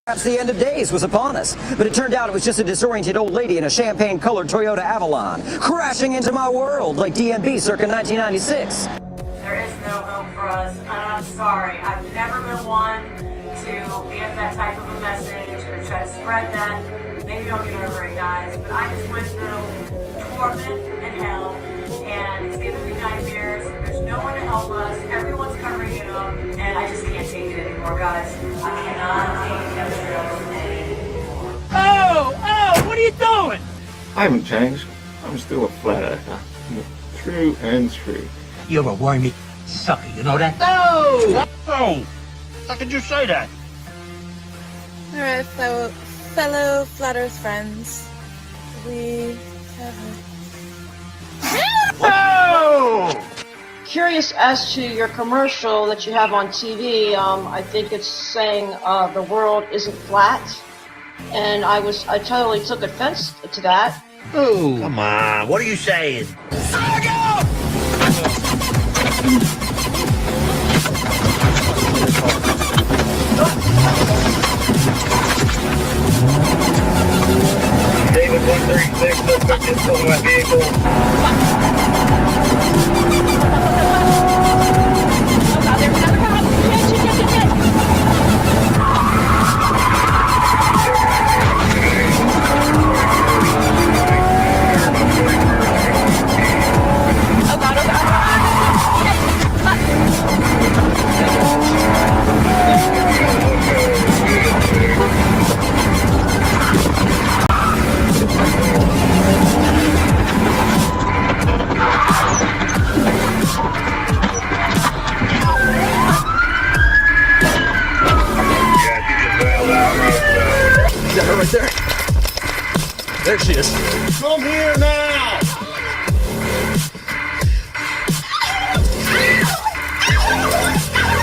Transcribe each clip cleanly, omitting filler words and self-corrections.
Perhaps the end of days was upon us, but it turned out it was just a disoriented old lady in a champagne-colored Toyota Avalon, crashing into my world like DMB circa 1996. There is no hope for us, and I'm sorry. I've never been one to get that type of a message or try to spread that. Maybe don't get over it, guys, but I just went through torment and hell, and it's giving me nightmares. There's no one to help us. Everyone's covering it up, and I just can't take it anymore, guys. I cannot take it anymore. Oh, what are you doing? I haven't changed. I'm still a flat earther. True and true. You're a wormy sucker, you know that? No! Oh! How could you say that? Alright, fellow Flat Earth friends, we have No! Curious as to your commercial that you have on TV. I think it's saying the world isn't flat, and I totally took offense to that. Oh, come on, what are you saying? David 136, suspect is still in my vehicle. Right there. There she is. Come here now!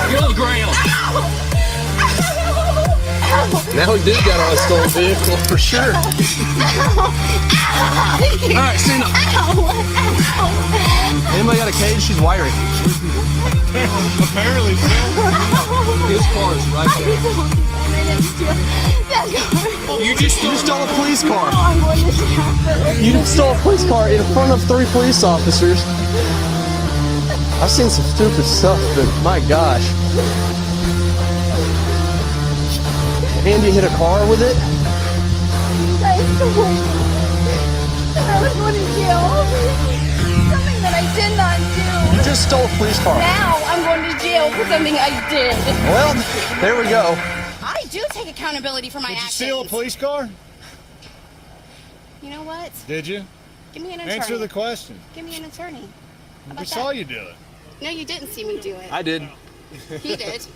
Get on the ground. Now we do got on a stolen vehicle for sure. Alright, stand up. Anybody got a cage? She's wiring. Apparently so. His car is right there. You just stole a police car. You just stole a police car in front of 3 police officers. I've seen some stupid stuff, but my gosh. And you hit a car with it? I was going to jail. Something that I did not do. You just stole a police car. Now I'm going to jail for something I did. Well, there we go. I do take accountability for my Did you actions. steal a police car? You know what? Did you? Give me an attorney. Answer the question. Give me an attorney. How We about saw that? you do it. No, you didn't see me do it. I did. He did.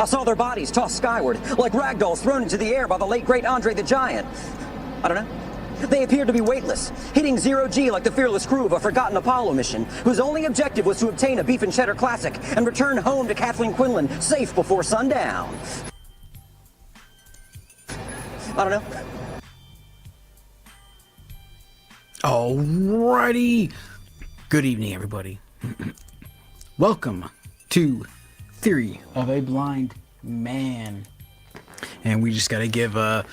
I saw their bodies tossed skyward, like ragdolls thrown into the air by the late great Andre the Giant. I don't know. They appeared to be weightless, hitting zero-G like the fearless crew of a forgotten Apollo mission, whose only objective was to obtain a beef and cheddar classic and return home to Kathleen Quinlan safe before sundown. I don't know. Alrighty. Good evening, everybody. Welcome to Theory of a Blind Man. And we just got to give a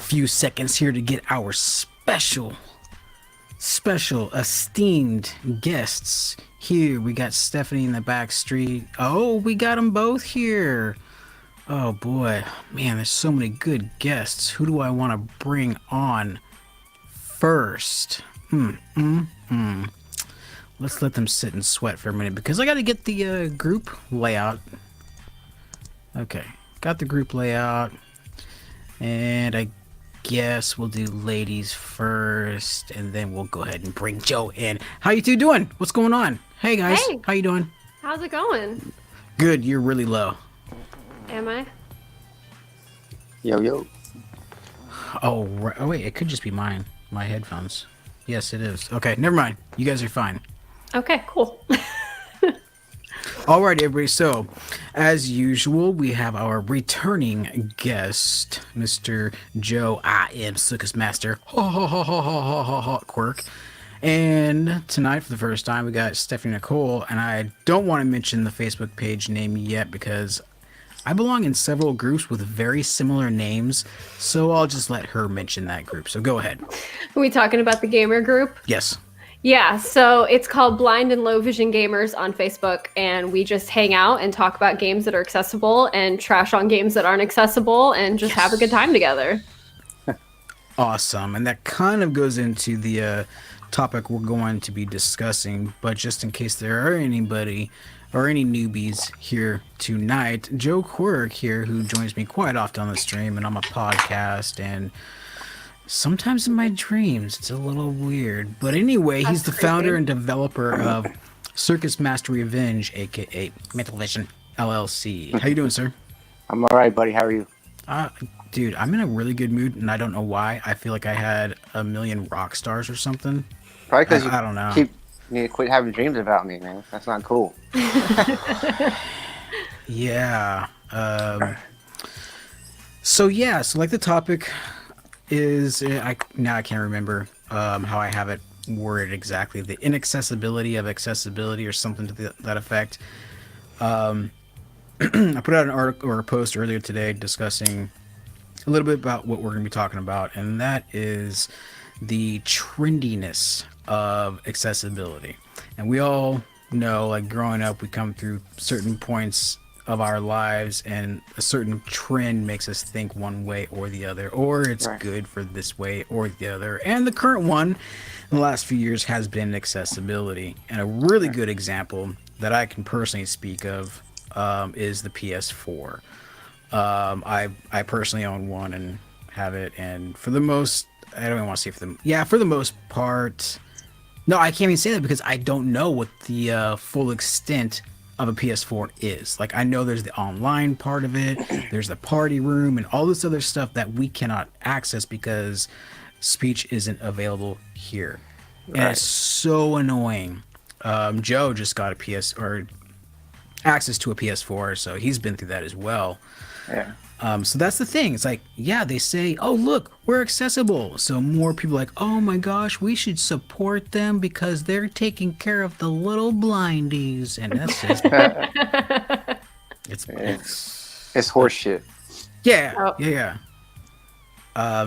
few seconds here to get our special special esteemed guests here. We got Stephanie in the back street. Oh, we got them both here. Oh boy, man, there's so many good guests. Who do I want to bring on first? Let's let them sit and sweat for a minute because I got to get the group layout. Okay, got the group layout, and I guess we'll do ladies first, and then we'll go ahead and bring Joe in. How you two doing? What's going on? Hey guys, Hey. how you doing? How's it going? Good. You're really low. Am I? Yo. Oh, right. Oh wait, it could just be my headphones. Yes, it is. Okay, never mind. You guys are fine. Okay, cool. All right, everybody. So, as usual, we have our returning guest, Mr. Joe. I am Circus Master. Quirk. And tonight, for the first time, we got Stephanie Nicole. And I don't want to mention the Facebook page name yet because I belong in several groups with very similar names. So I'll just let her mention that group. So go ahead. Are we talking about the gamer group? Yes. Yeah, so it's called Blind and Low Vision Gamers on Facebook, and we just hang out and talk about games that are accessible and trash on games that aren't accessible and just have a good time together. Awesome. And that kind of goes into the topic we're going to be discussing, but just in case there are anybody or any newbies here tonight, Joe Quirk here, who joins me quite often on the stream and on my podcast, and sometimes in my dreams. It's a little weird. But anyway, he's the founder and developer of Circus Master Revenge, aka Mental Vision LLC. How you doing, sir? I'm all right, buddy. How are you? Dude, I'm in a really good mood, and I don't know why. I feel like I had a million rock stars or something. Probably because I don't know. You need to quit having dreams about me, man. That's not cool. Yeah. So like the topic is I can't remember how I have it worded exactly. The inaccessibility of accessibility or something to that effect. I put out an article or a post earlier today discussing a little bit about what we're going to be talking about, and that is the trendiness of accessibility. And we all know, like growing up, we come through certain points of our lives and a certain trend makes us think one way or the other, or it's good for this way or the other. And the current one in the last few years has been accessibility. And a really good example that I can personally speak of is the PS4. I personally own one and have it, and for the most, I don't even want to say for the most part, no, I can't even say that because I don't know what the full extent of a PS4 is. Like, I know there's the online part of it, there's the party room, and all this other stuff that we cannot access because speech isn't available here. And it's so annoying. Joe just got access to a PS4, so he's been through that as well. Yeah. So that's the thing. It's like, yeah, they say, oh, look, we're accessible. So more people are like, oh my gosh, we should support them because they're taking care of the little blindies. And that's just, it's horse shit. Yeah.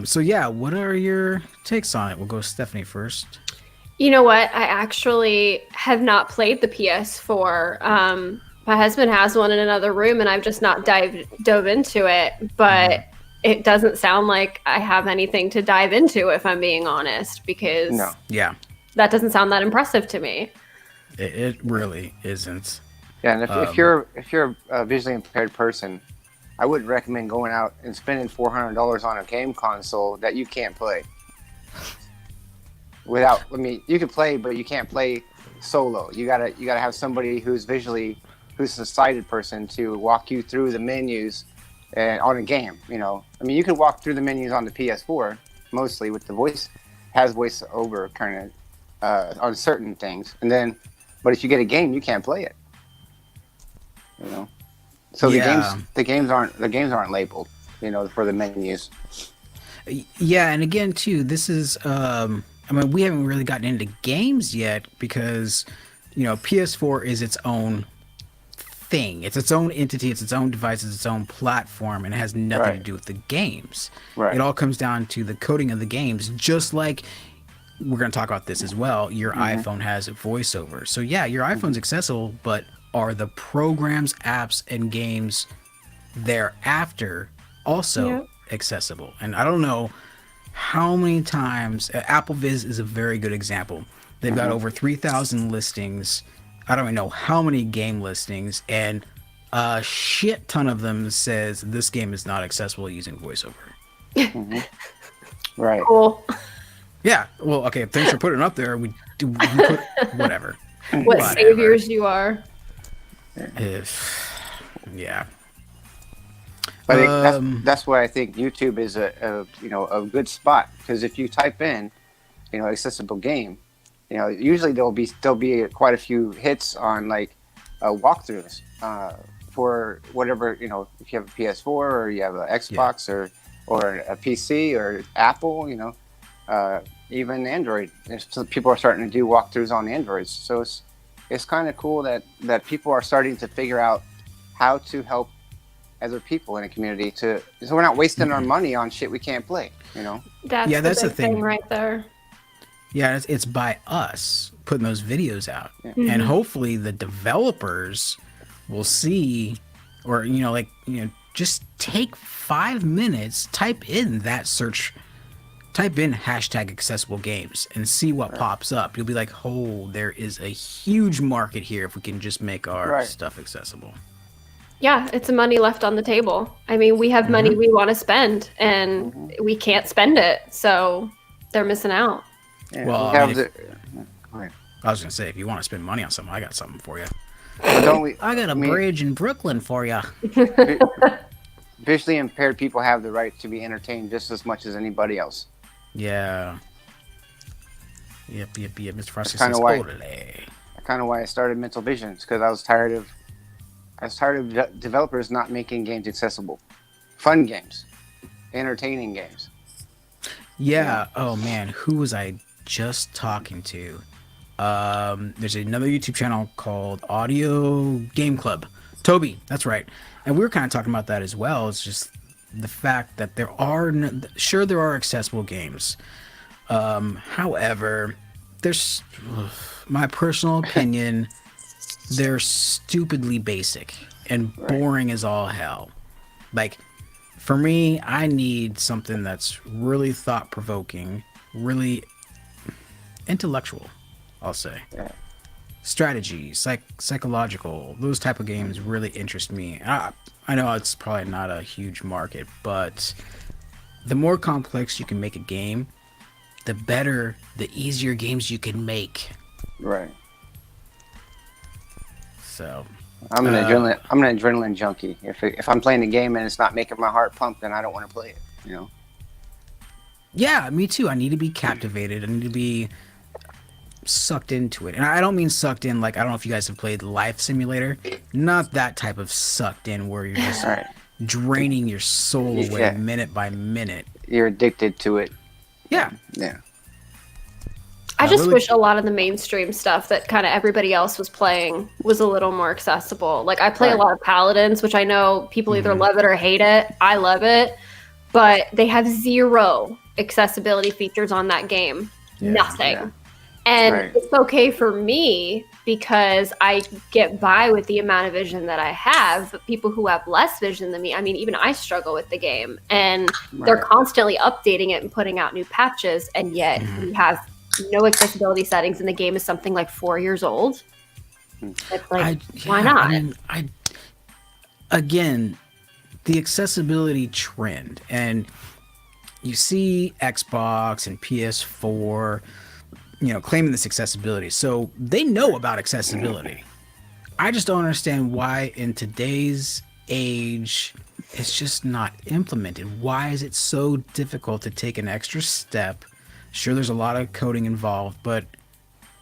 So yeah, what are your takes on it? We'll go with Stephanie first. You know what? I actually have not played the PS4. My husband has one in another room, and I've just not dove into it. But it doesn't sound like I have anything to dive into, if I'm being honest, because that doesn't sound that impressive to me. It really isn't. Yeah, and if you're a visually impaired person, I wouldn't recommend going out and spending $400 on a game console that you can't play. You can play, but you can't play solo. You gotta have somebody who's a sighted person to walk you through the menus and on a game. You can walk through the menus on the PS4 mostly with the voice over kind of on certain things, but if you get a game, you can't play it. So the games aren't labeled, for the menus. Yeah, and again too, this is we haven't really gotten into games yet because PS4 is its own thing. It's its own entity, it's its own device, it's its own platform, and it has nothing to do with the games. It all comes down to the coding of the games, just like we're going to talk about this as well. Your iPhone has voiceover. So yeah, your iPhone's accessible, but are the programs, apps, and games thereafter also accessible? And I don't know how many times Apple Viz is a very good example. They've got over 3,000 listings. I don't even know how many game listings, and a shit ton of them says this game is not accessible using voiceover. Right. Cool. Yeah. Well, okay. Thanks for putting it up there. We put whatever. What saviors you are. Yeah. But that's why I think YouTube is a good spot, because if you type in, accessible game, usually there'll be quite a few hits on like walkthroughs for whatever, if you have a PS4 or you have an Xbox or a PC or Apple, even Android. So people are starting to do walkthroughs on Androids. So it's kind of cool that people are starting to figure out how to help other people in a community so we're not wasting our money on shit we can't play, That's the thing right there. Yeah, it's by us putting those videos out. And hopefully the developers will see, or just take 5 minutes, type in hashtag accessible games and see what pops up. You'll be like, oh, there is a huge market here if we can just make our stuff accessible. Yeah, it's money left on the table. I mean, we have money we want to spend, and we can't spend it, so they're missing out. Yeah, well, I was gonna say, if you want to spend money on something, I got something for you. I got a bridge in Brooklyn for you. Visually impaired people have the right to be entertained just as much as anybody else. Yeah. Yep. Mr. Frosty That's says, kind of why I started Mental Visions, because I was tired of developers not making games accessible. Fun games, entertaining games. Yeah. Oh man, who was I just talking to? There's another YouTube channel called Audio Game Club. Toby, that's right. And we were kind of talking about that as well. It's just the fact that there are accessible games. However, there's my personal opinion, they're stupidly basic and boring as all hell. Like, for me, I need something that's really thought-provoking, really intellectual, I'll say. Yeah. Strategy, psychological, those type of games really interest me. I know it's probably not a huge market, but the more complex you can make a game, the better, the easier games you can make. Right. So I'm an adrenaline junkie. If I'm playing a game and it's not making my heart pump, then I don't want to play it. Yeah, me too. I need to be captivated. I need to be sucked into it. And I don't mean sucked in like, I don't know if you guys have played Life Simulator. Not that type of sucked in where you're just draining your soul away minute by minute. You're addicted to it. Yeah. Yeah. I just wish a lot of the mainstream stuff that kind of everybody else was playing was a little more accessible. Like, I play a lot of Paladins, which I know people either love it or hate it. I love it, but they have 0 accessibility features on that game. Nothing. Yeah. And it's okay for me because I get by with the amount of vision that I have, but people who have less vision than me, I mean, even I struggle with the game, and they're constantly updating it and putting out new patches, and yet we have no accessibility settings, and the game is something like 4 years old. It's like, why not? I mean, again, the accessibility trend, and you see Xbox and PS4, claiming this accessibility. So they know about accessibility. I just don't understand why in today's age it's just not implemented. Why is it so difficult to take an extra step? Sure, there's a lot of coding involved, but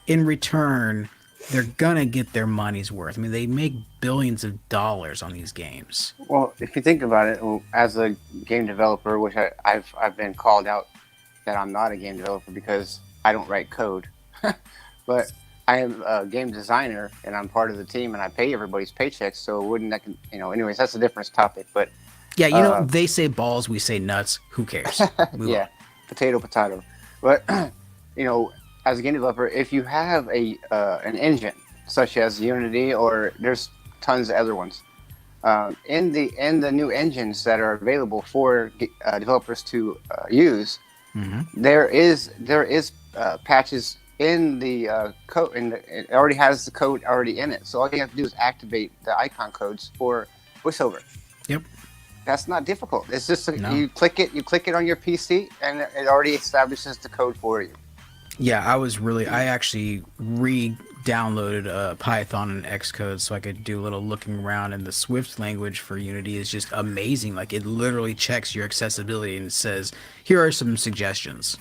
in return, they're gonna get their money's worth. I mean, they make billions of dollars on these games. Well, if you think about it, as a game developer, which I've been called out that I'm not a game developer because I don't write code, but I am a game designer and I'm part of the team and I pay everybody's paychecks. So anyways, that's a different topic. But yeah, they say balls, we say nuts. Who cares? Yeah, potato. But you know, as a game developer, if you have an engine such as Unity, or there's tons of other ones, in the new engines that are available for developers to use, there is patches in the code, and it already has the code already in it. So all you have to do is activate the icon codes for VoiceOver. Yep. That's not difficult. It's just you click it on your PC, and it already establishes the code for you. Yeah, I actually re-downloaded Python and Xcode so I could do a little looking around, and the Swift language for Unity is just amazing. Like, it literally checks your accessibility and says, here are some suggestions.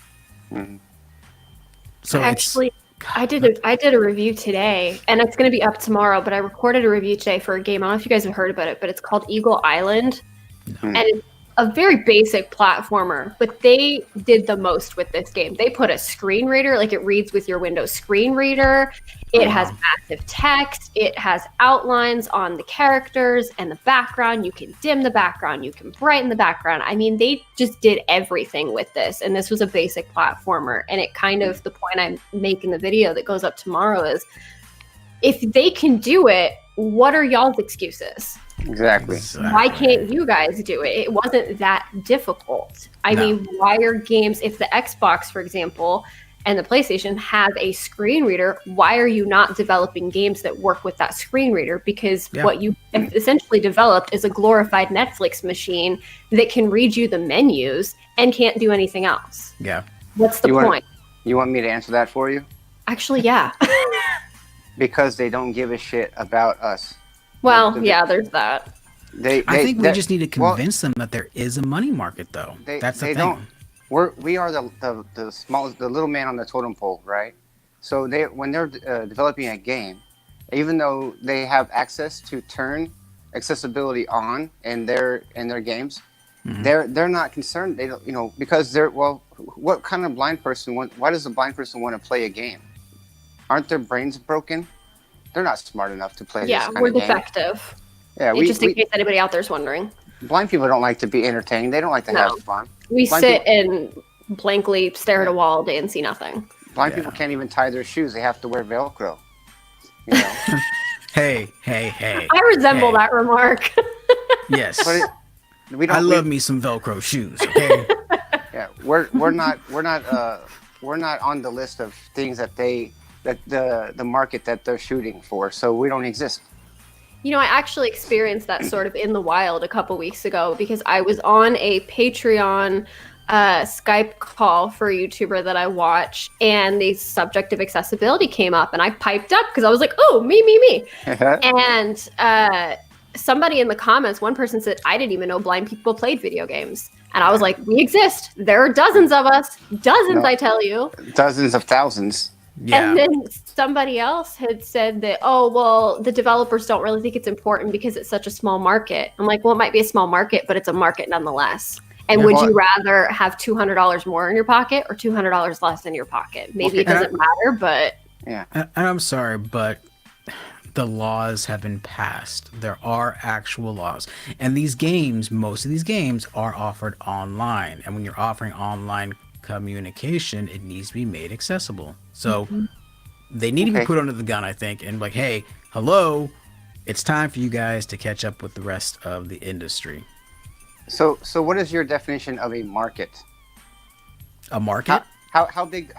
So actually, I did a review today, and it's going to be up tomorrow, but I recorded a review today for a game. I don't know if you guys have heard about it, but it's called Eagle Island. And it's a very basic platformer, but they did the most with this game. They put a screen reader, like it reads with your Windows screen reader. It has massive text. It has outlines on the characters and the background. You can dim the background. You can brighten the background. I mean, they just did everything with this. And this was a basic platformer. And it kind of, the point I make in the video that goes up tomorrow is, if they can do it, what are y'all's excuses? Exactly. Why can't you guys do it? It wasn't that difficult. I mean, why are games, if the Xbox, for example, and the PlayStation have a screen reader, why are you not developing games that work with that screen reader? Because what you essentially developed is a glorified Netflix machine that can read you the menus and can't do anything else. Yeah. What's the point? You want me to answer that for you? Actually, yeah. Because they don't give a shit about us. Well, yeah, there's that. I think we just need to convince them that there is a money market, though. That's the thing. We are the smallest, the little man on the totem pole, right? So when they're developing a game, even though they have access to turn accessibility on in their games, they're not concerned. They don't, because what kind of blind person why does a blind person want to play a game? Aren't their brains broken? They're not smart enough to play this kind of game. Yeah, we're defective. Yeah, just in case anybody out there's wondering. Blind people don't like to be entertained. They don't like to have fun. We sit and blankly stare at a wall all day and see nothing. Blind people can't even tie their shoes. They have to wear Velcro. Hey. I resemble that remark. Yes. I love me some Velcro shoes. Okay. Yeah, we're not on the list of things that the market that they're shooting for, so we don't exist. I actually experienced that sort of in the wild a couple weeks ago, because I was on a Patreon Skype call for a YouTuber that I watch, and the subject of accessibility came up, and I piped up because I was like, oh, me. And somebody in the comments, one person said, I didn't even know blind people played video games. And I was like, we exist. There are dozens of us. I tell you. Dozens of thousands. Yeah. And then somebody else had said that, oh, well, the developers don't really think it's important because it's such a small market. I'm like, well, it might be a small market, but it's a market nonetheless. And would you rather have $200 more in your pocket or $200 less in your pocket? Maybe it doesn't matter, but... Yeah. And I'm sorry, but the laws have been passed. There are actual laws. And these games, most of these games are offered online. And when you're offering online communication, it needs to be made accessible. So they need to be put under the gun, I think, and like, hey, hello, it's time for you guys to catch up with the rest of the industry. So what is your definition of a market? A market? How big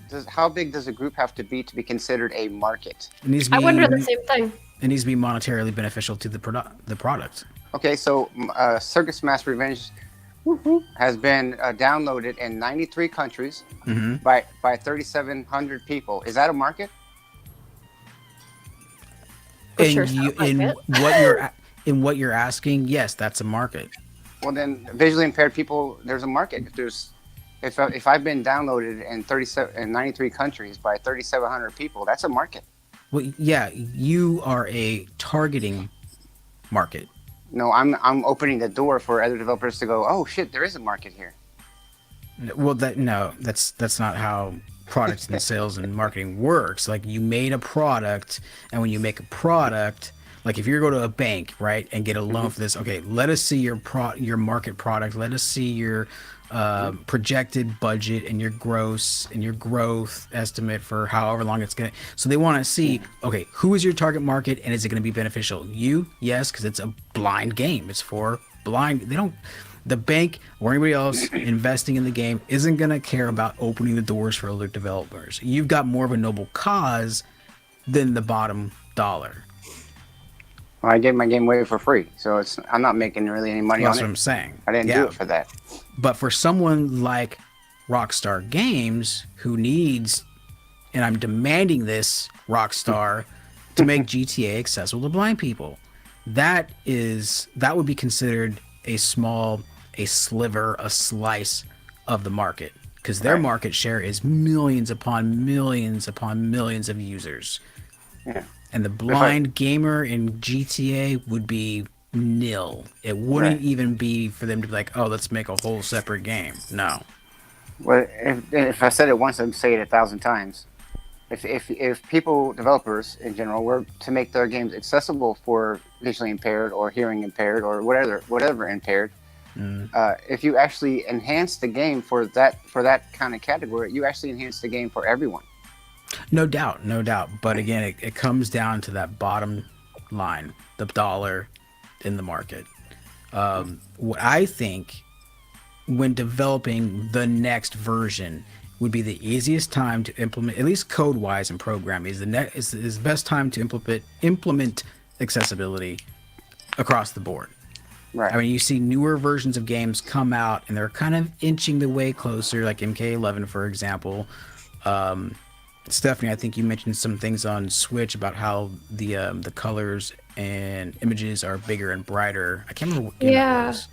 does a group have to be considered a market? I wonder the same thing. It needs to be monetarily beneficial to the product. Okay, so Circus Mass Revenge has been downloaded in 93 countries by 3,700 people. Is that a market? In what you're asking, yes, that's a market. Well, then visually impaired people, there's a market. If I've been downloaded in 93 countries by 3,700 people, that's a market. Well, yeah, you are a targeting market. No, I'm opening the door for other developers to go, oh shit, there is a market here. Well, that's not how products and sales and marketing works. Like, you made a product, and when you make a product, Like if you go to a bank, right, and get a loan for this, okay, let us see your market product. Let us see your projected budget and your gross and your growth estimate for however long it's going to. So they want to see, okay, who is your target market and is it going to be beneficial? You, yes, because it's a blind game. It's for blind. The bank or anybody else investing in the game isn't going to care about opening the doors for other developers. You've got more of a noble cause than the bottom dollar. Well, I gave my game away for free, so I'm not making really any money on it. That's what I'm saying. I didn't do it for that. But for someone like Rockstar Games, who needs, and I'm demanding this, Rockstar, to make GTA accessible to blind people, that would be considered a sliver, a slice of the market, because their market share is millions upon millions upon millions of users. Yeah. And the blind gamer in GTA would be nil. It wouldn't even be for them to be like, oh, let's make a whole separate game. No. Well, if I said it once, I'd say it 1,000 times. If people, developers in general, were to make their games accessible for visually impaired or hearing impaired or whatever impaired, if you actually enhance the game for that kind of category, you actually enhance the game for everyone. No doubt. But again, it comes down to that bottom line, the dollar in the market. What I think when developing the next version would be the easiest time to implement, at least code-wise and programming, is the best time to implement accessibility across the board. Right. I mean, you see newer versions of games come out and they're kind of inching the way closer, like MK11, for example. Stephanie, I think you mentioned some things on Switch about how the colors and images are bigger and brighter. I can't remember what game that was.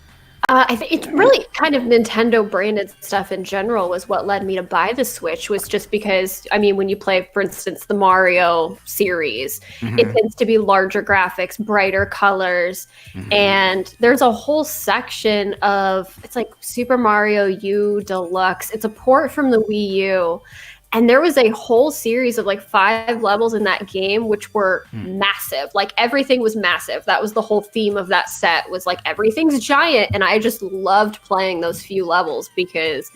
I think it's really kind of Nintendo branded stuff in general was what led me to buy the Switch, was just because, I mean, when you play, for instance, the Mario series, it tends to be larger graphics, brighter colors, and there's a whole section of, it's like Super Mario U Deluxe. It's a port from the Wii U. And there was a whole series of like 5 levels in that game, which were massive. Like everything was massive. That was the whole theme of that set, was like everything's giant. And I just loved playing those few levels because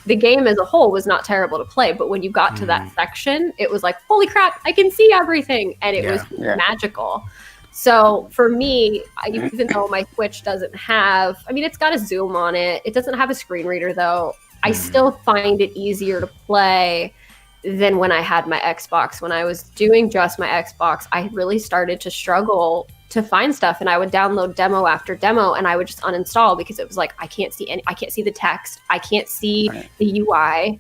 the game as a whole was not terrible to play. But when you got to that section, it was like, holy crap, I can see everything. And it was magical. So for me, even though my Switch doesn't have, I mean, it's got a zoom on it. It doesn't have a screen reader though. I still find it easier to play than when I had my Xbox. When I was doing just my Xbox, I really started to struggle to find stuff, and I would download demo after demo and I would just uninstall because it was like, I can't see the text. I can't see the UI.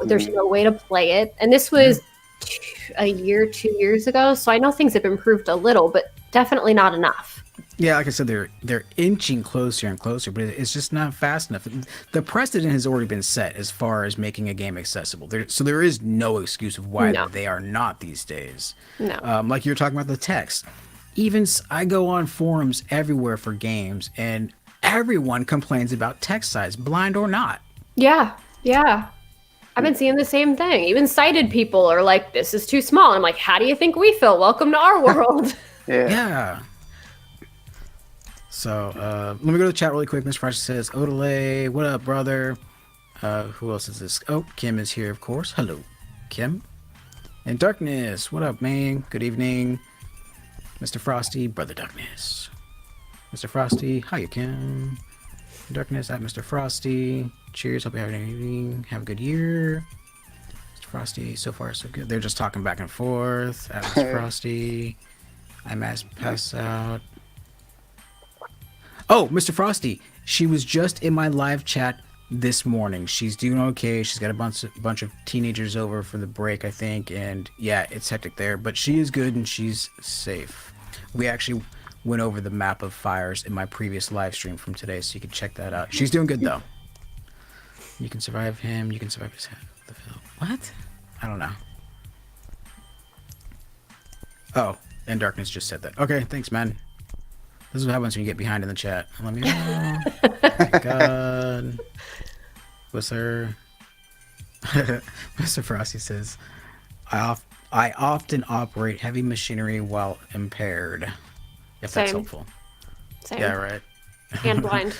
There's no way to play it. And this was 2 years ago. So I know things have improved a little, but definitely not enough. Yeah, like I said, they're inching closer and closer, but it's just not fast enough. The precedent has already been set as far as making a game accessible. So there is no excuse of why they are not these days. No. Like you're talking about the text. Even I go on forums everywhere for games, and everyone complains about text size, blind or not. Yeah. I've been seeing the same thing. Even sighted people are like, this is too small. I'm like, how do you think we feel? Welcome to our world. Yeah. So let me go to the chat really quick. Mr. Frost says, Odele, what up, brother? Who else is this? Oh, Kim is here, of course. Hello, Kim. And Darkness, what up, man? Good evening. Mr. Frosty, Brother Darkness. Mr. Frosty, how you, Kim? Darkness at Mr. Frosty. Cheers, hope you're having an evening. Have a good year. Mr. Frosty, so far so good. They're just talking back and forth at Mr. Frosty. I must pass out. Oh, Mr. Frosty, she was just in my live chat this morning. She's doing okay. She's got a bunch of teenagers over for the break, I think, and yeah, it's hectic there, but she is good and she's safe. We actually went over the map of fires in my previous live stream from today, so you can check that out. She's doing good though. You can survive him. You can survive his head. What? I don't know. Oh, and Darkness just said that. Okay, thanks, man. This is what happens when you get behind in the chat. Let me know. Oh my God. What's her? Mr. Frosty says, I often operate heavy machinery while impaired. If that's Same. helpful. Same. Yeah, right. And blind.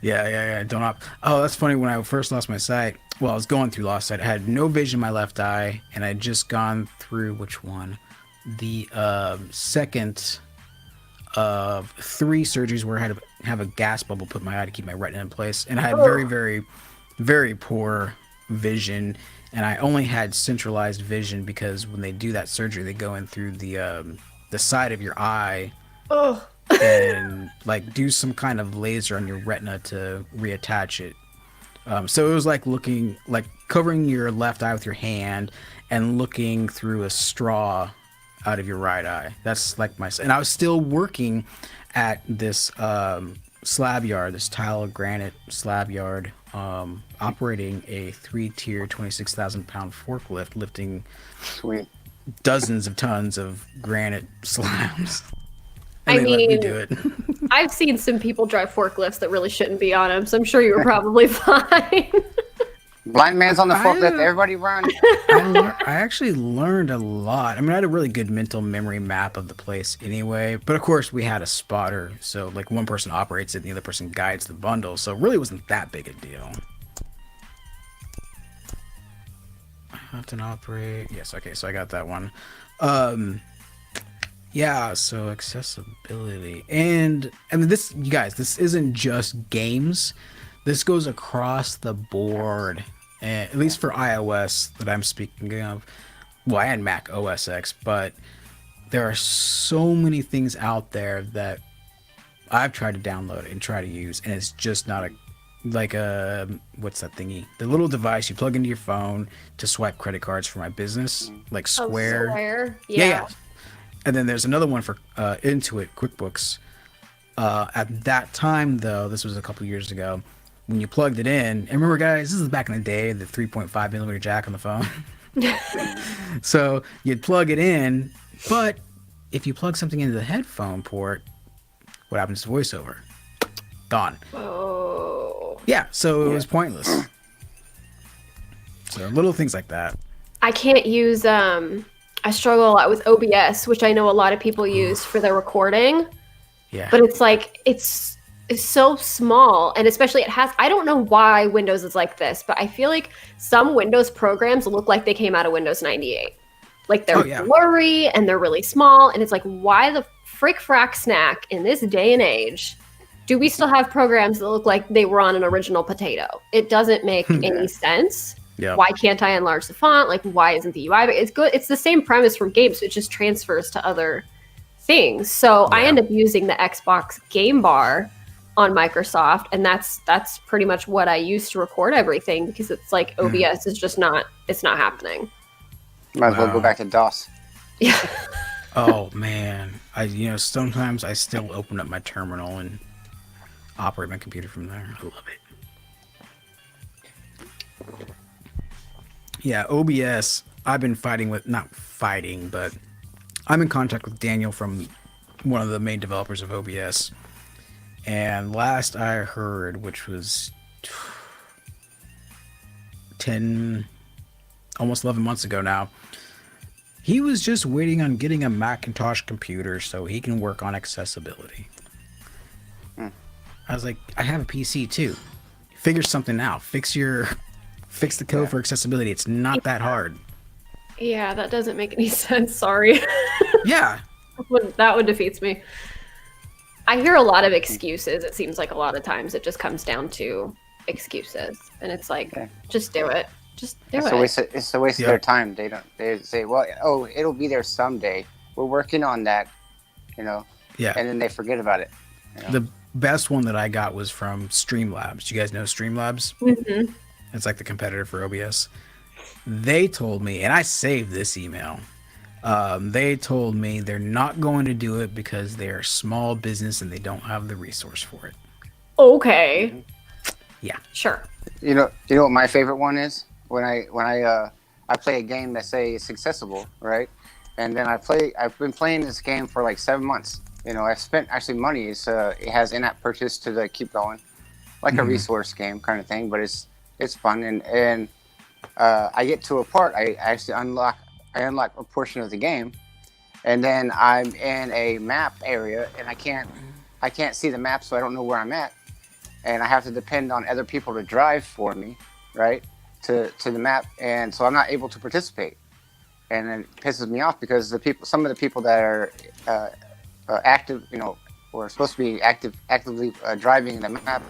Yeah. Don't Oh, that's funny. When I first lost my sight, well, I was going through lost sight. I had no vision in my left eye, and I'd just gone through which one? The second of 3 surgeries where I had to have a gas bubble put in my eye to keep my retina in place, and I had very, very, very poor vision, and I only had centralized vision because when they do that surgery, they go in through the side of your eye. Oh. And like do some kind of laser on your retina to reattach it. So it was like covering your left eye with your hand and looking through a straw out of your right eye. That's like and I was still working at this slab yard, this tile granite slab yard, operating a 3-tier 26,000-pound forklift, lifting dozens of tons of granite slabs. And let me do it. I've seen some people drive forklifts that really shouldn't be on them, so I'm sure you were probably fine. Blind man's on the forklift. Everybody run. I actually learned a lot. I mean, I had a really good mental memory map of the place anyway. But of course, we had a spotter. So like one person operates it and the other person guides the bundle. So it really wasn't that big a deal. I have to operate. Yes, okay, so I got that one. Yeah, so accessibility. And I mean, this, you guys, this isn't just games. This goes across the board, at least for iOS that I'm speaking of. Well, and Mac OS X, but there are so many things out there that I've tried to download and try to use, and it's just not what's that thingy? The little device you plug into your phone to swipe credit cards for my business, like Square. Oh, Square? Yeah. And then there's another one for Intuit QuickBooks. At that time, though, this was a couple years ago, when you plugged it in, and remember, guys, this is back in the day, the 3.5 millimeter jack on the phone. So you'd plug it in, but if you plug something into the headphone port, what happens to voiceover? Gone. Oh. Yeah, so it was pointless. So little things like that. I can't use I struggle a lot with OBS, which I know a lot of people use for their recording. Yeah. But it's like it's so small, and especially I don't know why Windows is like this, but I feel like some Windows programs look like they came out of Windows 98. Like they're blurry and they're really small, and it's like, why the frick frack snack in this day and age do we still have programs that look like they were on an original potato? It doesn't make any sense. Yeah. Why can't I enlarge the font? Like, why isn't the UI? It's good. It's the same premise from games. So it just transfers to other things. So I end up using the Xbox Game Bar on Microsoft, and that's pretty much what I use to record everything, because it's like OBS is just not happening. Might as well go back to DOS. Yeah. Oh man, sometimes I still open up my terminal and operate my computer from there. I love it. Yeah, OBS, I've been not fighting, but I'm in contact with Daniel from one of the main developers of OBS. And last I heard, which was almost 11 months ago now, he was just waiting on getting a Macintosh computer so he can work on accessibility. I was like, I have a PC too. Figure something out. Fix the code for accessibility. It's not that hard. Yeah, that doesn't make any sense. Sorry. Yeah. That one defeats me. I hear a lot of excuses. It seems like a lot of times it just comes down to excuses, and it's like, just do it. Just do it. It's a waste of their time. They say, well, it'll be there someday. We're working on that, Yeah. And then they forget about it. The best one that I got was from Streamlabs. You guys know Streamlabs? Mm-hmm. It's like the competitor for OBS. They told me, and I saved this email. They told me they're not going to do it because they're a small business and they don't have the resource for it. Okay. Yeah. Sure. You know what my favorite one is? When I play a game that say it's accessible, right? And then I've been playing this game for like 7 months. I've spent actually money. It has in-app purchase to keep going, like a resource game kind of thing. But it's fun, and I get to a part. I unlock a portion of the game, and then I'm in a map area, and I can't see the map, so I don't know where I'm at, and I have to depend on other people to drive for me, right, to the map, and so I'm not able to participate, and it pisses me off because some of the people that are active, or supposed to be actively driving the map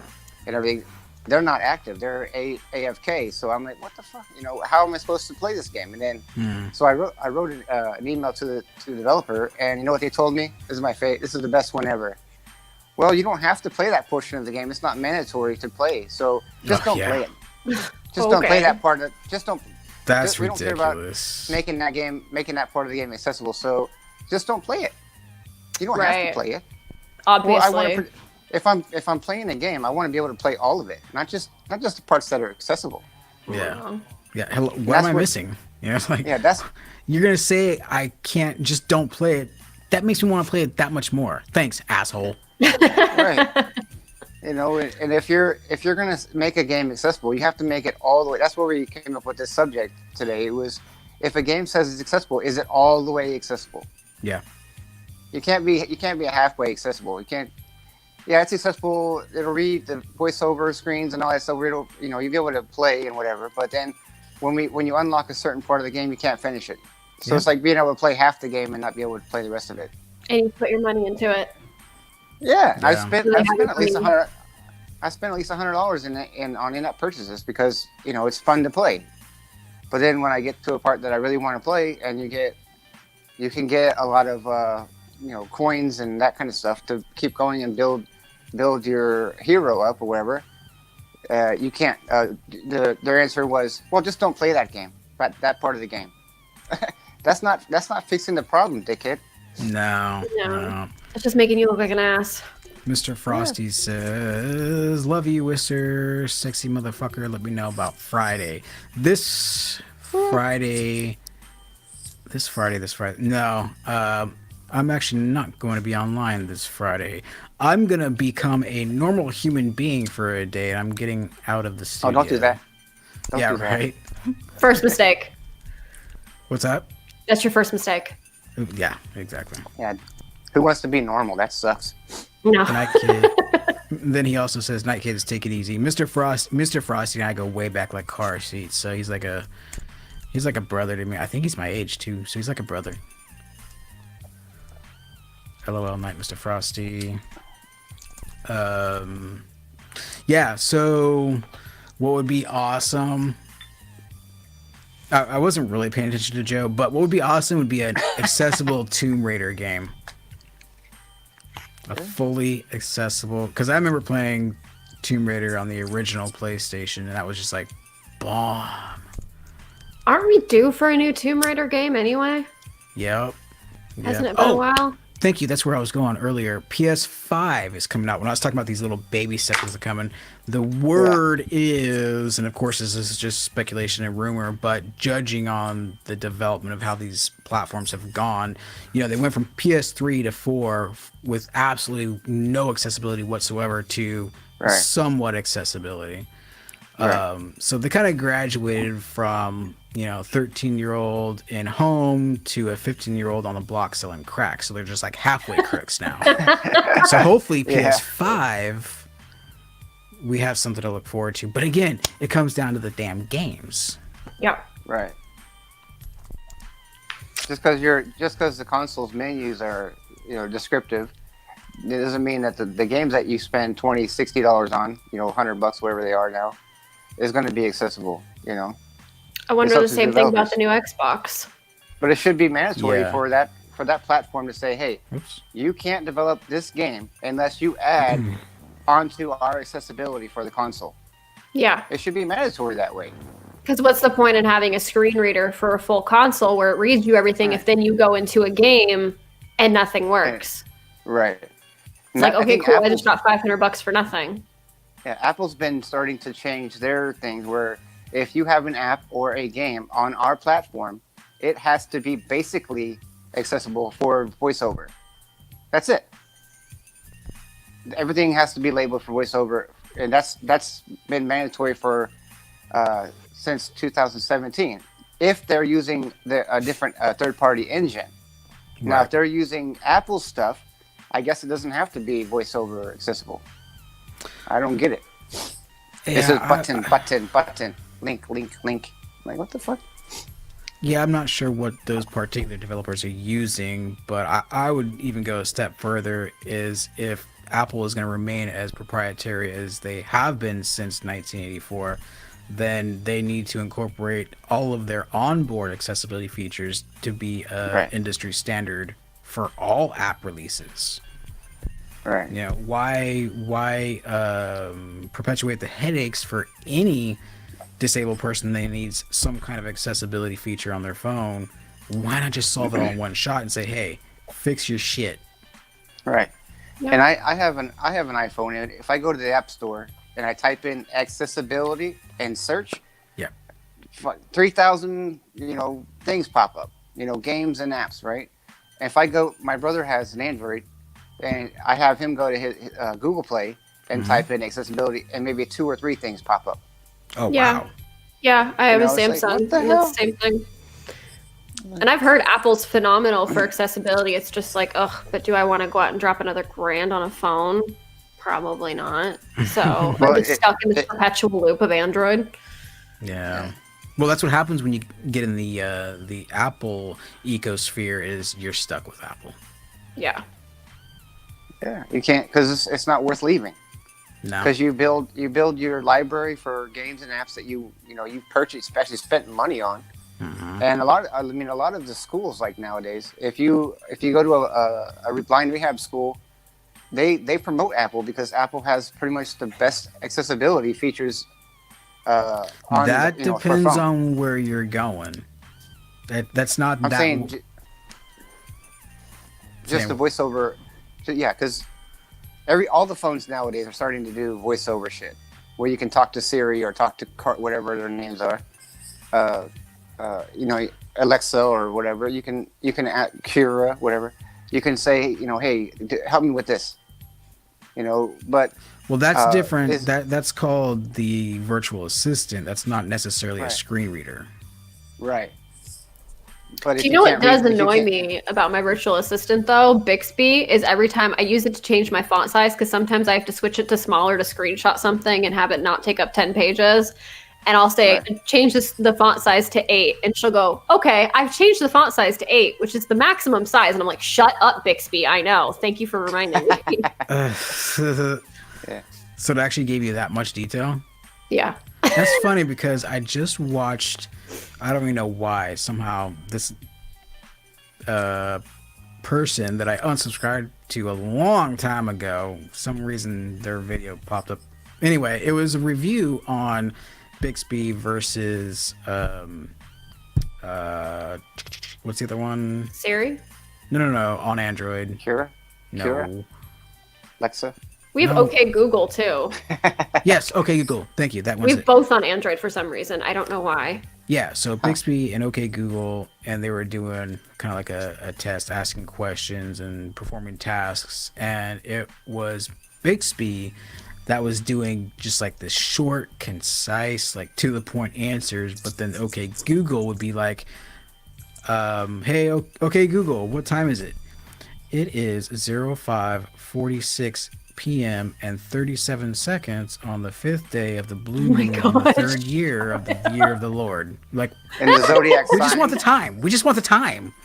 and everything, they're not active. They're AFK. So I'm like, what the fuck? How am I supposed to play this game? And then, so I wrote an email to the developer, and you know what they told me? This is my favorite. This is the best one ever. Well, you don't have to play that portion of the game. It's not mandatory to play. So just don't play it. Just don't play that part. Just don't. That's we ridiculous. don't care about making that part of the game accessible. So just don't play it. You don't have to play it. Obviously. Well, if I'm playing a game, I want to be able to play all of it, not just the parts that are accessible. Yeah. Yeah. Hello, what am I missing? It's like, that's you're gonna say I can't, just don't play it. That makes me want to play it that much more. Thanks, asshole. Right. And if you're gonna make a game accessible, you have to make it all the way. That's where we came up with this subject today. It was, if a game says it's accessible, is it all the way accessible? Yeah. You can't be a halfway accessible. You can't. Yeah, it's accessible. It'll read the voiceover screens and all that stuff. It'll, you'll be able to play and whatever. But then, when you unlock a certain part of the game, you can't finish it. So it's like being able to play half the game and not be able to play the rest of it. And you put your money into it. Yeah. I spent at least $100. I spent at least $100 on in-app purchases because it's fun to play. But then when I get to a part that I really want to play, and you can get a lot of coins and that kind of stuff to keep going and build your hero up or whatever. You can't. Their answer was, well, just don't play that game, that part of the game. That's not fixing the problem, dickhead. No. It's just making you look like an ass. Mr. Frosty says, love you, Wister, sexy motherfucker. Let me know about Friday. This Friday. No, I'm actually not going to be online this Friday. I'm going to become a normal human being for a day, and I'm getting out of the studio. Oh, don't do that. Don't do that. Right? First mistake. What's that? That's your first mistake. Yeah, exactly. Yeah. Who wants to be normal? That sucks. No. Night Kid. Then he also says, Night Kid, take it easy. Mr. Frosty and I go way back like car seats, so he's like a brother to me. I think he's my age too, so he's like a brother. LOL night, Mr. Frosty. Yeah, so what would be awesome? I wasn't really paying attention to Joe, but what would be awesome would be an accessible Tomb Raider game. A fully accessible, because I remember playing Tomb Raider on the original PlayStation, and that was just like bomb. Aren't we due for a new Tomb Raider game anyway? Yep. Hasn't it been a while? Thank you. That's where I was going earlier. PS5 is coming out. When I was talking about these little baby steps that are coming, the word is, and of course this is just speculation and rumor, but judging on the development of how these platforms have gone, they went from PS3 to 4 with absolutely no accessibility whatsoever to somewhat accessibility. Right. So they kind of graduated from 13-year-old in home to a 15-year-old on the block selling crack. So they're just like halfway crooks now. So hopefully PS5, we have something to look forward to. But again, it comes down to the damn games. Yeah. Right. Just because the console's menus are descriptive, it doesn't mean that the games that you spend $20, $60 on, $100, whatever they are now, is going to be accessible. I wonder the same thing about the new Xbox. But it should be mandatory for that platform to say, hey, you can't develop this game unless you add onto our accessibility for the console. Yeah. It should be mandatory that way. Because what's the point in having a screen reader for a full console where it reads you everything if then you go into a game and nothing works? Right. It's like, okay, cool, I just got $500 for nothing. Yeah, Apple's been starting to change their things where if you have an app or a game on our platform, it has to be basically accessible for voiceover. That's it. Everything has to be labeled for voiceover, and that's been mandatory for since 2017. if they're using a different third-party engine. Now, Right. if they're using Apple stuff, I guess it doesn't have to be voiceover accessible. I don't get it. It says button, link. Like, what the fuck? Yeah, I'm not sure what those particular developers are using, but I would even go a step further is if Apple is going to remain as proprietary as they have been since 1984, then they need to incorporate all of their onboard accessibility features to be a industry standard for all app releases. Right. You know, why perpetuate the headaches for any disabled person that needs some kind of accessibility feature on their phone? Why not just solve it on one shot and say, hey, fix your shit? Right. Yeah. And I have an iPhone, and if I go to the App Store and I type in accessibility and search, 3,000 things pop up, games and apps, right? And if I go, my brother has an Android, and I have him go to his Google Play and type in accessibility, and maybe 2 or 3 things pop up. Oh wow! Yeah, I have a Samsung. Like, what the and hell? it's the same thing. And I've heard Apple's phenomenal for accessibility. It's just like, ugh, but do I want to go out and drop another grand on a phone? Probably not. So Well, I'm just stuck in this perpetual loop of Android. Yeah. Well, that's what happens when you get in the Apple ecosphere. Is you're stuck with Apple. Yeah. Yeah, you can't, because it's not worth leaving. No. Because you build your library for games and apps that you purchased, especially spent money on. And a lot of the schools, like nowadays, if you go to a blind rehab school, they promote Apple because Apple has pretty much the best accessibility features. That depends on where you're going. That's not. I'm saying just the voiceover. Yeah, because all the phones nowadays are starting to do voiceover shit, where you can talk to Siri or talk to whatever their names are, Alexa or whatever. You can add Kira, whatever. You can say, hey, help me with this. But well, that's different. That's called the virtual assistant. That's not necessarily a screen reader. Right. But do you know what does annoy me about my virtual assistant though? Bixby is every time I use it to change my font size, because sometimes I have to switch it to smaller to screenshot something and have it not take up 10 pages. And I'll say, change the font size to 8. And she'll go, okay, I've changed the font size to 8, which is the maximum size. And I'm like, shut up, Bixby. I know. Thank you for reminding me. So it actually gave you that much detail? Yeah. That's funny because I just watched, I don't even know why, somehow this person that I unsubscribed to a long time ago, for some reason their video popped up. Anyway, it was a review on Bixby versus what's the other one? Siri? No, on Android. Kira? No. Kira? Alexa? We have OK Google too. Yes, OK Google. Thank you. That one's we have both on Android for some reason. I don't know why. Yeah, so Bixby and OK Google, and they were doing kind of like a test, asking questions and performing tasks, and it was Bixby that was doing just like the short, concise, like to the point answers, but then OK Google would be like, hey, OK Google, what time is it? It is 05:46 p.m. and 37 seconds on the 5th day of the blue moon, in the 3rd year of the year of the Lord. Like, and the zodiac we just want the time. We just want the time.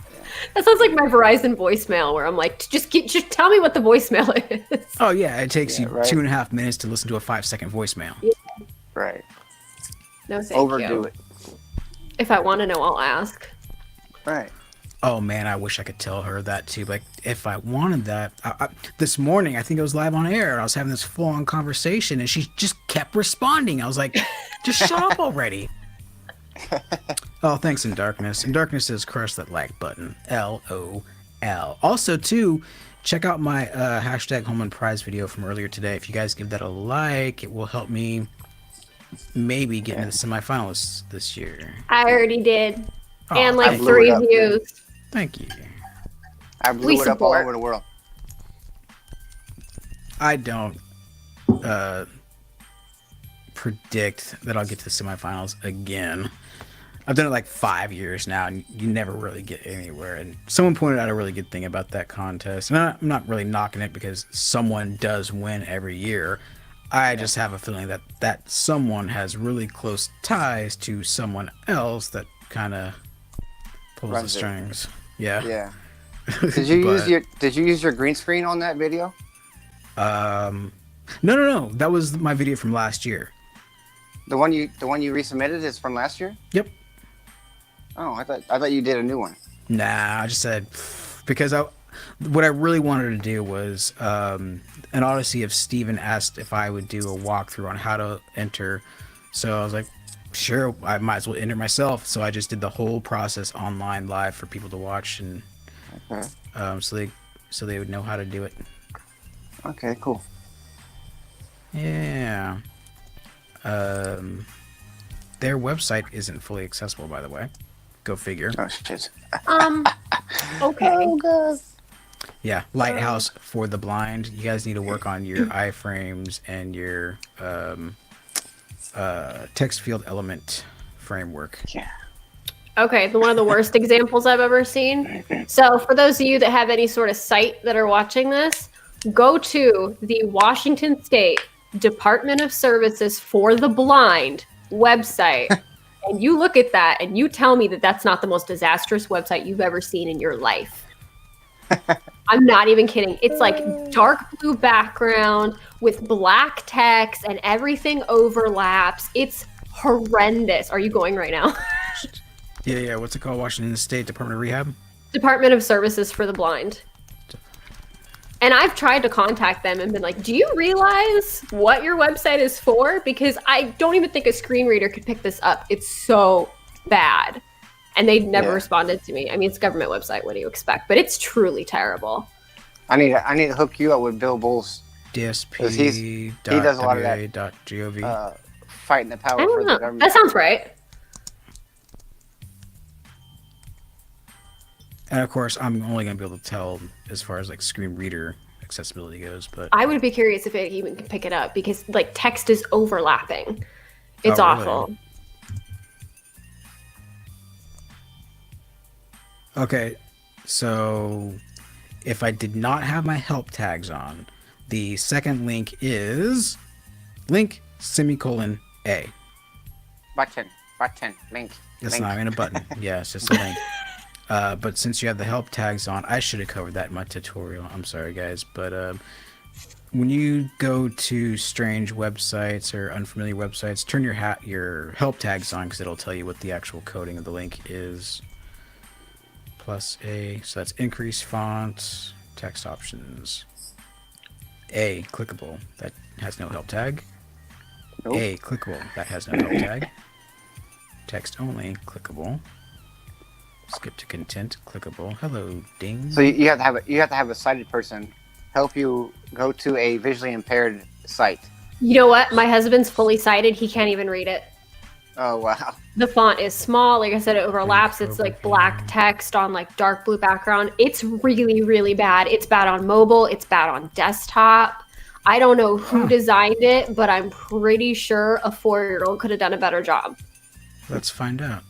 That sounds like my Verizon voicemail, where I'm like, just tell me what the voicemail is. Oh yeah, it takes you 2.5 minutes to listen to a 5-second voicemail. Yeah. Right. No, thank Overdo you. it. If I want to know, I'll ask. Right. Oh man, I wish I could tell her that too. Like, if I wanted that, this morning I think I was live on air. I was having this full-on conversation, and she just kept responding. I was like, just shut up already. Oh, thanks, In Darkness. In Darkness says, crush that like button. LOL. Also, too, check out my hashtag Home and Prize video from earlier today. If you guys give that a like, it will help me maybe get into the semifinalists this year. I already did. Oh, and like 3 views. Thank you. I blew it up all over the world. I don't predict that I'll get to the semifinals again. I've done it like 5 years now, and you never really get anywhere. And someone pointed out a really good thing about that contest. And I'm not really knocking it because someone does win every year. I just have a feeling that that someone has really close ties to someone else that kind of pulls the strings. Yeah. Yeah. Did you use your green screen on that video? No. That was my video from last year. The one you resubmitted is from last year? Yep. Oh, I thought you did a new one. Nah, I just said because what I really wanted to do was an Odyssey of Steven asked if I would do a walkthrough on how to enter. So I was like, sure, I might as well enter myself. So I just did the whole process online live for people to watch, and so they would know how to do it. Okay, cool. Yeah. Their website isn't fully accessible, by the way. Go figure. Oh shit. Okay. Oh, God. Yeah, Lighthouse for the Blind. You guys need to work on your iframes and your text field element framework. Yeah. Okay, one of the worst examples I've ever seen. So for those of you that have any sort of site that are watching this, go to the Washington State Department of Services for the Blind website, and you look at that and you tell me that that's not the most disastrous website you've ever seen in your life. I'm not even kidding. It's like dark blue background with black text and everything overlaps. It's horrendous. Are you going right now? Yeah. What's it called? Washington State Department of Rehab? Department of Services for the Blind. And I've tried to contact them and been like, do you realize what your website is for? Because I don't even think a screen reader could pick this up. It's so bad. And they never responded to me. I mean, it's a government website. What do you expect? But it's truly terrible. I need to hook you up with Bill Bull's. DSP. He does a lot of that. .gov. Fighting the power I for don't the know. government. That sounds right. And of course, I'm only going to be able to tell as far as like screen reader accessibility goes, but I would be curious if it even can pick it up because like text is overlapping. It's Oh, really? awful. Okay, so if I did not have my help tags on, the second link is link semicolon A. Button, link. It's link. not even a button. Yeah, it's just a link. But since you have the help tags on, I should have covered that in my tutorial. I'm sorry, guys. But when you go to strange websites or unfamiliar websites, turn your help tags on because it'll tell you what the actual coding of the link is. Plus A, so that's increase font, text options. A, clickable, that has no help tag. Nope. A, clickable, that has no help tag. Text only, clickable. Skip to content, clickable. Hello, ding. So you have to have a sighted person help you go to a visually impaired site. You know what? My husband's fully sighted. He can't even read it. Oh wow. The font is small. Like I said, it overlaps. It's like black text on like dark blue background. It's really, really bad. It's bad on mobile. It's bad on desktop. I don't know who designed it, but I'm pretty sure a 4-year-old could have done a better job. Let's find out.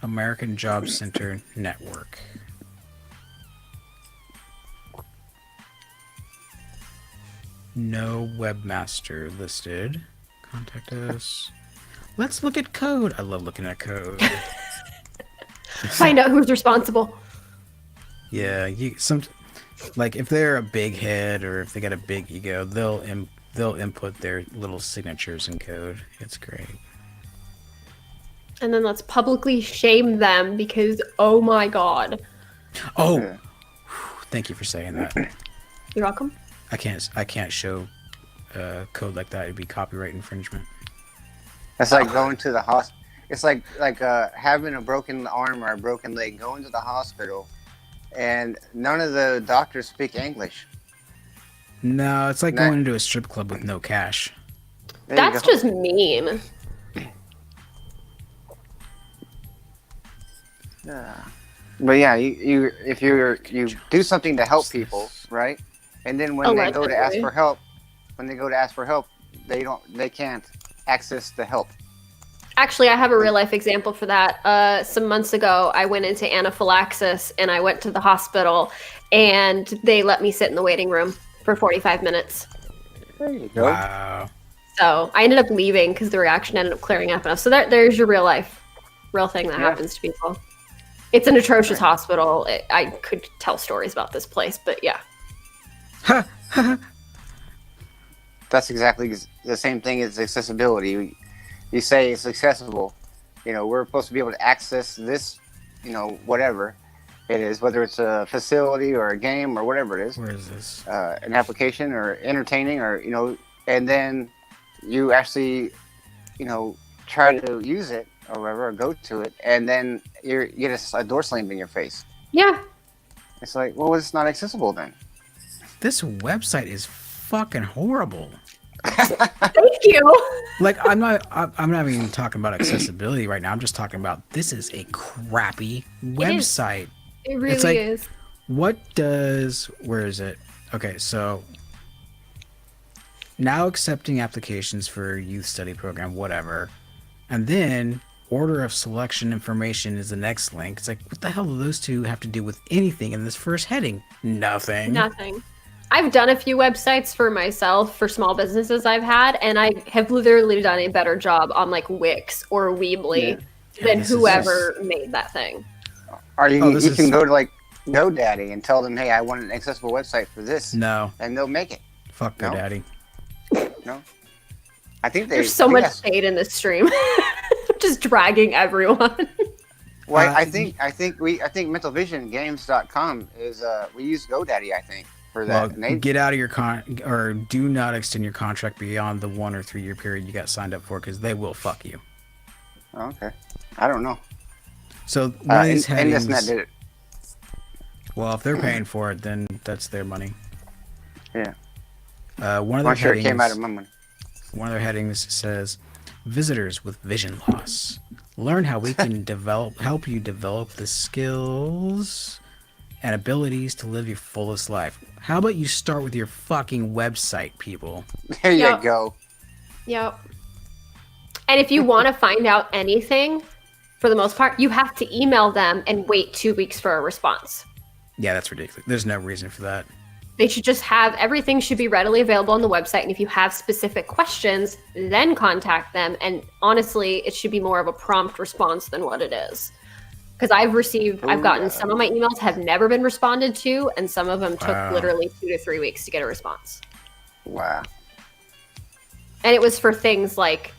American Job Center Network. No webmaster listed. Contact us. Let's look at code. I love looking at code. Find out who's responsible. Yeah, like if they're a big head or if they got a big ego, they'll input their little signatures in code. It's great. And then let's publicly shame them because, oh my god. Oh, thank you for saying that. You're welcome. I can't show code like that. It'd be copyright infringement. It's like going to the hospital. It's like having a broken arm or a broken leg. Going to the hospital, and none of the doctors speak English. No, it's like going into a strip club with no cash. That's just mean. Yeah. But yeah, you do something to help people, right? And then when they go to ask for help, when they go to ask for help, they can't access the help. Actually, I have a real life example for that. Some months ago, I went into anaphylaxis and I went to the hospital and they let me sit in the waiting room for 45 minutes. There you go. Wow. So I ended up leaving because the reaction ended up clearing up enough. So there's your real thing that happens to people. It's an atrocious hospital. I could tell stories about this place, but yeah. That's exactly the same thing as accessibility. You say it's accessible. We're supposed to be able to access this, whatever it is, whether it's a facility or a game or whatever it is. Where is this? An application or entertaining or, and then you actually, try to use it or whatever, or go to it, and then you get a door slammed in your face. Yeah. It's like, well, it's not accessible then. This website is fucking horrible. Thank you. Like, I'm not even talking about accessibility right now. I'm just talking about this is a crappy website. It really is. Where is it? Okay, so now accepting applications for youth study program, whatever. And then order of selection information is the next link. It's like, what the hell do those two have to do with anything in this first heading? Nothing. I've done a few websites for myself for small businesses I've had, and I have literally done a better job on like Wix or Weebly than whoever made that thing. Or you can go to like GoDaddy and tell them, hey, I want an accessible website for this. No. And they'll make it. Fuck GoDaddy. No. I think there's so much hate in this stream. Just dragging everyone. Well, I think mentalvisiongames.com is we use GoDaddy, I think, for that. Well, get out of your or do not extend your contract beyond the 1 or 3 year period you got signed up for, because they will fuck you. Okay. I don't know. So one of these headings, IndusNet did it. Well, if they're paying for it, then that's their money. Yeah. One of their sure headings, it came out of my money. One of their headings says, "Visitors with vision loss, learn how we can help you develop the skills and abilities to live your fullest life." How about you start with your fucking website, people? There you go. Yep. And if you want to find out anything, for the most part, you have to email them and wait 2 weeks for a response. Yeah, that's ridiculous. There's no reason for that. They should just everything should be readily available on the website. And if you have specific questions, then contact them. And honestly, it should be more of a prompt response than what it is. Because I've gotten some of my emails have never been responded to, and some of them took literally 2 to 3 weeks to get a response. Wow. And it was for things like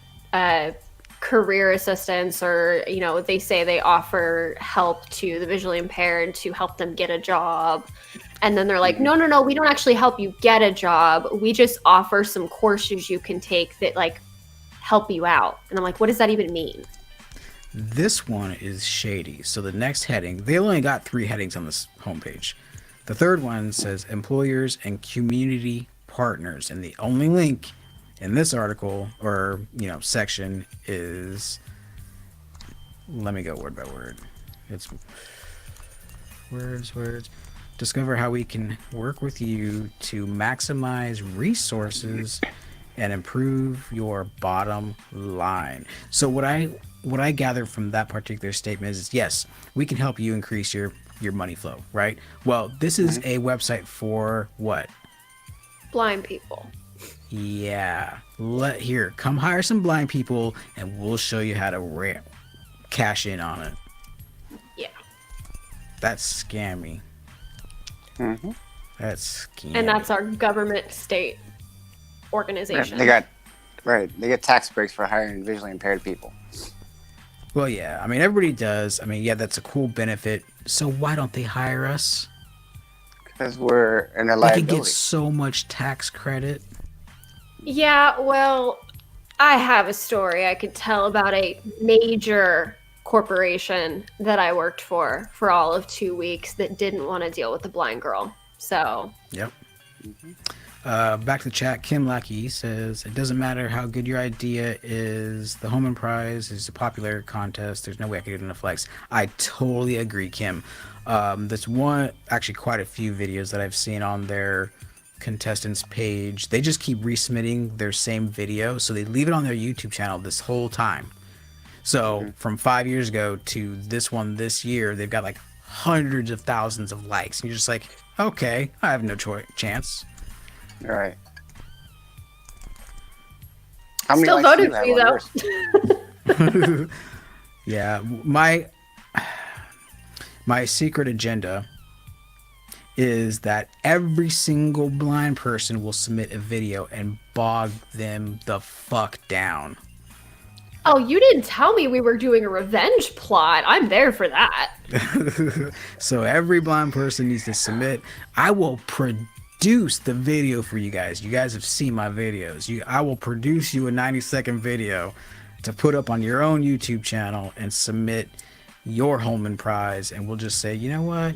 career assistance, or, they say they offer help to the visually impaired to help them get a job. And then they're like, no, we don't actually help you get a job. We just offer some courses you can take that like help you out. And I'm like, what does that even mean? This one is shady. So the next heading, they only got 3 headings on this homepage. The third one says employers and community partners. And the only link in this article or, section is, let me go word by word. It's words. Discover how we can work with you to maximize resources and improve your bottom line. So what I gather from that particular statement is yes, we can help you increase your money flow, right? Well, this is a website for what? Blind people. Yeah. Come hire some blind people and we'll show you how to cash in on it. Yeah. That's scammy. Mm-hmm. That's scammy. And that's our government state organization. They get tax breaks for hiring visually impaired people. Well, yeah. I mean, everybody does. I mean, yeah, that's a cool benefit. So why don't they hire us? Because we're in a liability. They can get so much tax credit. Yeah, well, I have a story I could tell about a major corporation that I worked for all of 2 weeks that didn't want to deal with the blind girl. So. Yep. Back to the chat. Kim Lackey says, it doesn't matter how good your idea is. The Homan Prize is a popular contest. There's no way I could get enough likes. I totally agree, Kim. There's quite a few videos that I've seen on there contestants page, they just keep resubmitting their same video, so they leave it on their YouTube channel this whole time. So from 5 years ago to this one this year, they've got like hundreds of thousands of likes, and you're just like, okay, I have no chance. All right. How Still likes voted do for you you have on though. yours? Yeah, my secret agenda is that every single blind person will submit a video and bog them the fuck down. Oh, you didn't tell me we were doing a revenge plot. I'm there for that. So every blind person needs to submit. I will produce the video for you guys. You guys have seen my videos. I will produce you a 90-second video to put up on your own YouTube channel and submit your Holman prize. And we'll just say, you know what?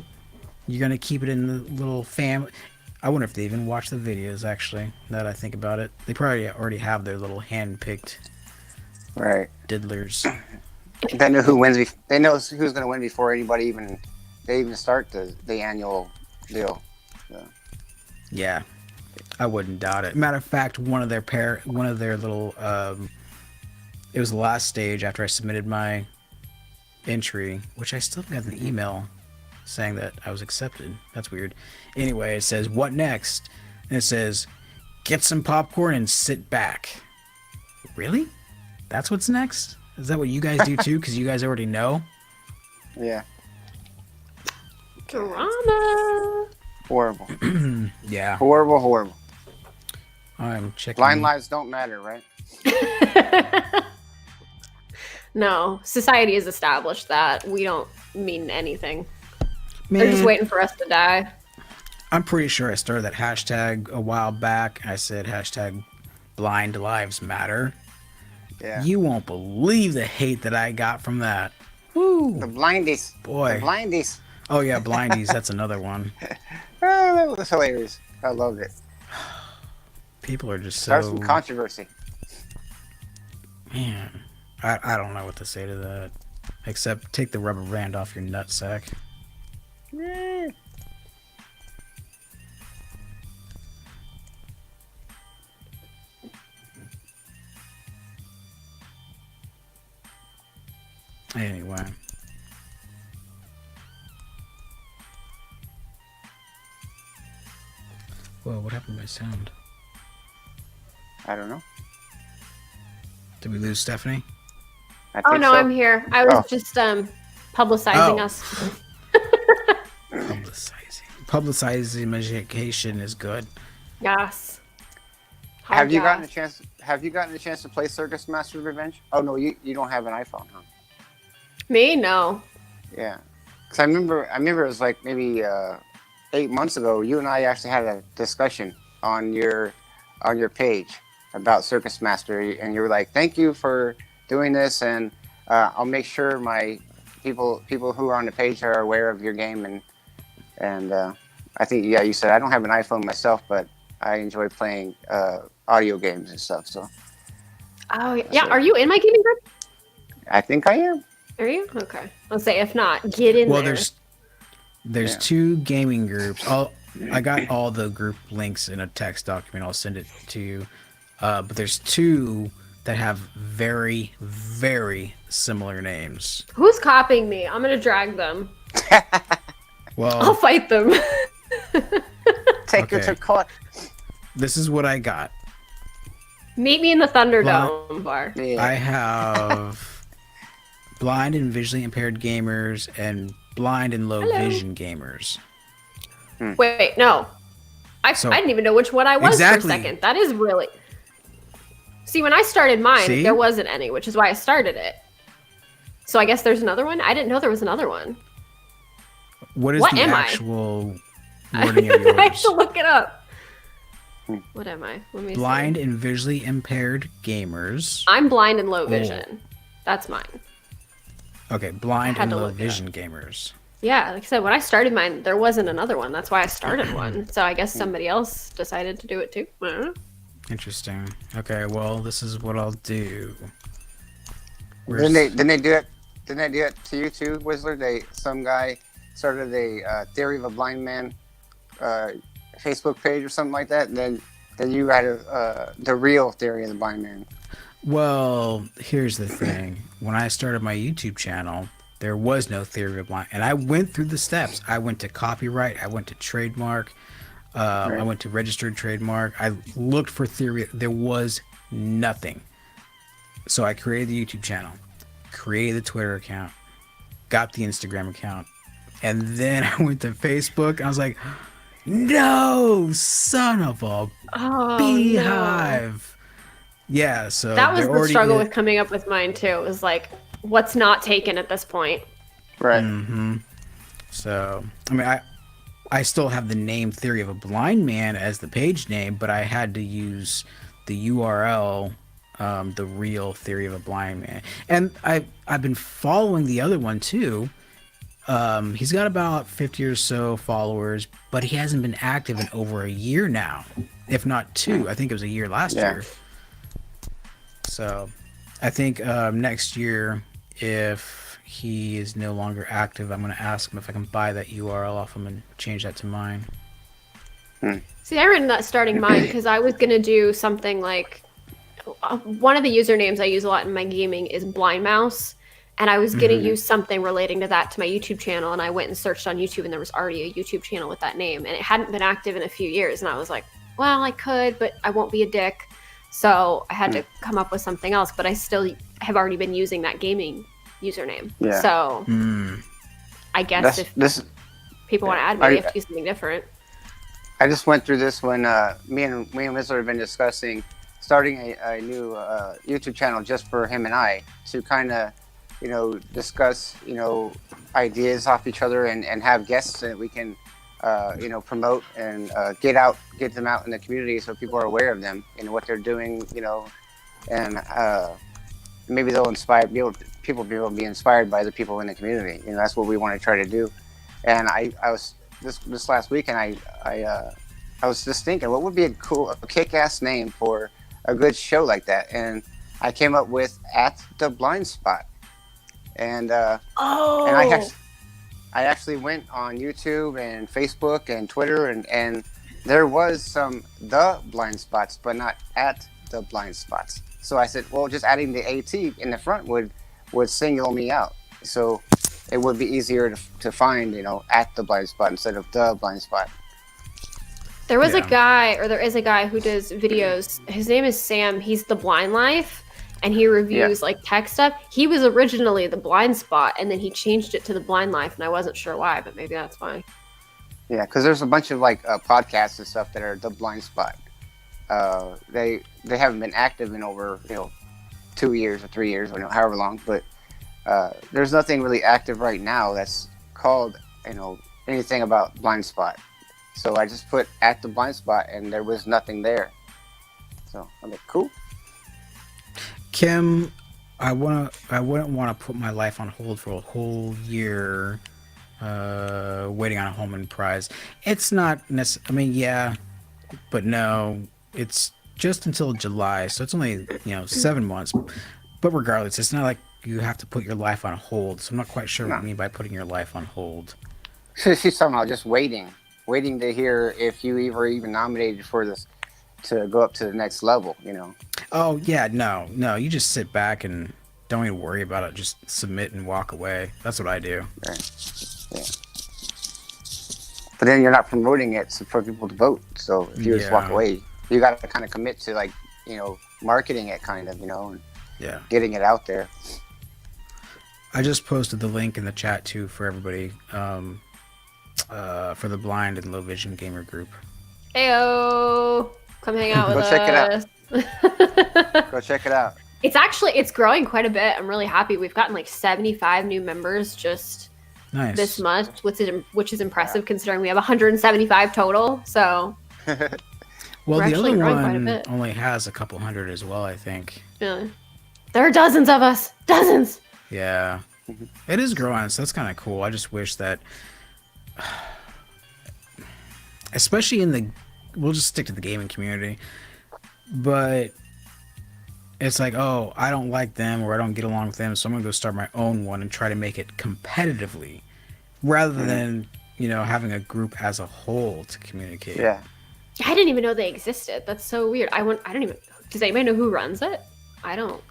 You're going to keep it in the little family. I wonder if they even watch the videos, actually, now that I think about it. They probably already have their little hand-picked diddlers. They know who wins. They know who's going to win before anybody even start the annual deal. So. Yeah, I wouldn't doubt it. Matter of fact, one of their little it was the last stage after I submitted my entry, which I still got an email saying that I was accepted. That's weird. Anyway, it says, what next? And it says, get some popcorn and sit back. Really? That's what's next? Is that what you guys do too? Because you guys already know? Yeah. Drama. Horrible. Yeah. Horrible. I'm checking. Blind lives don't matter, right? No, society has established that we don't mean anything. Man, They're just waiting for us to die. I'm pretty sure I started that hashtag a while back. I said hashtag blind lives matter. Yeah. You won't believe the hate that I got from that. Woo. The blindies. Boy. The blindies. Oh yeah, blindies. That's another one. Oh, that was hilarious. I loved it. People are just Start so... some controversy. Man, I don't know what to say to that. Except take the rubber band off your nutsack. Yeah. Anyway. Whoa, what happened to my sound? I don't know. Did we lose Stephanie? Oh no, so. I'm here. I was just publicizing us. Publicizing education is good. Yes. Have you gotten a chance to play Circus Master's Revenge? Oh no, you don't have an iPhone, huh? Me? No. Yeah, because I remember it was like maybe 8 months ago. You and I actually had a discussion on your page about Circus Master, and you were like, "Thank you for doing this, and I'll make sure my people who are on the page are aware of your game." And I think you said I don't have an iPhone myself, but I enjoy playing audio games and stuff. So. Oh yeah, are you in my gaming group? I think I am. Are you? Okay. I'll say if not, get in there. Well, there's two gaming groups. I got all the group links in a text document. I'll send it to you. But there's two that have very, very similar names. Who's copying me? I'm gonna drag them. Well, I'll fight them. Take it to court. This is what I got. Meet me in the Thunderdome bar. Yeah. I have blind and visually impaired gamers and blind and low vision gamers. Wait, no. I didn't even know which one I was Exactly. for a second. That is really... See, when I started mine, there wasn't any, which is why I started it. So I guess there's another one? I didn't know there was another one. What is What the am I? actual wording of yours? I have to look it up. What am I? Let me Blind see. and visually impaired gamers. I'm blind and low vision. That's mine. Okay, blind had and to low look it vision gamers. Yeah, like I said, when I started mine, there wasn't another one. That's why I started one. So I guess somebody else decided to do it too. I don't know. Interesting. Okay, well, this is what I'll do. Didn't they do it? Didn't they do it to you too, Whistler? Some guy started a theory of a blind man Facebook page or something like that, and then you had the real theory of the blind man. Well, here's the thing. When I started my YouTube channel, there was no theory of blind, and I went through the steps. I went to copyright. I went to trademark. I went to registered trademark. I looked for theory. There was nothing. So I created the YouTube channel, created the Twitter account, got the Instagram account, and then I went to Facebook. And I was like, no, son of a beehive. No. Yeah, so that was the struggle with coming up with mine too. It was like, what's not taken at this point? Right. Mm-hmm. So, I mean, I still have the name Theory of a Blind Man as the page name, but I had to use the URL, the real Theory of a Blind Man. And I've been following the other one too. He's got about 50 or so followers, but he hasn't been active in over a year now, if not 2. I think it was a year last year. So I think next year, if he is no longer active, I'm going to ask him if I can buy that URL off him and change that to mine. See, I ended up starting mine because I was going to do something like one of the usernames I use a lot in my gaming is Blind Mouse. And I was going to use something relating to that to my YouTube channel. And I went and searched on YouTube, and there was already a YouTube channel with that name. And it hadn't been active in a few years. And I was like, well, I could, but I won't be a dick. So I had to come up with something else. But I still have already been using that gaming username. Yeah. So I guess if people want to add me, I have to do something different. I just went through this when me and Whistler have been discussing starting a new YouTube channel just for him and I to kind of, discuss, ideas off each other and have guests that we can, promote and get them out in the community so people are aware of them and what they're doing, and maybe they'll people be able to be inspired by the people in the community. That's what we want to try to do. And I was this last week, and I was just thinking, what would be a kick-ass name for a good show like that? And I came up with At the Blind Spot. And and I actually went on YouTube and Facebook and Twitter, and there was some The Blind Spots, but not At the Blind Spots. So I said, well, just adding the AT in the front would single me out. So it would be easier to find, At the Blind Spot instead of The Blind Spot. There was a guy, or there is a guy who does videos. His name is Sam. He's The Blind Life, and he reviews like tech stuff. He was originally The Blind Spot, and then he changed it to The Blind Life, and I wasn't sure why, but maybe that's why. Yeah, because there's a bunch of podcasts and stuff that are The Blind Spot. They haven't been active in over 2 years or 3 years or however long, but there's nothing really active right now that's called anything about Blind Spot. So I just put At the Blind Spot, and there was nothing there. So I'm like, cool. Kim, I wouldn't want to put my life on hold for a whole year, waiting on a Holman Prize. It's not necessarily. I mean, yeah, but no, it's just until July, so it's only 7 months. But regardless, it's not like you have to put your life on hold. So I'm not quite sure what you mean by putting your life on hold. She's somehow just waiting to hear if you even nominated for this to go up to the next level, Oh yeah, no, you just sit back and don't even worry about it. Just submit and walk away. That's what I do. Right. Yeah. But then you're not promoting it for people to vote. So if you just walk away, you got to kind of commit to marketing it kind of, and getting it out there. I just posted the link in the chat too for everybody. For the blind and low vision gamer group. Heyo, come hang out with us. Go check it out. Go check it out. It's growing quite a bit. I'm really happy. We've gotten like 75 new members just this month, which is impressive considering we have 175 total. So well, the other one only has a couple hundred as well, I think. Yeah. There are dozens of us. Dozens. Yeah. It is growing, so that's kind of cool. I just wish that especially we'll just stick to the gaming community, but it's like, oh, I don't like them or I don't get along with them, so I'm gonna go start my own one and try to make it competitively rather than having a group as a whole to communicate. Yeah. I didn't even know they existed. That's so weird. I don't even. Does anybody know who runs it? I don't.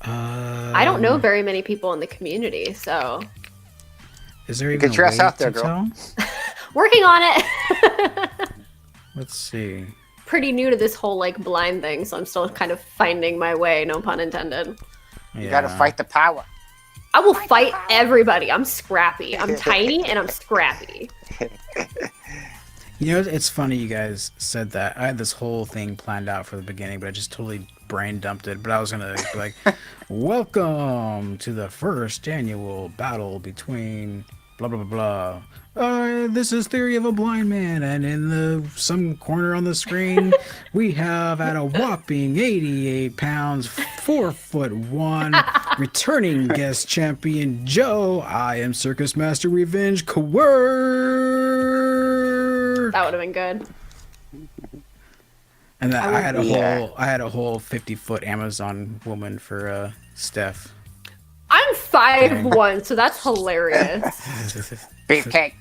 I don't know very many people in the community, so. Is there even Get your a ass way out there, to girl. tell? Working on it. Let's see. Pretty new to this whole like blind thing, so I'm still kind of finding my way. No pun intended. You gotta fight the power. I will fight everybody. I'm scrappy. I'm tiny and I'm scrappy. It's funny you guys said that. I had this whole thing planned out for the beginning, but I just totally brain dumped it. But I was going to be like, welcome to the first annual battle between blah, blah, blah, blah. This is Theory of a Blind Man. And in some corner on the screen, we have at a whopping 88 pounds, 4'1", returning guest champion Joe. I am Circus Master Revenge Quirk. That would have been good. And I had a whole 50-foot Amazon woman for Steph. I'm 5'1", so that's hilarious. Beefcake.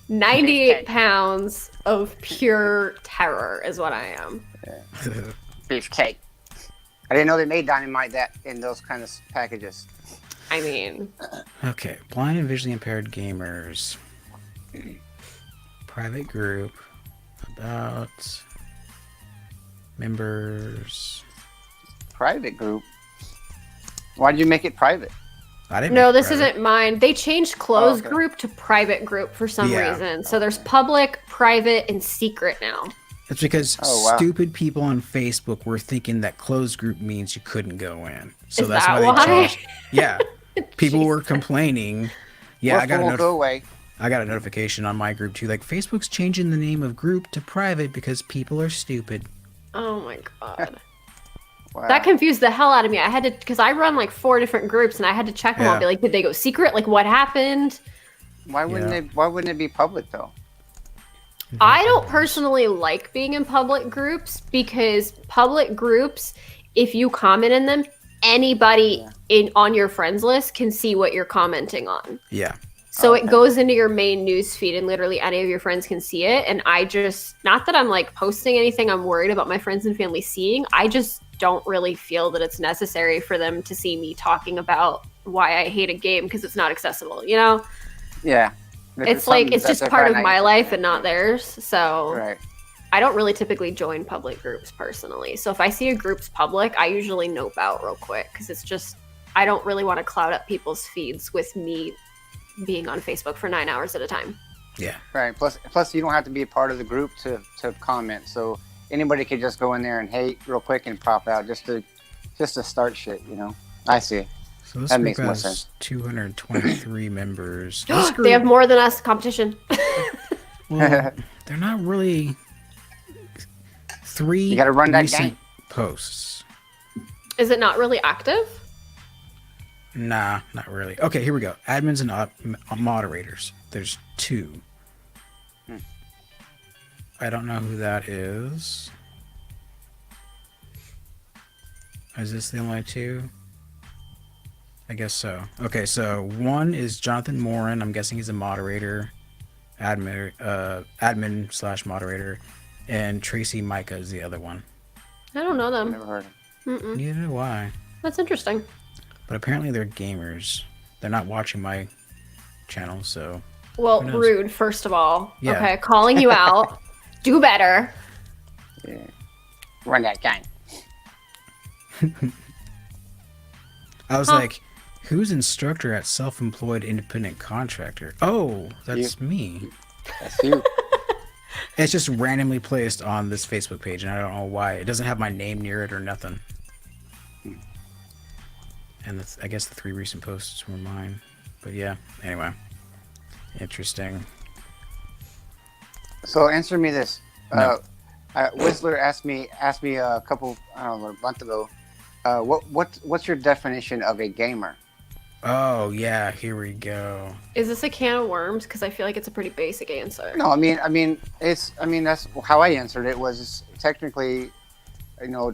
98 pounds of pure terror is what I am. Beefcake. I didn't know they made dynamite in those kind of packages. I mean. Okay, blind and visually impaired gamers. Private group. About members. Private group? Why did you make it private? I didn't. No, this isn't mine. They changed closed okay. group to private group for some reason. So there's public, private, and secret now. It's because stupid people on Facebook were thinking that closed group means you couldn't go in. So Is that's that why they why? changed. Yeah. People were complaining. Yeah, I got a notification on my group too. Like, Facebook's changing the name of group to private because people are stupid. Oh my god. Wow. That confused the hell out of me. I had to, because I run like 4 different groups and I had to check them all. Be like, did they go secret? Like, what happened? Why wouldn't it be public though? I don't personally like being in public groups because public groups, if you comment in them, anybody on your friends list can see what you're commenting on. Yeah. So it goes into your main news feed and literally any of your friends can see it. And I just, not that I'm like posting anything I'm worried about my friends and family seeing. I just don't really feel that it's necessary for them to see me talking about why I hate a game because it's not accessible, you know? Yeah. It's like, it's just part of my life and not theirs. So right. I don't really typically join public groups personally. So if I see a group's public, I usually nope out real quick because it's just, I don't really want to cloud up people's feeds with me being on Facebook for 9 hours at a time. Yeah. Right. Plus you don't have to be a part of the group to comment. So anybody could just go in there and hate real quick and pop out just to start shit, you know? I see. So this that group makes more has sense. 223 members. They have more than us competition. Well, they're not really 3 you gotta run that recent game. posts. Is it not really active? Nah, not really. Okay, here we go. Admins and moderators. There's 2. I don't know who that is. Is this the only 2? I guess so. Okay, so 1 is Jonathan Morin. I'm guessing he's a moderator, admin/moderator, and Tracy Micah is the other one. I don't know them. Never heard of Mm-mm. Neither do I. That's interesting. But apparently they're gamers. They're not watching my channel, so... Well, who knows? rude, first of all. Yeah. Okay, calling you out. Do better. Yeah. Run that game. I was like, who's instructor at self-employed independent contractor? Oh, that's me. That's you. It's just randomly placed on this Facebook page, and I don't know why. It doesn't have my name near it or nothing. And I guess the 3 recent posts were mine. But yeah, anyway. Interesting. So answer me this. No. Whistler asked me a couple, I don't know, a month ago. What's your definition of a gamer? Oh yeah, here we go. Is this a can of worms? Because I feel like it's a pretty basic answer. No, I mean that's how I answered it. Was technically,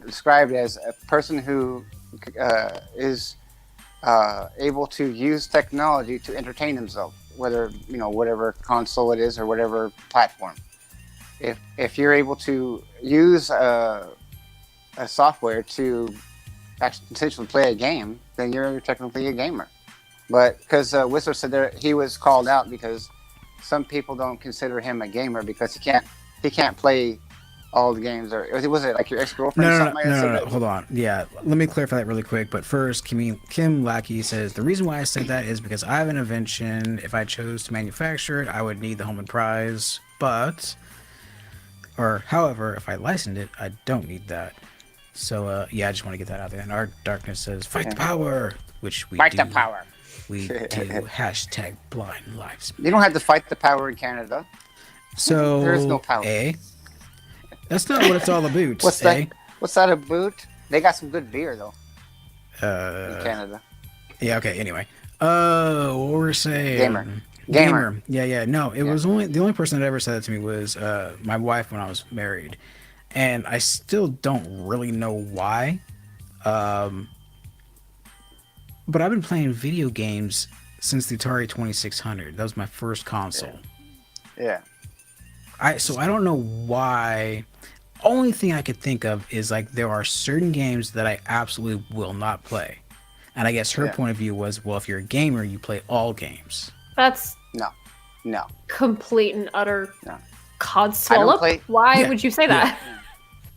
described as a person who is able to use technology to entertain himself. whether whatever console it is or whatever platform. If you're able to use a software to actually essentially play a game, then you're technically a gamer. But because Whistler said that he was called out because some people don't consider him a gamer because he can't play all the games, or was it like your ex-girlfriend? No. Hold on. Yeah, let me clarify that really quick. But first, Kim Lackey says the reason why I said that is because I have an invention. If I chose to manufacture it, I would need the Holman Prize. However, if I licensed it, I don't need that. So yeah, I just want to get that out there. And Art Darkness says fight the power, which we fight do. the power. We do hashtag blind lives. You don't have to fight the power in Canada. So there is no power. That's not what it's all about. What's that? What's that about? They got some good beer though. In Canada. Yeah. Okay. Anyway. What were we saying? Gamer. Yeah. No, it was only the only person that ever said that to me was my wife when I was married, and I still don't really know why. But I've been playing video games since the Atari 2600. That was my first console. Yeah. So I don't know why. Only thing I could think of is like there are certain games that I absolutely will not play, and I guess her point of view was, well, if you're a gamer, you play all games. That's no complete and utter codswallop. Why would you say that?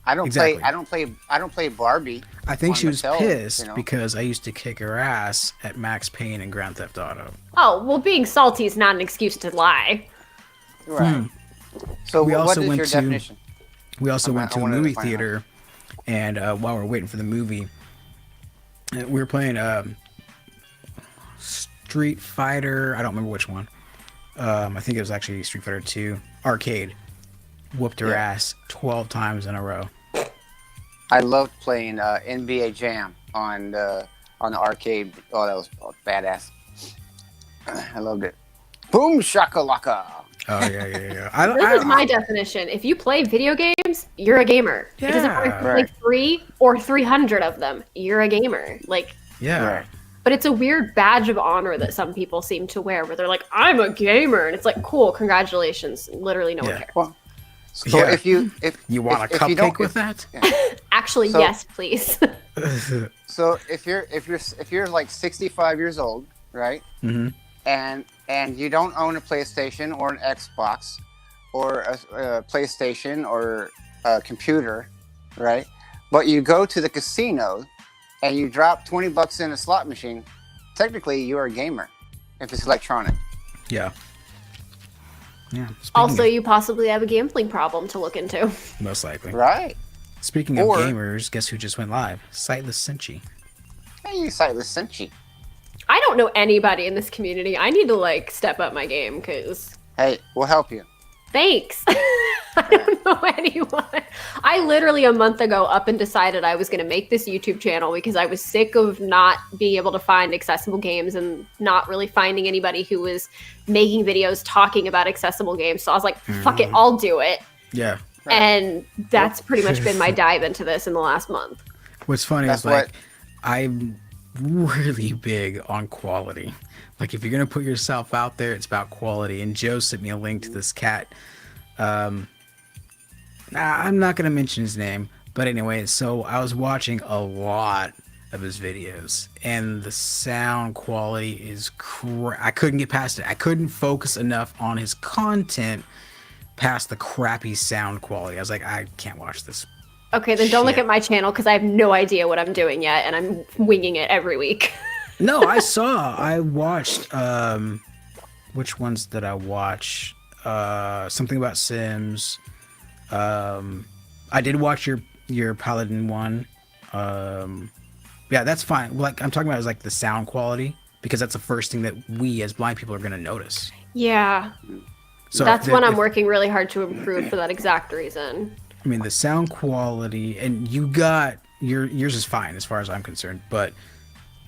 I don't play. I don't play Barbie. I think she was pissed because I used to kick her ass at Max Payne and Grand Theft Auto. Oh well, being salty is not an excuse to lie. Right. So what is your definition? We also went to a movie theater, and while we were waiting for the movie, we were playing Street Fighter. I don't remember which one. I think it was actually Street Fighter 2 arcade. Whooped her ass 12 times in a row. I loved playing NBA Jam on the arcade. Oh, that was badass. I loved it. Boom shakalaka. Oh yeah. This is my definition. If you play video games, you're a gamer. Yeah. It doesn't matter if you play 3 or 300 of them. You're a gamer. Yeah. But it's a weird badge of honor that some people seem to wear, where they're like, "I'm a gamer," and it's like, "Cool, congratulations." Literally, no one cares. Well, so if you want a cupcake with that, actually, yes, please. So if you're like 65 years old, right? Mm-hmm. And you don't own a PlayStation or an Xbox or a PlayStation or a computer, right? But you go to the casino and you drop $20 in a slot machine, technically you're a gamer if it's electronic. Yeah. Also, you possibly have a gambling problem to look into. Most likely. Right. Speaking of gamers, guess who just went live? Sightless Cinchi. Hey, Sightless Cinchi. I don't know anybody in this community. I need to step up my game because. Hey, we'll help you. Thanks. I don't know anyone. I literally a month ago up and decided I was going to make this YouTube channel because I was sick of not being able to find accessible games and not really finding anybody who was making videos talking about accessible games. So I was like, fuck it, I'll do it. Yeah. Right. And that's pretty much been my dive into this in the last month. What's funny is I'm really big on quality. Like if you're gonna put yourself out there, it's about quality. And Joe sent me a link to this cat. I'm not gonna mention his name, but anyway, so I was watching a lot of his videos, and the sound quality is I couldn't get past it. I couldn't focus enough on his content past the crappy sound quality. I was like, I can't watch this. Okay, then don't look at my channel because I have no idea what I'm doing yet, and I'm winging it every week. No, I watched, which ones did I watch? Something about Sims. I did watch your Paladin one. Yeah, that's fine. Like I'm talking about is like the sound quality, because that's the first thing that we as blind people are going to notice. Yeah. So that's when I'm working really hard to improve for that exact reason. I mean, the sound quality, and you got yours is fine as far as I'm concerned, but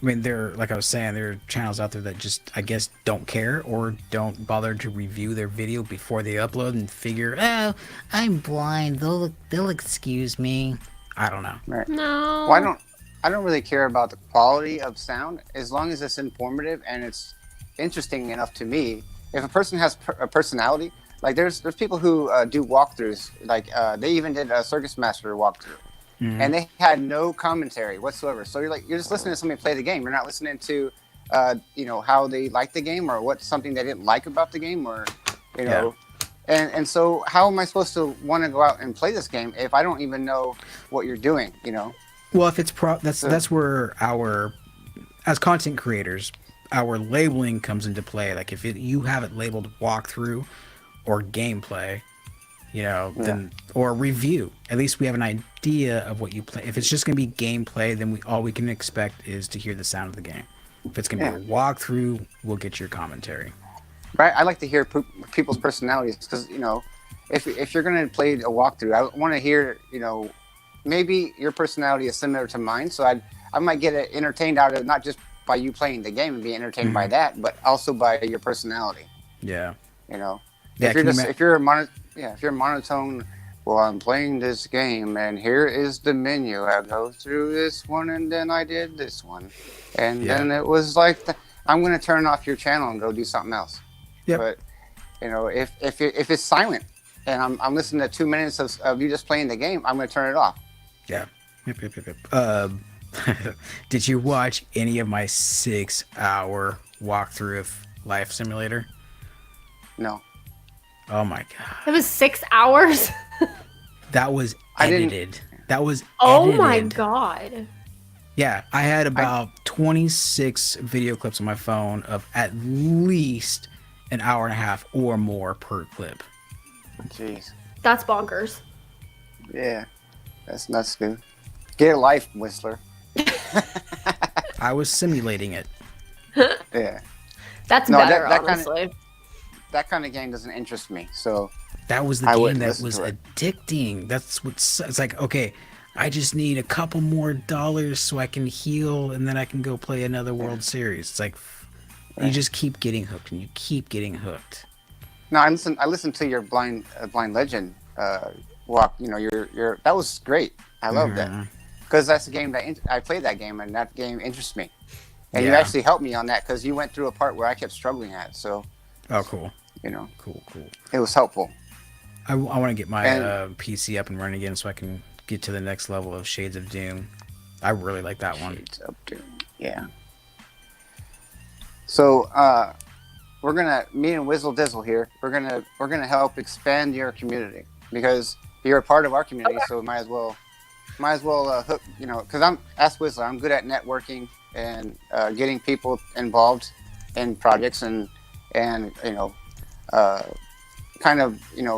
I mean, like I was saying, there are channels out there that just, I guess, don't care or don't bother to review their video before they upload and figure, oh, I'm blind, they'll excuse me. I don't know. Right. No. Well, I don't really care about the quality of sound as long as it's informative and it's interesting enough to me. if a person has a personality, like there's people who do walkthroughs, like they even did a Circus Master walkthrough, and they had no commentary whatsoever. So you're just listening to somebody play the game. You're not listening to how they like the game or what's something they didn't like about the game, or and so how am I supposed to want to go out and play this game if I don't even know what you're doing? Well, if it's that's where as content creators, our labeling comes into play. Like if you have it labeled walkthrough or gameplay, then or review. At least we have an idea of what you play. If it's just going to be gameplay, then all we can expect is to hear the sound of the game. If it's going to be a walkthrough, we'll get your commentary. Right. I like to hear people's personalities because if you're going to play a walkthrough, I want to hear maybe your personality is similar to mine, so I might get entertained out of it, not just by you playing the game and be entertained by that, but also by your personality. Yeah. If you're a monotone, well, I'm playing this game and here is the menu. I go through this one and then I did this one, and then it was like I'm going to turn off your channel and go do something else. Yep. But if it's silent and I'm listening to 2 minutes of you just playing the game, I'm going to turn it off. Yeah. Yep. Did you watch any of my 6-hour walkthrough of Life Simulator? No. Oh my god. It was 6 hours. That was edited. That was edited. Oh my god. Yeah, I had about 26 video clips on my phone of at least an hour and a half or more per clip. Jeez. That's bonkers. Yeah, that's nuts, dude. Get a life, Whistler. I was simulating it. Yeah. That's better, honestly. That kind of game doesn't interest me, so... That was the game that was addicting. That's what's... It's like, okay, I just need a couple more dollars so I can heal, and then I can go play another World Series. It's like, you just keep getting hooked, and you keep getting hooked. No, I listened to your Blind Legend walk. That was great. I love that. Because that's the game that I played that game, and that game interests me. And you actually helped me on that because you went through a part where I kept struggling at. So, oh, cool. Cool. It was helpful. I want to get my PC up and running again so I can get to the next level of Shades of Doom. I really like that one. Shades of Doom. Yeah. So me and Whizzle Dizzle here, we're gonna help expand your community because you're a part of our community. So might as well hook. Because I'm Whizzler. I'm good at networking and getting people involved in projects and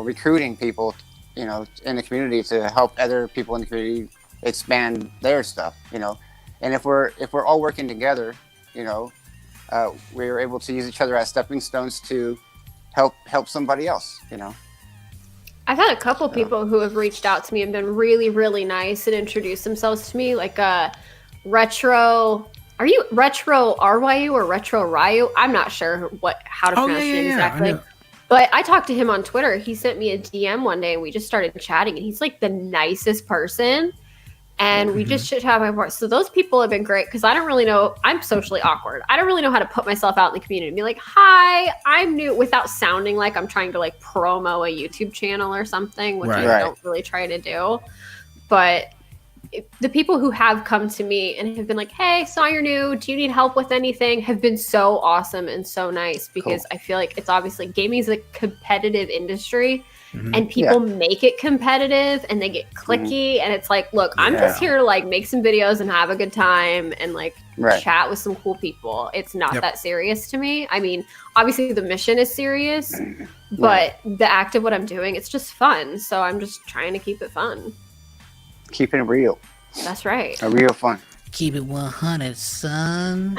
recruiting people, in the community to help other people in the community expand their stuff, and if we're all working together, we're able to use each other as stepping stones to help somebody else, I've had a couple people who have reached out to me and been really, really nice and introduced themselves to me, like Retro. Are you Retro RYU or Retro Ryu? I'm not sure how to pronounce your name exactly. But I talked to him on Twitter. He sent me a DM one day and we just started chatting, and he's like the nicest person. And we just chit chat my part. So those people have been great because I don't really know. I'm socially awkward. I don't really know how to put myself out in the community and be like, hi, I'm new, without sounding like I'm trying to like promo a YouTube channel or something, which I don't really try to do. But the people who have come to me and have been like, hey, saw you're new, do you need help with anything, have been so awesome and so nice because I feel like it's obviously gaming is a competitive industry. And people make it competitive and they get clicky and it's like, look, I'm just here to like make some videos and have a good time and like chat with some cool people. It's not that serious to me. I mean, obviously the mission is serious, but the act of what I'm doing, it's just fun. So I'm just trying to keep it fun. Keeping it real. That's right. A real fun. Keep it 100, son.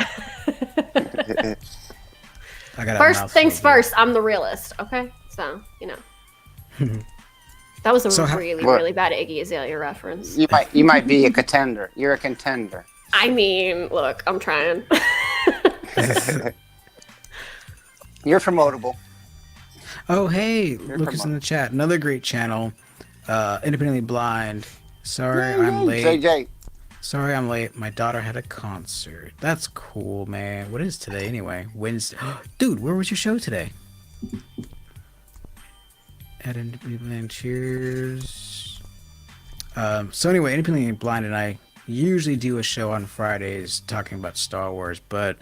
First things first, I'm the realist. Okay? So, That was a really bad Iggy Azalea reference. You might be a contender. You're a contender. I mean, look, I'm trying. You're promotable. Oh, hey, look us in the chat. Another great channel. Independently Blind. Sorry, I'm late. JJ. Sorry, I'm late. My daughter had a concert. That's cool, man. What is today anyway? Wednesday. Dude, where was your show today? At Independently Blind, cheers. So anyway, Independently Blind and I usually do a show on Fridays talking about Star Wars, but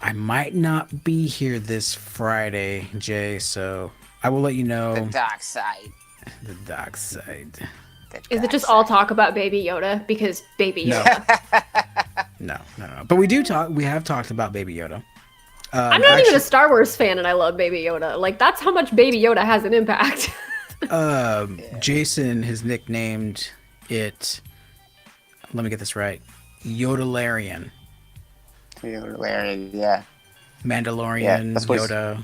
I might not be here this Friday, Jay, so I will let you know. The dark side. The dark side. Is it just all talk about Baby Yoda? Because Baby Yoda. No. But we have talked about Baby Yoda. I'm not even a Star Wars fan, and I love Baby Yoda. Like, that's how much Baby Yoda has an impact. Jason has nicknamed it, let me get this right, Yodelarian. Yodelarian, yeah. Mandalorian, Yoda.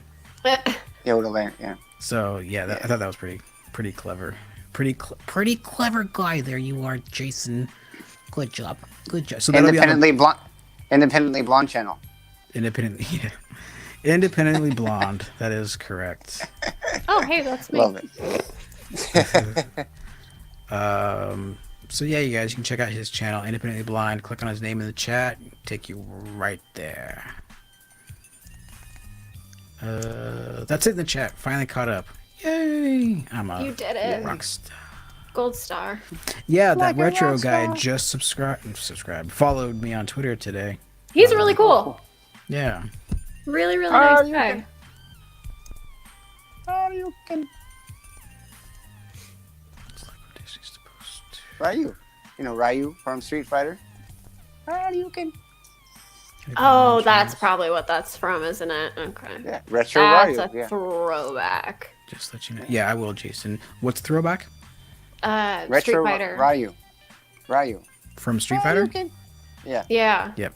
Yodelarian, yeah. So, yeah, I thought that was pretty clever. Pretty clever guy there you are, Jason. Good job. So Independently Blonde channel. Independently Blonde. That is correct. Oh, hey, that's me. Love it. So yeah, you guys, you can check out his channel, Independently Blind. Click on his name in the chat. Take you right there. That's it in the chat. Finally caught up. Yay! You did it. Rockstar. Gold star. Yeah, that retro guy just followed me on Twitter today. He's really cool. Yeah. Really nice guy. You can. Ryu. You know Ryu from Street Fighter? You can. Oh, that's probably what that's from, isn't it? Okay. Yeah, retro That's Ryu. a throwback. Just let you know. Yeah, I will, Jason. What's throwback? Retro Street Fighter. Ryu. From Street Fighter? Yeah. Yeah. Yep.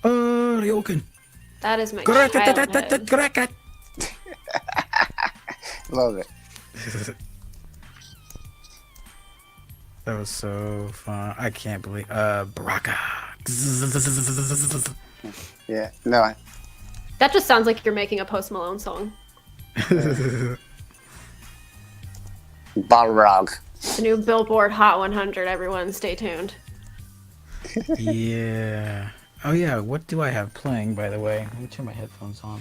Ryoken. That is my childhood. Love it. That was so fun. I can't believe Baraka. Yeah. No. That just sounds like you're making a Post Malone song. Balrog. The new Billboard Hot 100. Everyone, stay tuned. Yeah. Oh yeah. What do I have playing, by the way? Let me turn my headphones on.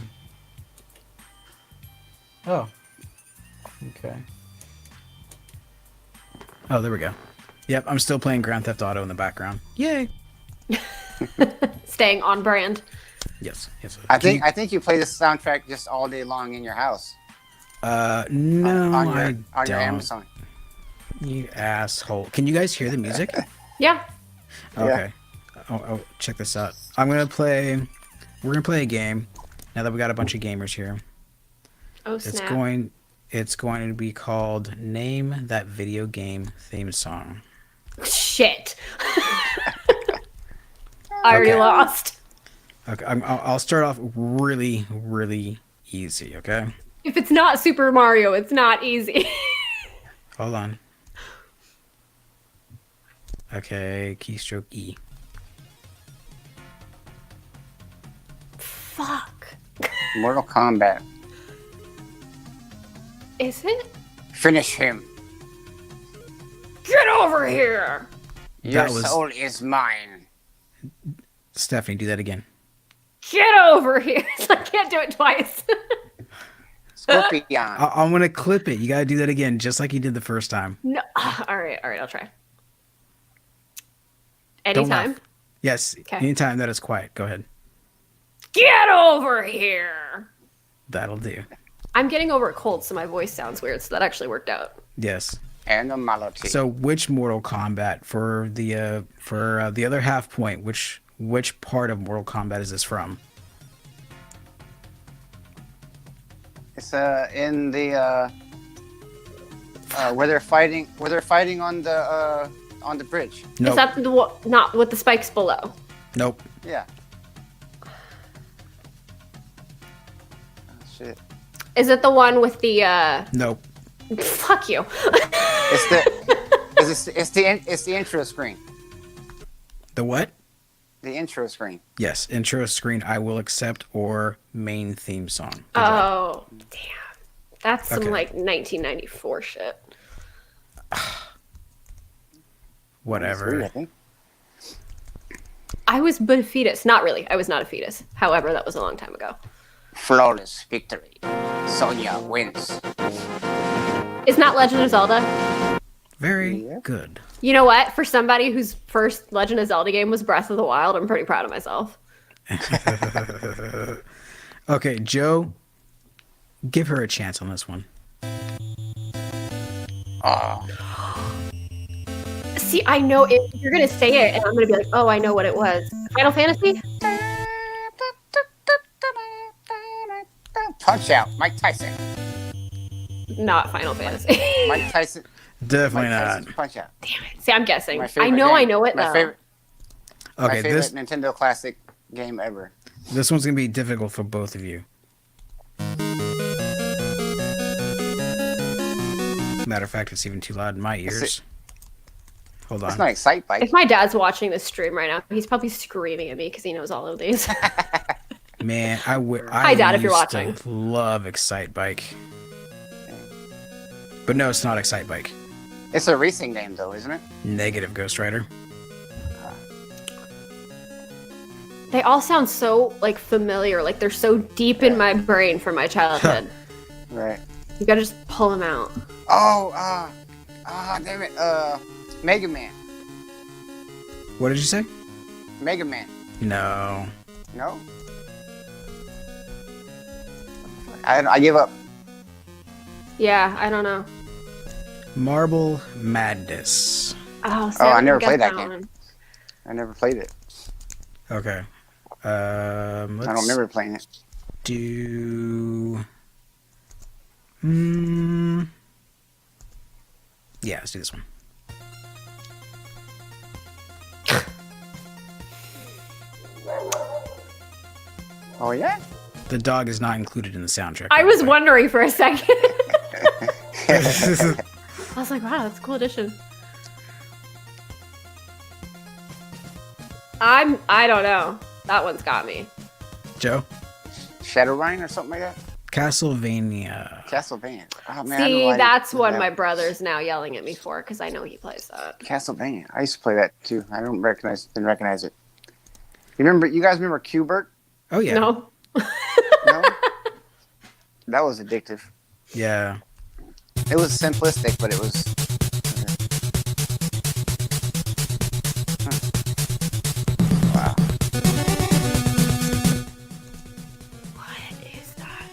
Oh. Okay. Oh, there we go. Yep, I'm still playing Grand Theft Auto in the background. Yay! Staying on brand. Yes. I think you play this soundtrack just all day long in your house. No, on your Amazon. You asshole. Can you guys hear the music? Yeah. Okay. Oh, check this out. We're gonna play a game. Now that we got a bunch of gamers here. Oh snap. It's going to be called Name That Video Game Theme Song. Shit. I already lost. Okay, I'll start off really, really easy, okay? If it's not Super Mario, it's not easy. Hold on. Okay, keystroke E. Fuck. Mortal Kombat. Is it? Finish him. Get over here! Your soul is mine. Stephanie, do that again. Get over here! I can't do it twice. Scorpion. I'm gonna clip it. You gotta do that again, just like you did the first time. No. All right, I'll try. Anytime? Yes, okay. Anytime that is quiet. Go ahead. Get over here! That'll do. I'm getting over a cold, so my voice sounds weird, so that actually worked out. Yes. Animality. So, which Mortal Kombat for the other half point? Which part of Mortal Kombat is this from? It's in the where they're fighting on the bridge. Nope. Is that not with the spikes below? Nope. Yeah. Oh, shit. Is it the one with the Nope. Fuck you. It's the intro screen. The what? The intro screen. Yes, intro screen. I will accept or main theme song. Good job. Damn. That's some Okay. like 1994 shit. Whatever. I think. I was but a fetus. Not really. I was not a fetus. However, that was a long time ago. Flawless victory. Sonya wins. It's not Legend of Zelda. Very good. You know what? For somebody whose first Legend of Zelda game was Breath of the Wild, I'm pretty proud of myself. Okay, Joe, give her a chance on this one. See, I know if you're gonna say it, and I'm gonna be like, oh, I know what it was. Final Fantasy? Punch Out. Mike Tyson. Not Final Fantasy. Mike Tyson. Definitely Mike not. Tyson's Punch Out. See, I'm guessing. My I favorite know game. I know it My though. favorite, Okay, my favorite this Nintendo classic game ever. this one's gonna be difficult for both of you. Matter of fact, it's even too loud in my ears. Hold It's on. not Excite Bike. If my dad's watching this stream right now, he's probably screaming at me because he knows all of these. Man, I Hi, Dad, if you're used to watching. love Excite Bike. But no, it's not Excite Bike. It's a racing game, though, isn't it? Negative, Ghost Rider. They all sound so like familiar, like they're so deep in my brain from my childhood. Right. You gotta just pull them out. Oh, damn it. Mega Man. What did you say? Mega Man. No. No? I give up. Yeah, I don't know. Marble Madness. Oh, see, Oh, I didn't never get played that game. one. I never played it. Okay. Let's I don't remember playing it. do. Yeah, let's do this one. Oh, yeah? The dog is not included in the soundtrack. I by the was way. wondering for a second. I was like, wow, that's a cool addition. I don't know. That one's got me. Joe? Shadowrun or something like that? Castlevania. Castlevania. Oh, man, I don't know See, why I that's didn't one play my that. brother's now yelling at me for because I know he plays that. Castlevania. I used to play that, too. I didn't recognize it. You guys remember Qbert? Oh, yeah. No. No? That was addictive. Yeah. It was simplistic, but it was... Wow. What is that?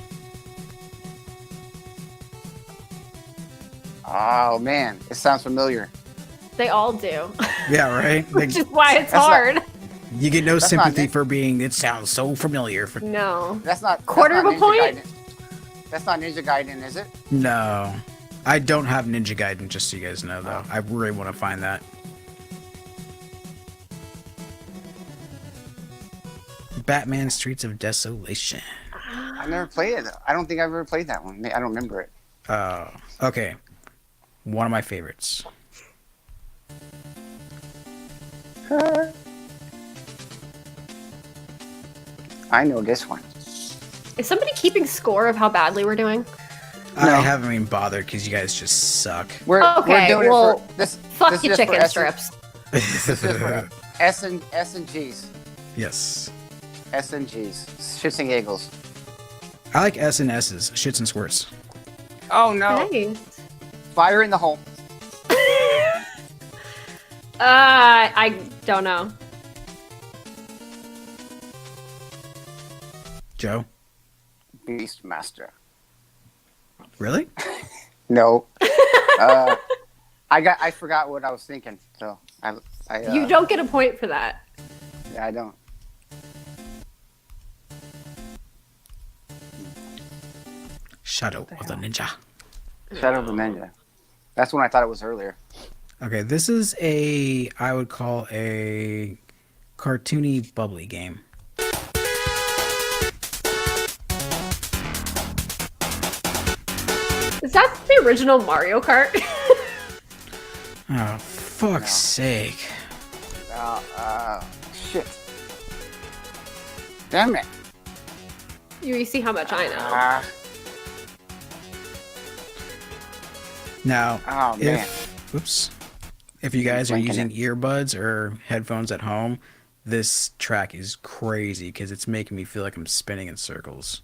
Oh, man. It sounds familiar. They all do, Yeah, right? which is why it's That's not- hard. You get no That's not sympathy Nick. for being, it sounds so familiar. For No. That's not... Quarter that's of not a Ninja point? Gaiden. That's not Ninja Gaiden, is it? No. I don't have Ninja Gaiden, just so you guys know, though. I really want to find that. Batman Streets of Desolation. I never played it. I don't think I've ever played that one. I don't remember it. Okay. One of my favorites. I know this one. Is somebody keeping score of how badly we're doing? I No. haven't even bothered because you guys just suck. We're Okay, doing well, it for this. Fuck this you, is just for chicken S- strips. This is for S and G's. Yes. S and G's. Shits and giggles. I like S and S's, shits and squirts. Oh no! Nice. Fire in the hole. I don't know. Joe? Beastmaster. Really? No. I forgot what I was thinking. So You don't get a point for that. Yeah, I don't. Shadow of the Ninja. Shadow of the Ninja. That's when I thought it was earlier. Okay, this is I would call a cartoony bubbly game. Is that the original Mario Kart? Oh, fuck's sake. Shit. Damn it. You see how much I know. Now, Oh, man. if you guys are blinking using earbuds or headphones at home, this track is crazy because it's making me feel like I'm spinning in circles.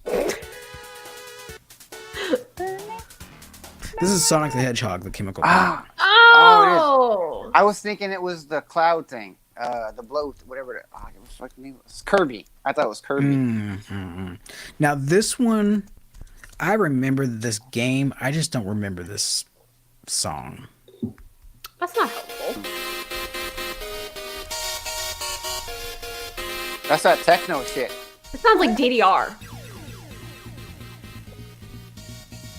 This is Sonic the Hedgehog, the chemical plant. Oh! I was thinking it was the cloud thing. The blow, whatever. What the fucking name was? Kirby. I thought it was Kirby. Mm-hmm. Now, this one, I remember this game. I just don't remember this song. That's not helpful. That's that techno shit. It sounds like DDR.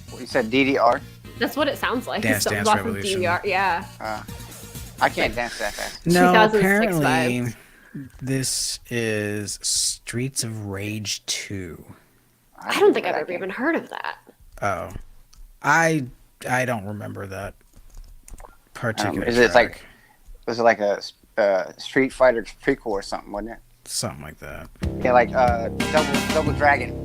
What, you said DDR? That's what it sounds like. Dance It Dance sounds off of Revolution. DDR. Yeah. I can't dance that fast. No, 2006 apparently vibes. this is Streets of Rage 2. I don't think I've ever even heard of that. Oh, I don't remember that particular. Is it track. was it like a Street Fighter prequel or something, wasn't it? Something like that? Yeah, like Double Dragon.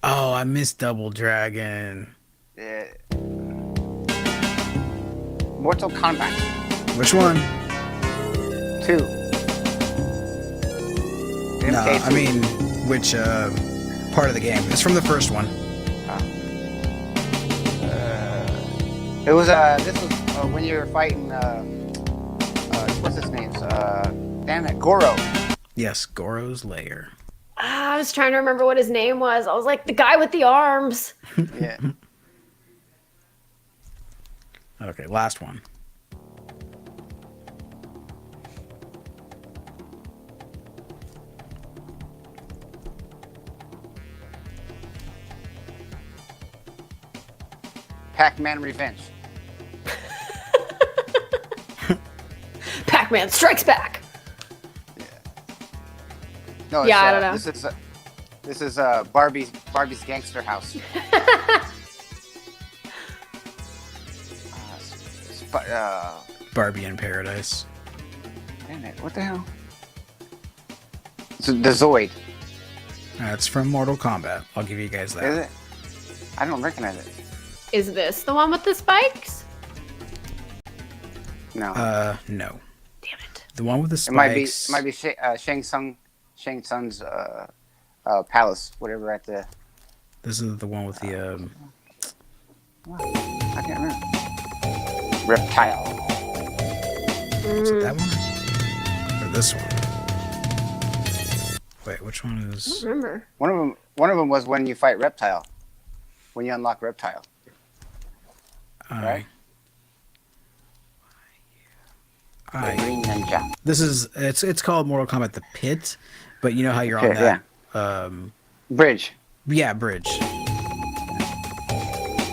Oh, I missed Double Dragon. Yeah. Mortal Kombat. Which one? 2. No, MK2. I mean, which part of the game? It's from the first one. It was this was when you were fighting what's his name? Damn it, Goro. Yes, Goro's lair. I was trying to remember what his name was. I was like, the guy with the arms. Yeah. Okay, last one. Pac-Man Revenge. Pac-Man strikes back. No, Yeah, I don't know. This is Barbie's Gangster House. Barbie in Paradise. Damn it! What the hell? It's the Zoid. It's from Mortal Kombat. I'll give you guys that. Is it? I don't recognize it. Is this the one with the spikes? No. No. Damn it. The one with the It spikes. might be Shang Tsung's palace, whatever at the. This is the one with the. I can't remember. Reptile. Is it that one? Or this one? Wait, which one I don't is? remember. One of them was when you fight Reptile. When you unlock Reptile. Right? The Green Ninja. This is it's called Mortal Kombat: The Pit, but you know how you're on Okay, that Bridge. yeah, bridge.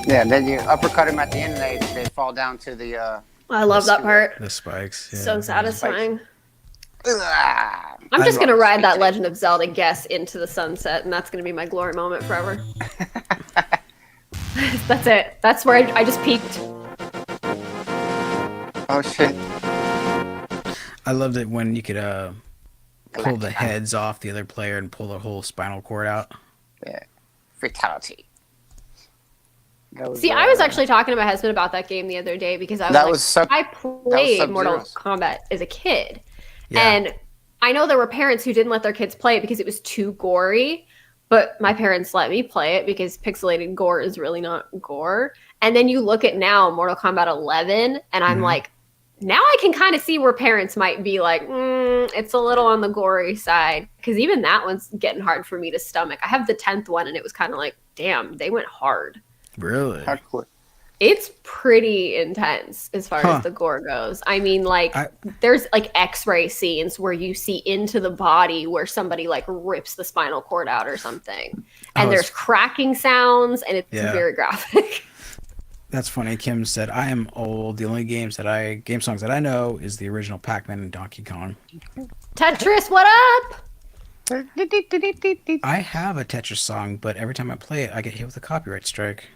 Yeah, then you uppercut them at the end and they fall down to the I love that part. The spikes. Yeah. So satisfying. Ah. I'm just I gonna love ride that Legend of Zelda guess into the sunset, and that's gonna be my glory moment forever. That's it. That's where I just peaked. Oh shit. I loved it when you could pull the heads off the other player and pull the whole spinal cord out. Yeah. Fatality. See, I was actually talking to my husband about that game the other day because I was I played Mortal Kombat as a kid. Yeah. And I know there were parents who didn't let their kids play it because it was too gory, but my parents let me play it because pixelated gore is really not gore. And then you look at now Mortal Kombat 11 and I'm like, now I can kind of see where parents might be like, it's a little on the gory side. Because even that one's getting hard for me to stomach. I have the 10th one and it was kind of like, damn, they went hard. Really? Hardcore. It's pretty intense as far as the gore goes. I mean, like, there's like X-ray scenes where you see into the body where somebody like rips the spinal cord out or something, and there's cracking sounds, and it's very graphic. That's funny. Kim said, "I am old. The only game songs that I know is the original Pac-Man and Donkey Kong." Tetris, what up? I have a Tetris song, but every time I play it, I get hit with a copyright strike.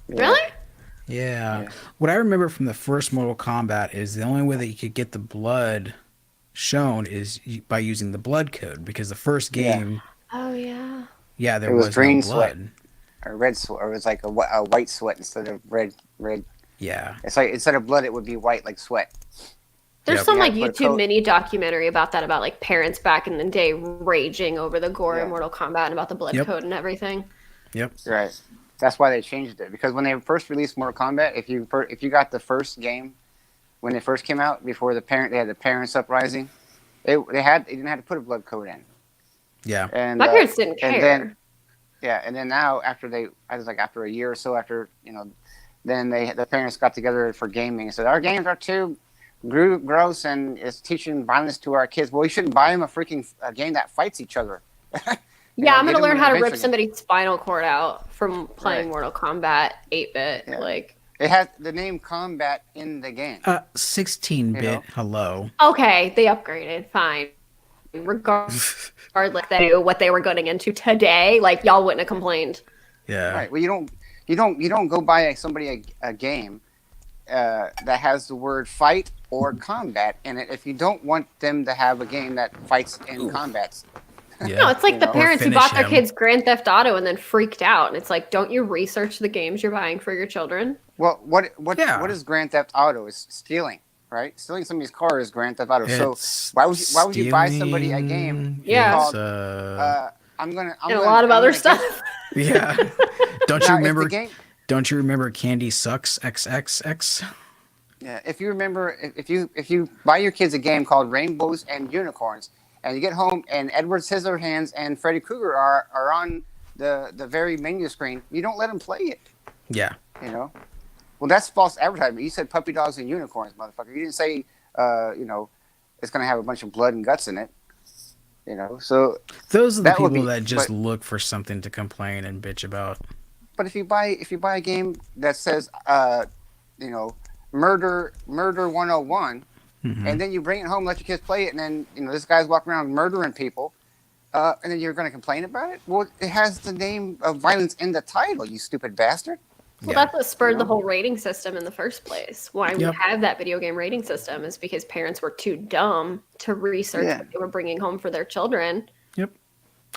Really? Yeah. What I remember from the first Mortal Kombat is the only way that you could get the blood shown is by using the blood code, because the first game. Oh yeah. Yeah, there was was green no blood. sweat. Or red sweat, or it was like a white sweat instead of red. Yeah. It's like instead of blood, it would be white like sweat. There's Yep. some You like gotta put a YouTube code- mini documentary about that, about like parents back in the day raging over the gore in Yeah. Mortal Kombat and about the blood Yep. code and everything. Yep. Right. That's why they changed it, because when they first released Mortal Kombat, if you got the first game when they first came out, before they had the parents uprising, they didn't have to put a blood code in. Yeah. And My parents didn't care. And then now after after a year or so after, then the parents got together for gaming and said our games are too gross and it's teaching violence to our kids. Well, you shouldn't buy them a game that fights each other. Yeah, I'm get gonna them learn an how to adventure rip game. somebody's spinal cord out from playing Right. Mortal Kombat 8-bit. Yeah. Like, It has the name Combat in the game. 16-bit. You know? Hello. okay, they upgraded, fine. Regardless, they knew what they were going into today. Like, y'all wouldn't have complained. Yeah. Right. Well, you don't go buy somebody a game that has the word fight or combat in it if you don't want them to have a game that fights in combats. Yeah. No, it's like the Or parents who finish bought their him. kids Grand Theft Auto and then freaked out. And it's like, don't you research the games you're buying for your children? Well, what Yeah. is Grand Theft Auto? Is stealing, right? Stealing somebody's car is Grand Theft Auto. It's So why would you buy somebody a game? stealing, Yeah. it's, called, I'm And a lot of other stuff. yeah. Don't Now, you remember? If the game, Don't you remember Candy Sucks XXX? yeah, if you remember, if you buy your kids a game called Rainbows and Unicorns, and you get home and Edward Scissorhands and Freddy Krueger are on the very menu screen, you don't let them play it. Yeah. Well, that's false advertisement. You said puppy dogs and unicorns, motherfucker. You didn't say, it's going to have a bunch of blood and guts in it. So Those are the that would people be- that just but- look for something to complain and bitch about. But if you buy a game that says, murder 101, Mhm. and then you bring it home, let your kids play it, and then this guy's walking around murdering people, and then you're going to complain about it? Well, it has the name of violence in the title, you stupid bastard. Well, Yeah. that's what spurred the whole rating system in the first place. Why we Yep. have that video game rating system is because parents were too dumb to research Yeah. what they were bringing home for their children. Yep.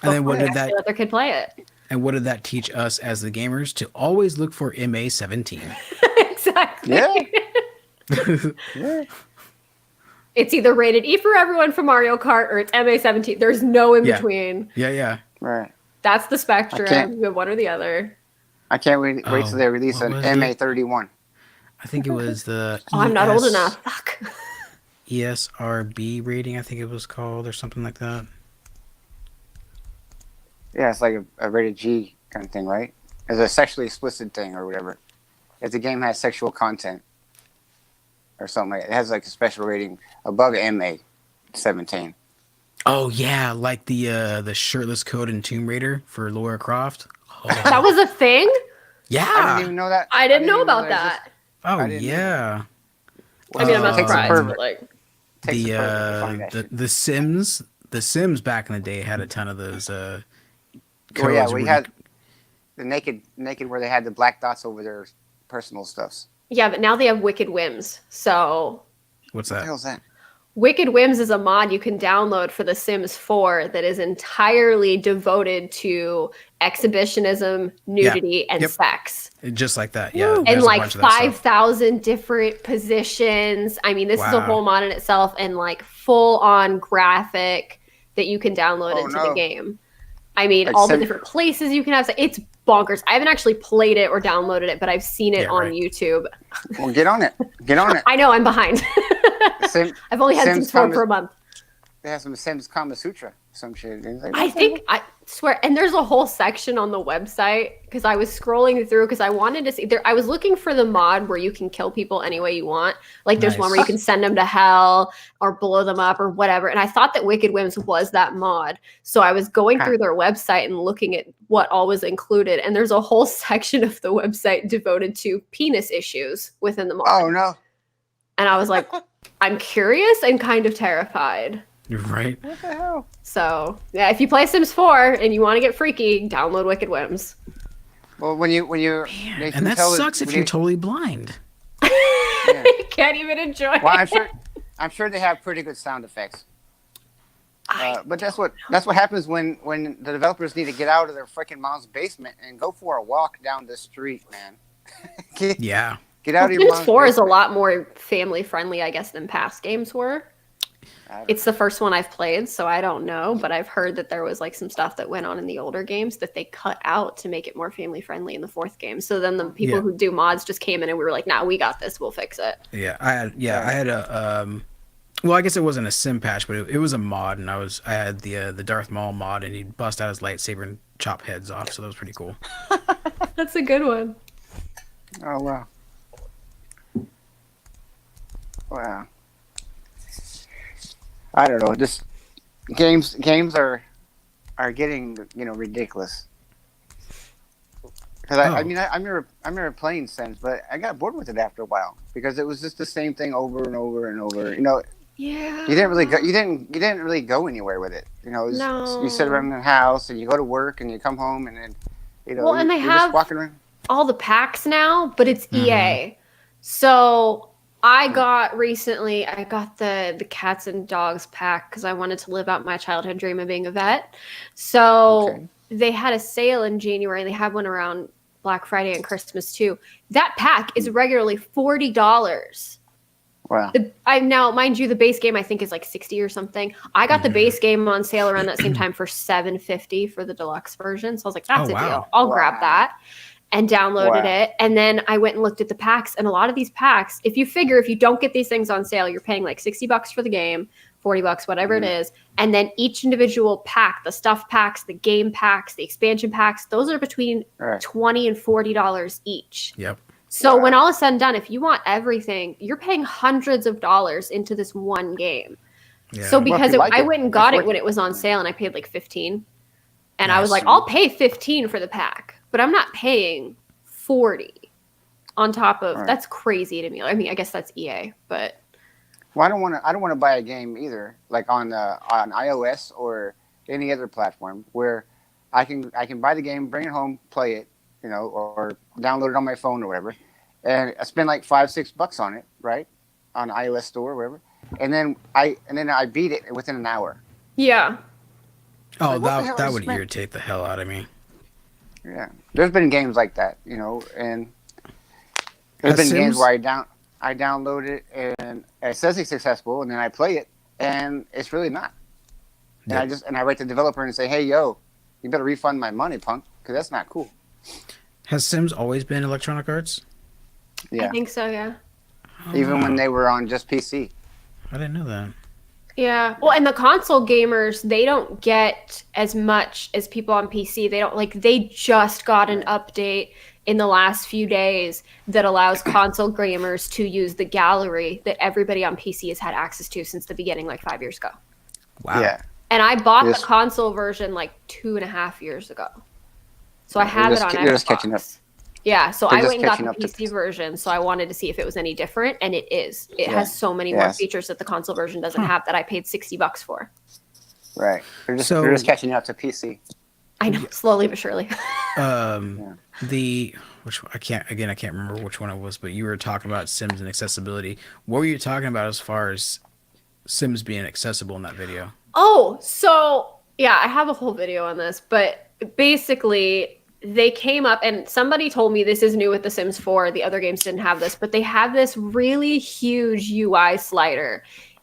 And then what did They that? let their kid play it. And what did that teach us as the gamers? To always look for MA17. Exactly. Yeah. Yeah. It's either rated E for everyone for Mario Kart or it's MA17. There's no in Yeah. between. Yeah. Right. That's the spectrum. can't- You have one or the other. I can't wait till they release what an was it? MA31. I think it was the. Oh, I'm not old ES enough. Fuck. ESRB rating, I think it was called, or something like that. Yeah, it's like a rated G kind of thing, right? It's a sexually explicit thing or whatever. If the game has sexual content or something like that, it has like a special rating above MA17. Oh yeah, like the shirtless code in Tomb Raider for Lara Croft. Oh, That was a thing? I yeah. didn't even know that. I didn't know even about that that. Oh I didn't know yeah. I mean, I'm not Takes a surprised, pervert. but like, Takes a The pervert to find that shit. the Sims back in the day had a ton of those codes. Well, yeah, we where you- had the naked where they had the black dots over their personal stuffs. yeah, but now they have Wicked Whims. So What's What the that? hell's that? Wicked Whims is a mod you can download for The Sims 4 that is entirely devoted to exhibitionism, nudity, and Yep. sex. Just like that, yeah. And there's a like bunch of that stuff. 5,000 different positions. I mean, this is a Wow. whole mod in itself and like full on graphic that you can download Oh, into no. the game. I mean, Like all the sim- different places you can have. It's bonkers. I haven't actually played it or downloaded it, but I've seen it Yeah, on right. YouTube. Well, get on it. Get on it. I know I'm behind. Sim, I've only had Sims Sims 4 Kama- for a month. they have some Sims Kama Sutra, some shit. It's like, I think I swear, and there's a whole section on the website because I was scrolling through because I wanted to see there. I was looking for the mod where you can kill people any way you want. Like there's one where you Nice. can send them to hell or blow them up or whatever. And I thought that Wicked Whims was that mod. So I was going Huh. through their website and looking at what all was included. And there's a whole section of the website devoted to penis issues within the mod. oh no, And I was like, I'm curious and kind of terrified. You're right. what the hell? So yeah, if you play Sims 4 and you want to get freaky, download Wicked Whims. Well, when you they can And that tell sucks if when you're totally blind. Yeah. You can't even enjoy Well, it. I'm sure they have pretty good sound effects. But that's what happens when the developers need to get out of their freaking mom's basement and go for a walk down the street, man. Yeah. Get out of your Sims mom's 4 is a basement. lot more family friendly, I guess, than past games were. It's the first one I've played, so I don't know, but I've heard that there was like some stuff that went on in the older games that they cut out to make it more family friendly in the 4th game. So then the people who do mods just came in and we were like, "Nah, we got this. We'll fix it." Yeah, I had a well, I guess it wasn't a sim patch, but it was a mod, and I had the Darth Maul mod, and he'd bust out his lightsaber and chop heads off, so that was pretty cool. That's a good one. Oh wow. Wow. I don't know. Just games are getting ridiculous. Because I remember playing Sims, but I got bored with it after a while because it was just the same thing over and over and over. Yeah. You didn't really go anywhere with it. You sit around the house and you go to work and you come home and then Well, and they you're have just walking around. all the packs now, but it's EA. So I got the cats and dogs pack because I wanted to live out my childhood dream of being a vet. So they had a sale in January, and they had one around Black Friday and Christmas too. That pack is regularly $40. Wow. Now, mind you, the base game I think is like 60 or something. I got the base game on sale around that same time for $7.50 for the deluxe version. So I was like, that's a deal. I'll grab that. And downloaded it. And then I went and looked at the packs. And a lot of these packs, if you don't get these things on sale, you're paying like $60 for the game, $40, whatever it is. And then each individual pack, the stuff packs, the game packs, the expansion packs, those are between $20 and $40 each. Yep. So when all is said and done, if you want everything, you're paying hundreds of dollars into this one game. Yeah. So because I went and got it when it was on sale, and I paid like $15. And I was like, I'll pay $15 for the pack, but I'm not paying $40 on top of that's crazy to me. I mean, I guess that's EA, but I don't want to buy a game either, like on iOS or any other platform where I can buy the game, bring it home, play it, or download it on my phone or whatever, and I spend like $5-6 on it, right, on iOS store or whatever, and then I beat it within an hour. Yeah. Oh, that would irritate the hell out of me. Yeah, there's been games like that, and there's been games where I download it and it says it's accessible, and then I play it and it's really not. And I write the developer and say, hey, yo, you better refund my money, punk, because that's not cool. Has Sims always been Electronic Arts? Yeah, I think so. Yeah. Even when they were on just PC. I didn't know that. Yeah. Well, and the console gamers, they don't get as much as people on PC. They just got an update in the last few days that allows console gamers to use the gallery that everybody on PC has had access to since the beginning, like 5 years ago. Wow. Yeah. And I bought the console version like 2.5 years ago. So I have it on Xbox. You're just catching up. Yeah, so I went and got the PC version, so I wanted to see if it was any different, and it is. It has so many more features that the console version doesn't have that I paid $60 for. Right. They're just catching up to PC. I know, slowly but surely. I can't remember which one it was, but you were talking about Sims and accessibility. What were you talking about as far as Sims being accessible in that video? Oh, so yeah, I have a whole video on this, but basically they came up and somebody told me this is new with The Sims 4. The other games didn't have this, but they have this really huge UI slider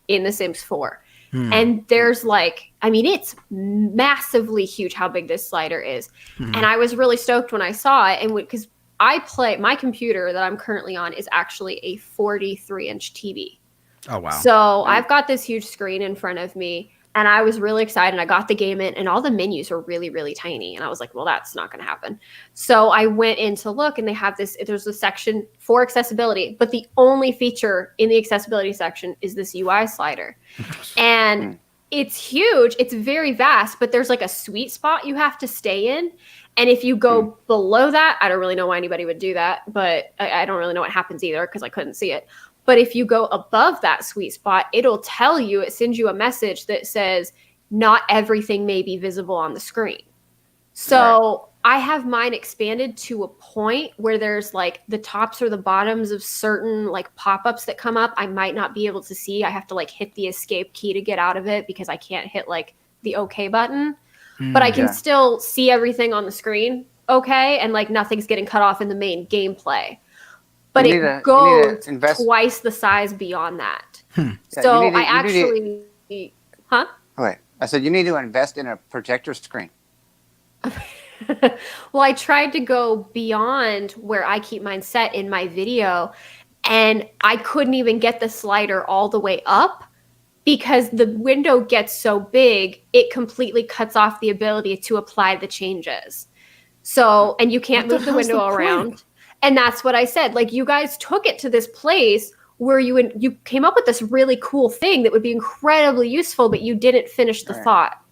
in The Sims 4. And there's it's massively huge how big this slider is. And I was really stoked when I saw it. And because my computer that I'm currently on is actually a 43-inch TV. Oh, wow. So I've got this huge screen in front of me. And I was really excited. I got the game in, and all the menus are really, really tiny. And I was like, well, that's not going to happen. So I went in to look, and they have there's a section for accessibility. But the only feature in the accessibility section is this UI slider. And it's huge. It's very vast, but there's like a sweet spot you have to stay in. And if you go below that, I don't really know why anybody would do that. But I don't really know what happens either because I couldn't see it. But if you go above that sweet spot, it sends you a message that says, not everything may be visible on the screen. So I have mine expanded to a point where there's like the tops or the bottoms of certain like pop-ups that come up. I might not be able to see. I have to like hit the escape key to get out of it because I can't hit like the OK button. But I can still see everything on the screen. Okay. And like nothing's getting cut off in the main gameplay. but You it need to goes invest. twice the size beyond that. Yeah, So you need to- I you need actually, huh? Wait, I said you need to invest in a projector screen. Well, I tried to go beyond where I keep mine set in my video, and I couldn't even get the slider all the way up because the window gets so big, it completely cuts off the ability to apply the changes. So, and you can't move the window around. And that's what I said. Like, you guys took it to this place where you came up with this really cool thing that would be incredibly useful, but you didn't finish the thought.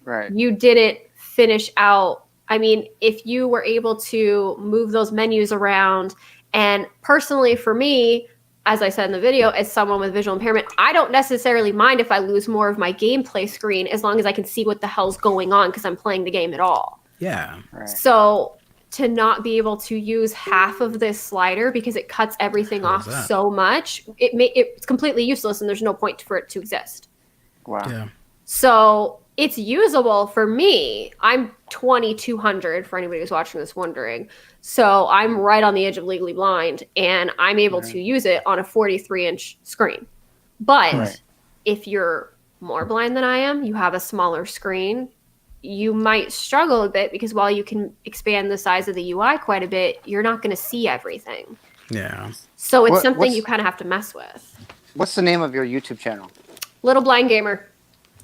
Right. You didn't finish out. I mean, if you were able to move those menus around, and personally for me, as I said in the video, as someone with visual impairment, I don't necessarily mind if I lose more of my gameplay screen as long as I can see what the hell's going on because I'm playing the game at all. Yeah. Right. So to not be able to use half of this slider because it cuts everything off so much, it's completely useless and there's no point for it to exist. Wow. Yeah. So it's usable for me. I'm 2200 for anybody who's watching this wondering. So I'm right on the edge of legally blind and I'm able to use it on a 43-inch screen. But if you're more blind than I am, you have a smaller screen, you might struggle a bit because while you can expand the size of the UI quite a bit, you're not going to see everything. Yeah. So it's something you kind of have to mess with. What's the name of your YouTube channel? Little Blind Gamer.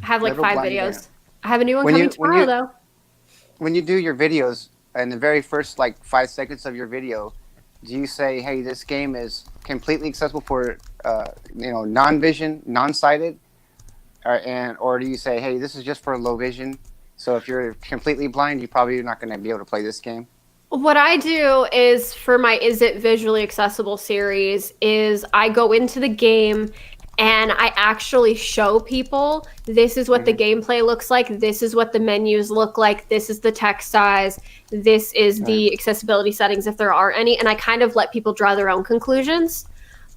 I have like Little 5 Blind videos. Gamer. I have a new one coming tomorrow though. When you do your videos, in the very first like 5 seconds of your video, do you say, "Hey, this game is completely accessible for non-vision, non-sighted," or do you say, "Hey, this is just for low vision"? So if you're completely blind, you're probably not going to be able to play this game. What I do is for my Is It Visually Accessible series is I go into the game and I actually show people this is what the gameplay looks like. This is what the menus look like. This is the text size. This is the accessibility settings if there are any. And I kind of let people draw their own conclusions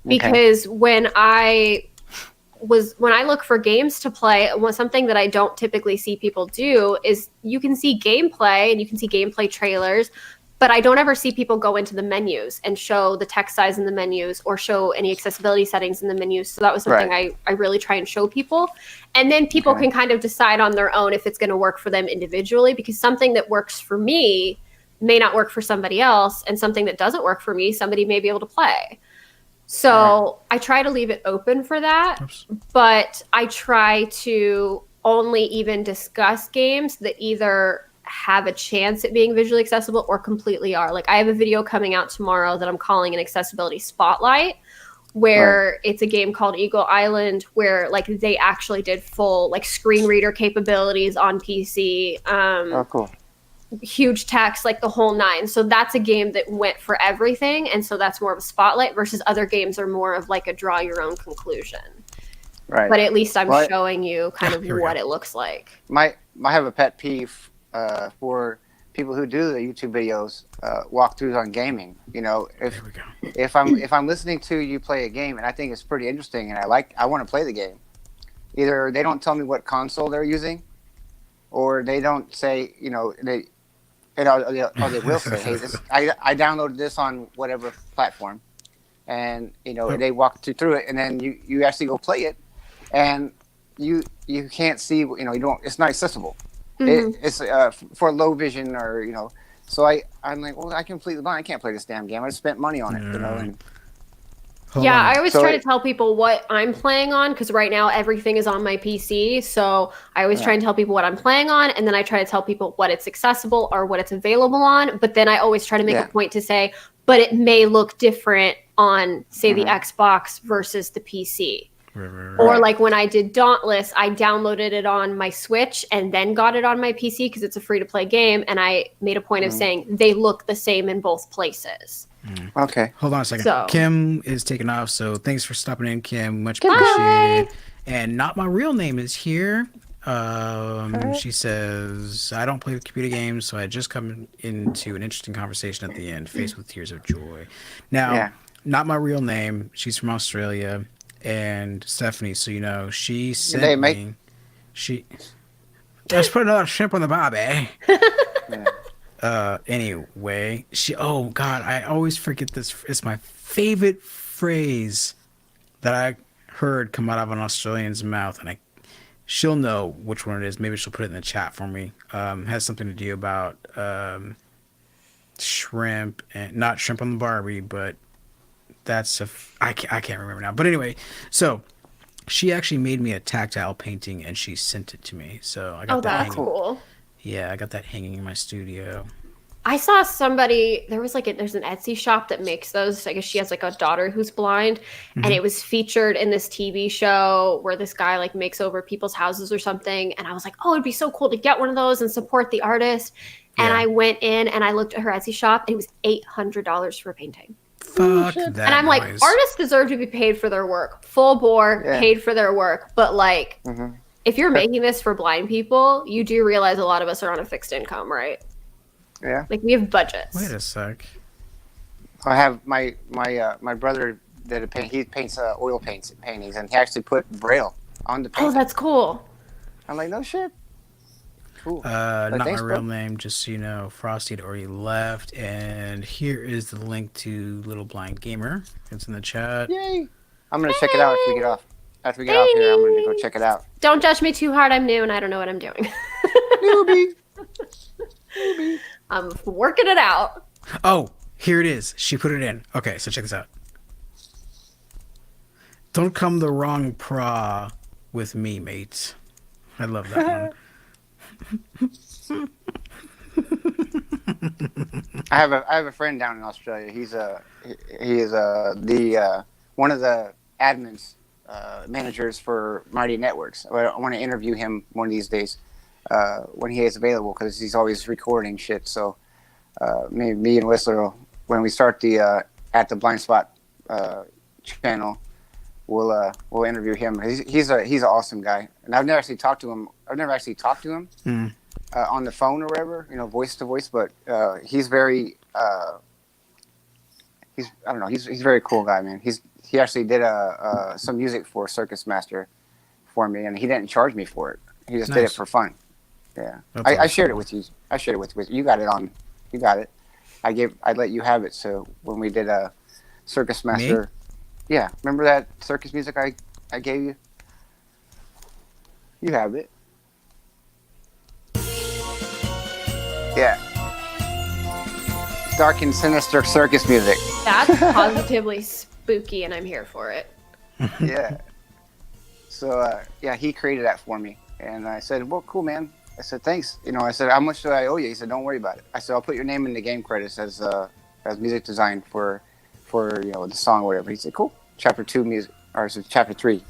because when I look for games to play, something that I don't typically see people do is you can see gameplay and you can see gameplay trailers, but I don't ever see people go into the menus and show the text size in the menus or show any accessibility settings in the menus. So that was something I really try and show people. And then people can kind of decide on their own if it's going to work for them individually, because something that works for me may not work for somebody else, and something that doesn't work for me, somebody may be able to play. So I try to leave it open for that, but I try to only even discuss games that either have a chance at being visually accessible or completely are. Like I have a video coming out tomorrow that I'm calling an accessibility spotlight, where it's a game called Eagle Island, where like they actually did full like screen reader capabilities on PC. Cool. Huge text, like the whole nine. So that's a game that went for everything, and so that's more of a spotlight versus other games are more of like a draw your own conclusion. Right. But at least I'm showing you kind of what it looks like. I have a pet peeve for people who do the YouTube videos, walkthroughs on gaming. You know, if I'm listening to you play a game and I think it's pretty interesting and I want to play the game, either they don't tell me what console they're using, or they don't say, they will say, "Hey, I downloaded this on whatever platform," and they walk you through it, and then you actually go play it, and you can't see, you don't. It's not accessible. It's for low vision, or So I'm like, well, I completely blind. I can't play this damn game. I just spent money on it, And, I always try to tell people what I'm playing on, because right now everything is on my PC. So I always try and tell people what I'm playing on, and then I try to tell people what it's accessible or what it's available on. But then I always try to make a point to say, but it may look different on, say, the Xbox versus the PC. Or like when I did Dauntless, I downloaded it on my Switch and then got it on my PC because it's a free-to-play game. And I made a point of saying they look the same in both places. Okay. Hold on a second. So, Kim is taking off, so thanks for stopping in, Kim. Much appreciated. And Not My Real Name is here. She says, I don't play computer games, so I just come into an interesting conversation at the end, faced with tears of joy. Now, Not My Real Name, she's from Australia, and Stephanie, so she sent me. Let's put another shrimp on the barbie. Anyway, oh God, I always forget this. It's my favorite phrase that I heard come out of an Australian's mouth, and she'll know which one it is. Maybe she'll put it in the chat for me. Has something to do about shrimp, and not shrimp on the Barbie, but I can't remember now. But anyway, so she actually made me a tactile painting and she sent it to me. So I got that that's hanging. cool. Yeah, I got that hanging in my studio. I saw somebody, there's an Etsy shop that makes those. I guess she has like a daughter who's blind, and it was featured in this TV show where this guy like makes over people's houses or something. And I was like, oh, it'd be so cool to get one of those and support the artist. And I went in and I looked at her Etsy shop, and it was $800 for a painting. Fuck that. And I'm like, artists deserve to be paid for their work, full bore, paid for their work. But like, if you're making this for blind people, you do realize a lot of us are on a fixed income, right? Yeah. Like we have budgets. Wait a sec. I have my brother did a paint. He paints oil paintings, and he actually put Braille on the painting. Oh, that's cool. I'm like, no shit. Cool. Not thanks, my real bro. name, just so you know. Frosty had already left, and here is the link to Little Blind Gamer. It's in the chat. Yay! I'm gonna check it out after we get off. After we get off here, I'm gonna go check it out. Don't judge me too hard. I'm new and I don't know what I'm doing. Newbie. I'm working it out. Oh, here it is. She put it in. Okay, so check this out. Don't come the wrong pra with me, mates. I love that one. I have a friend down in Australia. He is the one of the admins, managers for Mighty Networks. I want to interview him one of these days when he is available, because he's always recording shit. So me and Whistler, when we start the at the Blind Spot channel, we'll interview him. He's an awesome guy, and I've never actually talked to him. On the phone or whatever, voice to voice. But he's very he's a very cool guy, man. He actually did some music for Circus Master for me, and he didn't charge me for it. He just did it for fun. Yeah, I shared it with you. I shared it with you. You got it on. You got it. I let you have it. So when we did a Circus Master, me? Yeah, remember that circus music I gave you? You have it. Yeah. Dark and sinister circus music. That's positively spooky, and I'm here for it. Yeah. So, he created that for me. And I said, well, cool, man. I said, thanks. I said, how much do I owe you? He said, don't worry about it. I said, I'll put your name in the game credits as music design for the song or whatever. He said, cool. Chapter 2 music, or Chapter 3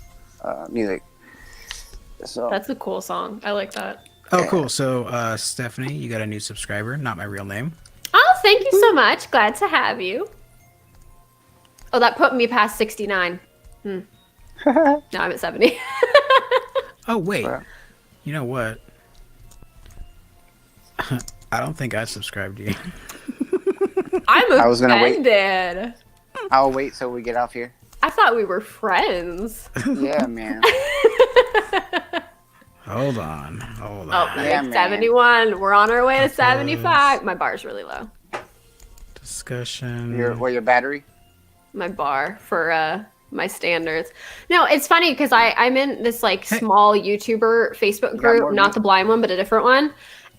music. So that's a cool song. I like that. Oh, cool. So, Stephanie, you got a new subscriber. Not my real name. Oh, thank you so much. Glad to have you. Oh, that put me past 69. Now I'm at 70. Oh, wait. You know what? I don't think I subscribed to you. I'm offended. I was gonna wait. I'll wait till we get off here. I thought we were friends. Yeah, man. Hold on. Oh, yeah, 71. We're on our way to 75. My bar's really low. Discussion. Your battery? My bar for my standards. No, it's funny because I'm in this small YouTuber Facebook group, not the blind one, but a different one.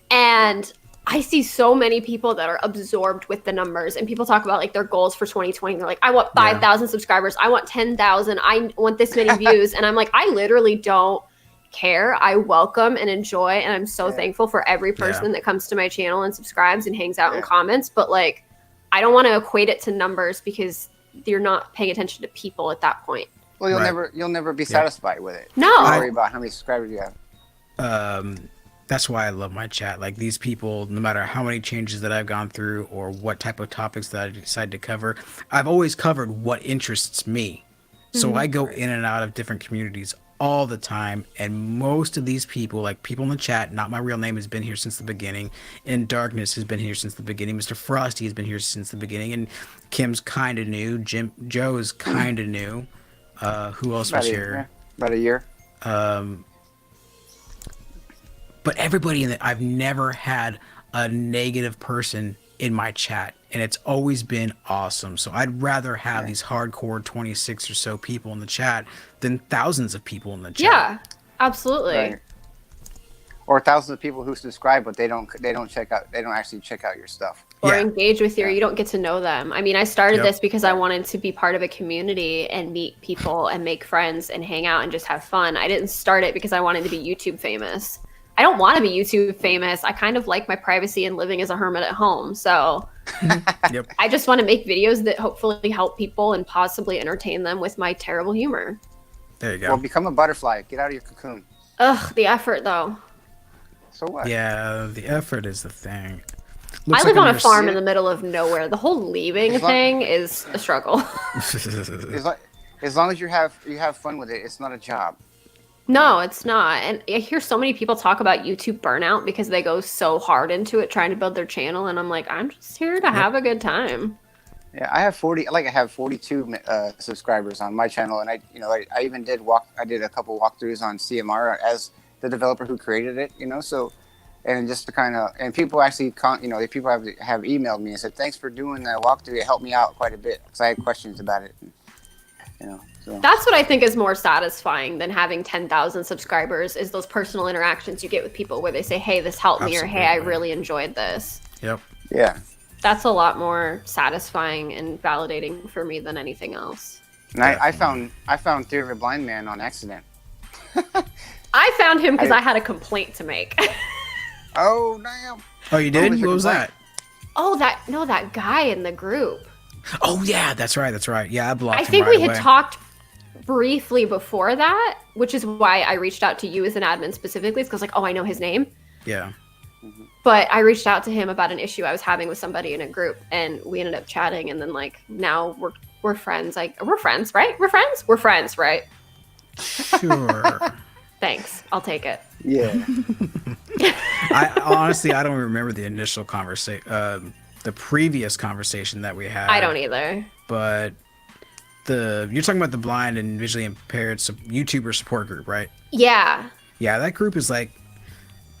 And I see so many people that are absorbed with the numbers, and people talk about their goals for 2020. They're like, I want 5,000 subscribers. I want 10,000. I want this many views. And I'm like, I literally don't care. I welcome and enjoy, and I'm so thankful for every person that comes to my channel and subscribes and hangs out and comments. But I don't want to equate it to numbers, because you're not paying attention to people at that point. Well, you'll never be satisfied with it. No. Don't worry about how many subscribers you have. That's why I love my chat. These people, no matter how many changes that I've gone through or what type of topics that I decide to cover, I've always covered what interests me. So I go in and out of different communities all the time, and most of these people, people in the chat, not my real name, has been here since the beginning, and Darkness has been here since the beginning, Mr. Frosty has been here since the beginning, and Kim's kind of new, Joe's kind of new. Who else was here? About a year. But everybody I've never had a negative person in my chat, and it's always been awesome. So I'd rather have these hardcore 26 or so people in the chat than thousands of people in the chat. Yeah, absolutely. Right. Or thousands of people who subscribe, but they don't actually check out your stuff. Or engage with you, or you don't get to know them. I mean, I started this because I wanted to be part of a community and meet people and make friends and hang out and just have fun. I didn't start it because I wanted to be YouTube famous. I don't want to be YouTube famous. I kind of like my privacy and living as a hermit at home. So I just want to make videos that hopefully help people and possibly entertain them with my terrible humor. There you go. Well, become a butterfly. Get out of your cocoon. Ugh, the effort though. So what? Yeah, the effort is the thing. I live on a farm in the middle of nowhere. The whole leaving thing is a struggle. As long as you have fun with it, it's not a job. No, it's not. And I hear so many people talk about YouTube burnout because they go so hard into it trying to build their channel, and I'm like, I'm just here to have a good time. Yeah, I have 42 subscribers on my channel, and I even did a couple walkthroughs on CMR as the developer who created it, so, and just to kind of, and people actually people have emailed me and said, thanks for doing that walkthrough. It helped me out quite a bit because I had questions about it, so. That's what I think is more satisfying than having 10,000 subscribers, is those personal interactions you get with people where they say, hey, this helped me, or hey, I really enjoyed this. Yep. Yeah. That's a lot more satisfying and validating for me than anything else. And I found Theory of a Blind Man on accident. I found him because I had a complaint to make. Oh, damn. Oh, you did? What was that? Oh, that guy in the group. Oh, yeah, that's right. Yeah, I blocked him. I think we had talked briefly before that, which is why I reached out to you as an admin specifically. It's because, like, oh, I know his name. Yeah. But I reached out to him about an issue I was having with somebody in a group, and we ended up chatting, and then, like, now we're friends. Like, we're friends, right? We're friends, right? Sure. Thanks. I'll take it. Yeah. I honestly don't remember the initial conversation, the previous conversation that we had. I don't either. But you're talking about the blind and visually impaired YouTuber support group, right? Yeah. Yeah, that group is like,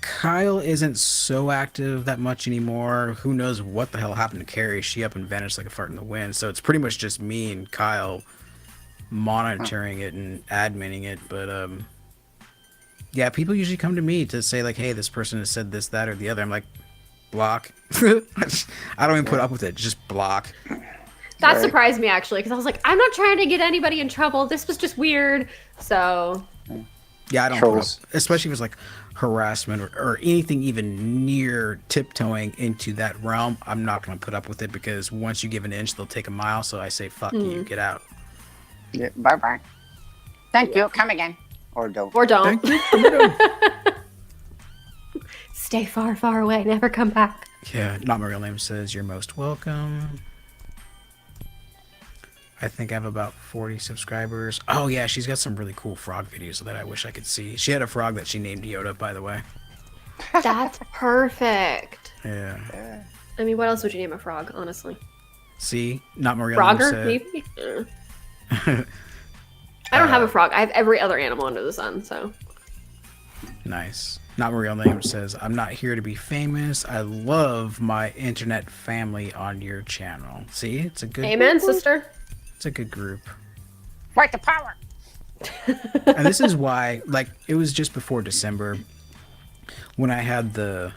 Kyle isn't so active that much anymore. Who knows what the hell happened to Carrie? She up and vanished like a fart in the wind. So it's pretty much just me and Kyle monitoring it and adminning it. But yeah, people usually come to me to say like, hey, this person has said this, that, or the other. I'm like, block. I don't even put up with it. Just block. That surprised me, actually, because I was like, I'm not trying to get anybody in trouble. This was just weird. So yeah, I don't put up, especially if it's like harassment or anything even near tiptoeing into that realm. I'm not going to put up with it, because once you give an inch, they'll take a mile. So I say, fuck you, get out. Yeah, bye-bye. Thank you. Come again. Or don't. Or don't. Stay far, far away. Never come back. Yeah, not my real name says you're most welcome. I think I have about 40 subscribers. Oh yeah, she's got some really cool frog videos that I wish I could see. She had a frog that she named Yoda, by the way. That's perfect. Yeah. I mean, what else would you name a frog, honestly? See? Not my real Frogger, name maybe? I don't have a frog. I have every other animal under the sun, so. Nice. Not my real name says, I'm not here to be famous. I love my internet family on your channel. See? It's a good Amen, group. sister. It's a good group. Fight the power! And this is why, like, it was just before December when I had the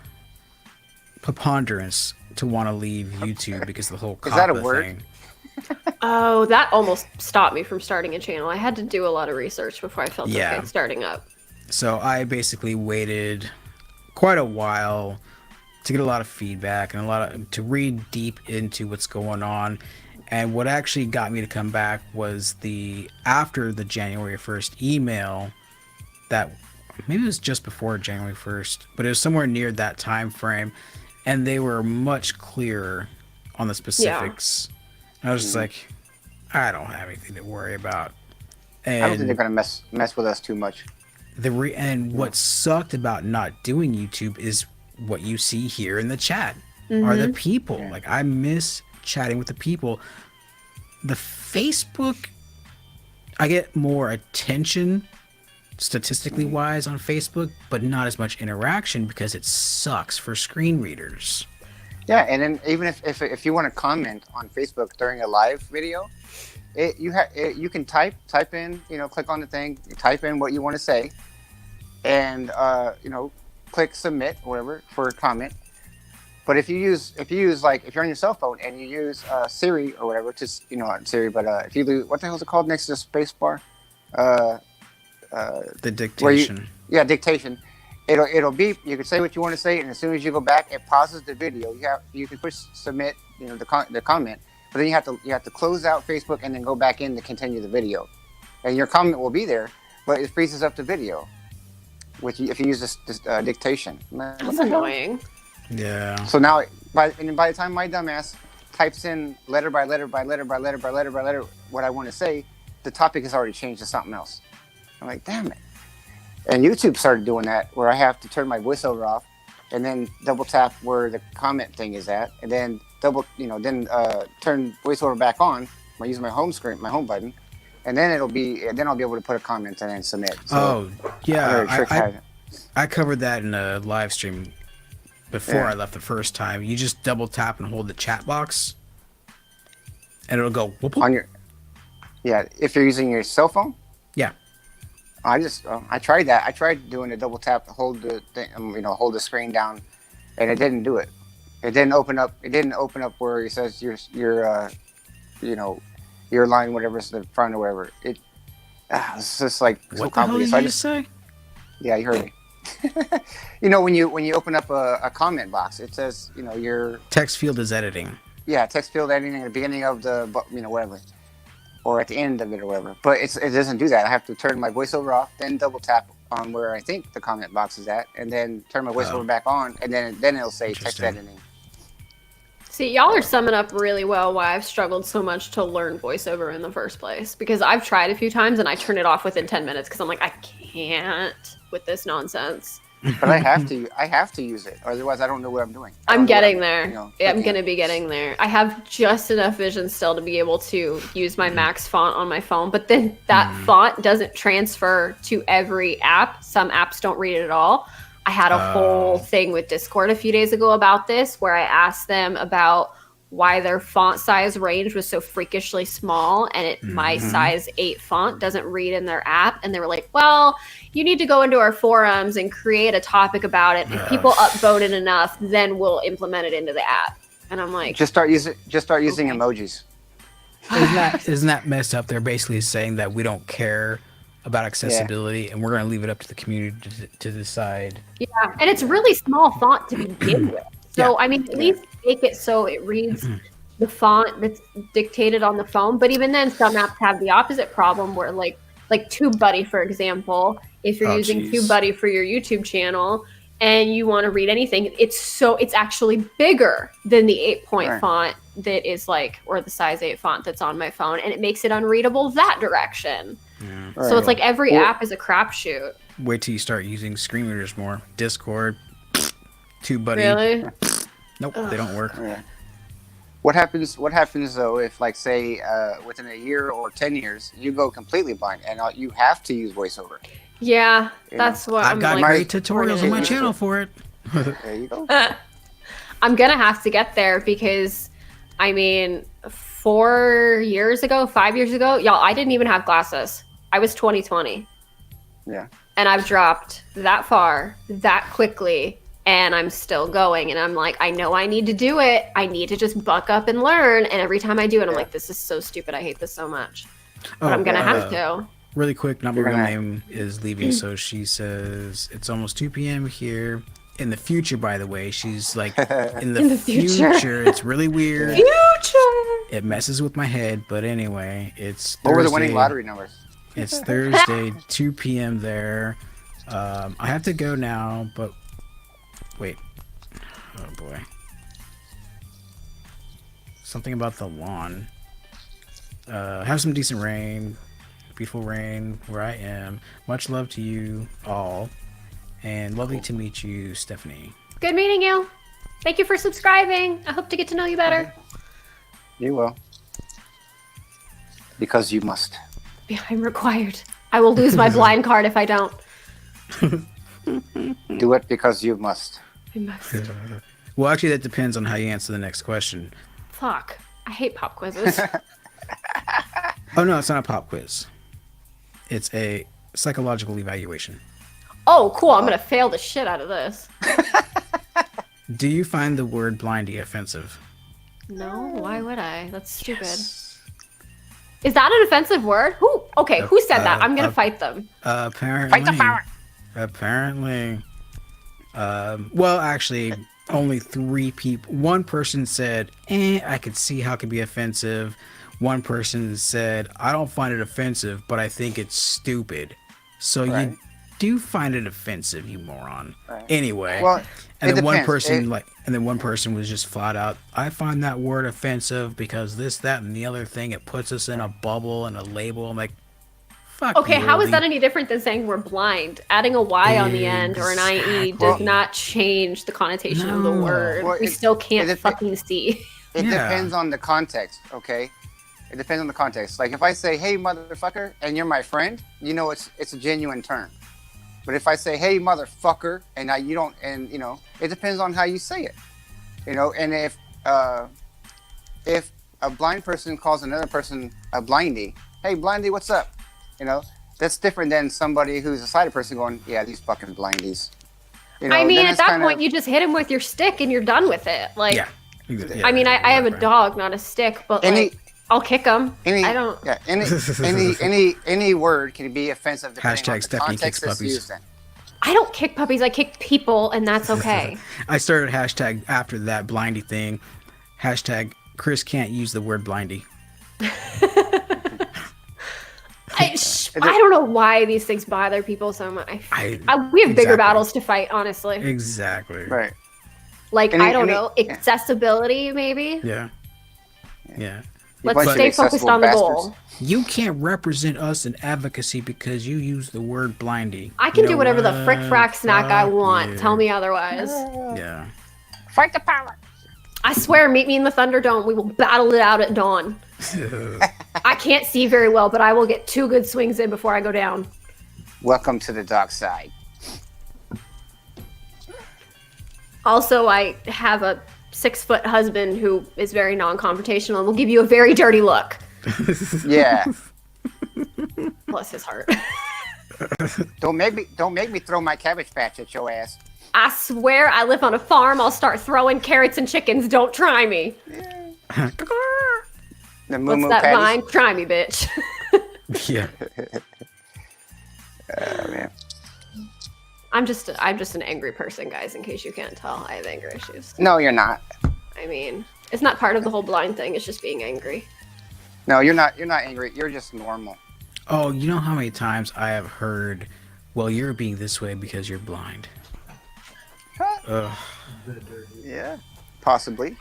preponderance to want to leave YouTube because of the whole COPPA Is that a word? thing. Oh, that almost stopped me from starting a channel. I had to do a lot of research before I felt okay starting up. So I basically waited quite a while to get a lot of feedback and to read deep into what's going on. And what actually got me to come back was after the January 1st email, that maybe it was just before January 1st, but it was somewhere near that time frame, and they were much clearer on the specifics. And I was just like, I don't have anything to worry about. And I don't think they're gonna mess with us too much. And what sucked about not doing YouTube is what you see here in the chat are the people. Like, I miss chatting with the people. The Facebook, I get more attention statistically wise on Facebook, but not as much interaction because it sucks for screen readers. Yeah, and then even if you want to comment on Facebook during a live video, you can type in, click on the thing, you type in what you want to say, and click submit or whatever for a comment. But if you're on your cell phone and you use Siri or whatever, not Siri, but if you do, what the hell is it called next to the space bar? The dictation. Dictation. It'll beep. You can say what you want to say, and as soon as you go back, it pauses the video. You can push submit, the comment, but then you have to close out Facebook and then go back in to continue the video, and your comment will be there, but it freezes up the video, if you use this dictation. That's annoying. Yeah. So now, by the time my dumbass types in letter by letter what I want to say, the topic has already changed to something else. I'm like, damn it. And YouTube started doing that, where I have to turn my voiceover off, and then double tap where the comment thing is at, and then turn voiceover back on by using my home screen, my home button, and then I'll be able to put a comment and then submit. So, I covered that in a live stream before I left the first time. You just double tap and hold the chat box, and it'll go whoop, whoop. On your. Yeah, if you're using your cell phone. Yeah. I tried that. I tried doing a double tap to hold the thing, hold the screen down, and it didn't do it. It didn't open up. It didn't open up where it says your line, whatever's in the front or whatever. It's just like so complicated. What the hell did you say? Yeah, you heard me. When you open up a comment box, it says your text field is editing. Yeah, text field editing at the beginning of the whatever. Or at the end of it or whatever. But it doesn't do that. I have to turn my voiceover off, then double tap on where I think the comment box is at, and then turn my voiceover back on, and then it'll say text editing. See, y'all are summing up really well why I've struggled so much to learn voiceover in the first place. Because I've tried a few times and I turn it off within 10 minutes because I'm like, I can't with this nonsense. But I have to use it, otherwise I don't know what I'm doing. I'm getting there. I'm gonna be getting there. I have just enough vision still to be able to use my Max font on my phone, but then that font doesn't transfer to every app. Some apps don't read it at all. I had a whole thing with Discord a few days ago about this, where I asked them about why their font size range was so freakishly small, and my size 8 font doesn't read in their app. And they were like, well, you need to go into our forums and create a topic about it. If people upvote it enough, then we'll implement it into the app. And I'm like, just start using emojis. Isn't that messed up? They're basically saying that we don't care about accessibility, and we're going to leave it up to the community to decide. Yeah, and it's really small font to begin with. So, I mean, at least make it so it reads the font that's dictated on the phone. But even then, some apps have the opposite problem where, like TubeBuddy, for example, if you're using TubeBuddy for your YouTube channel and you want to read anything, it's actually bigger than the 8-point font that is or the size 8 font that's on my phone, and it makes it unreadable that direction. Yeah. So it's like every app is a crapshoot. Wait till you start using screen readers more. Discord, TubeBuddy. Really? Nope, they don't work. Yeah. What happens though if, like, say, within a year or 10 years, you go completely blind and you have to use voiceover? Yeah, that's what I've got great tutorials on my channel for it. There you go. I'm gonna have to get there because, I mean, 5 years ago, y'all, I didn't even have glasses. I was 2020. Yeah. And I've dropped that far, that quickly, and I'm still going. And I'm like, I know I need to do it. I need to just buck up and learn. And every time I do it, I'm like, this is so stupid. I hate this so much. But I'm going to have to. Really quick, not my real name is leaving. So she says, it's almost 2 p.m. here. In the future, by the way, she's like, in the future. It's really weird. It messes with my head. But anyway, it's Thursday. What were the winning lottery numbers? It's Thursday, 2 p.m. there. I have to go now, but wait. Oh boy. Something about the lawn. Have some decent rain. Beautiful rain where I am. Much love to you all. And lovely to meet you, Stephanie. Good meeting you. Thank you for subscribing. I hope to get to know you better. You will. Because you must. Yeah, I'm required. I will lose my blind card if I don't. Do it because you must. I must. Well, actually, that depends on how you answer the next question. Fuck. I hate pop quizzes. Oh, no, it's not a pop quiz. It's a psychological evaluation. Oh, cool. I'm going to fail the shit out of this. Do you find the word blindy offensive? No, why would I? That's stupid. Yes. Is that an offensive word? Who? Okay, who said that? I'm going to fight them. Apparently. Fight the power. Apparently. Well, actually, only 3 people. One person said, I could see how it could be offensive. One person said, I don't find it offensive, but I think it's stupid. So you do find it offensive, you moron. Right. Anyway. Well, and then one person one person was just flat out, I find that word offensive because this, that, and the other thing, it puts us in a bubble and a label. I'm like, fuck. Okay, how is that any different than saying we're blind? Adding a Y on the end or an IE does not change the connotation of the word. Well, we still can't fucking see. It depends on the context, okay? It depends on the context. Like if I say, hey, motherfucker, and you're my friend, you know it's a genuine term. But if I say, hey, motherfucker, and you don't, and you know, it depends on how you say it. You know, and if a blind person calls another person a blindy, hey, blindy, what's up? You know, that's different than somebody who's a sighted person going, yeah, these fucking blindies. You know, I mean, at that point, you just hit him with your stick and you're done with it. Like, I mean, I have a dog, not a stick, but I'll kick him. I don't. Yeah, any word can be offensive depending on the context it's used in. I don't kick puppies. I kick people, and that's okay. I started hashtag after that blindy thing. Hashtag Chris can't use the word blindy. I don't know why these things bother people so much. We have bigger battles to fight, honestly. Exactly. Right. Like, I don't know, accessibility, maybe? Yeah. Let's stay focused on the goal. You can't represent us in advocacy because you use the word blindy. I can do whatever the frick frack snack I want. Yeah. Tell me otherwise. Yeah. Fight the power. I swear, meet me in the Thunderdome. We will battle it out at dawn. I can't see very well, but I will get 2 good swings in before I go down. Welcome to the dark side. Also, I have a 6-foot husband who is very non-confrontational and will give you a very dirty look. Yeah. Bless his heart. Don't make me throw my cabbage patch at your ass. I swear I live on a farm. I'll start throwing carrots and chickens. Don't try me. Yeah. What's that vine? Try me, bitch. Yeah. Oh, man. I'm just an angry person, guys, in case you can't tell. I have anger issues. No, you're not. I mean, it's not part of the whole blind thing. It's just being angry. No, you're not angry. You're just normal. Oh, you know how many times I have heard, well, you're being this way because you're blind. Yeah, possibly.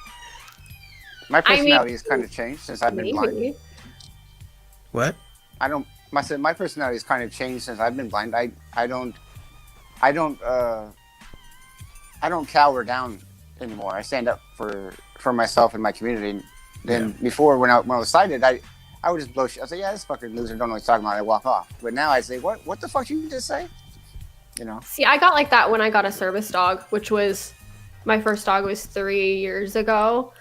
My personality has kind of changed since I've been blind. What? My personality has kind of changed since I've been blind. I don't cower down anymore. I stand up for myself and my community. Then before, when I was sighted, I would just blow shit. I say, yeah, this fucking loser don't know what he's talking about. I walk off. But now I say, what the fuck did you just say? You know. See, I got like that when I got a service dog, which was my first dog was 3 years ago,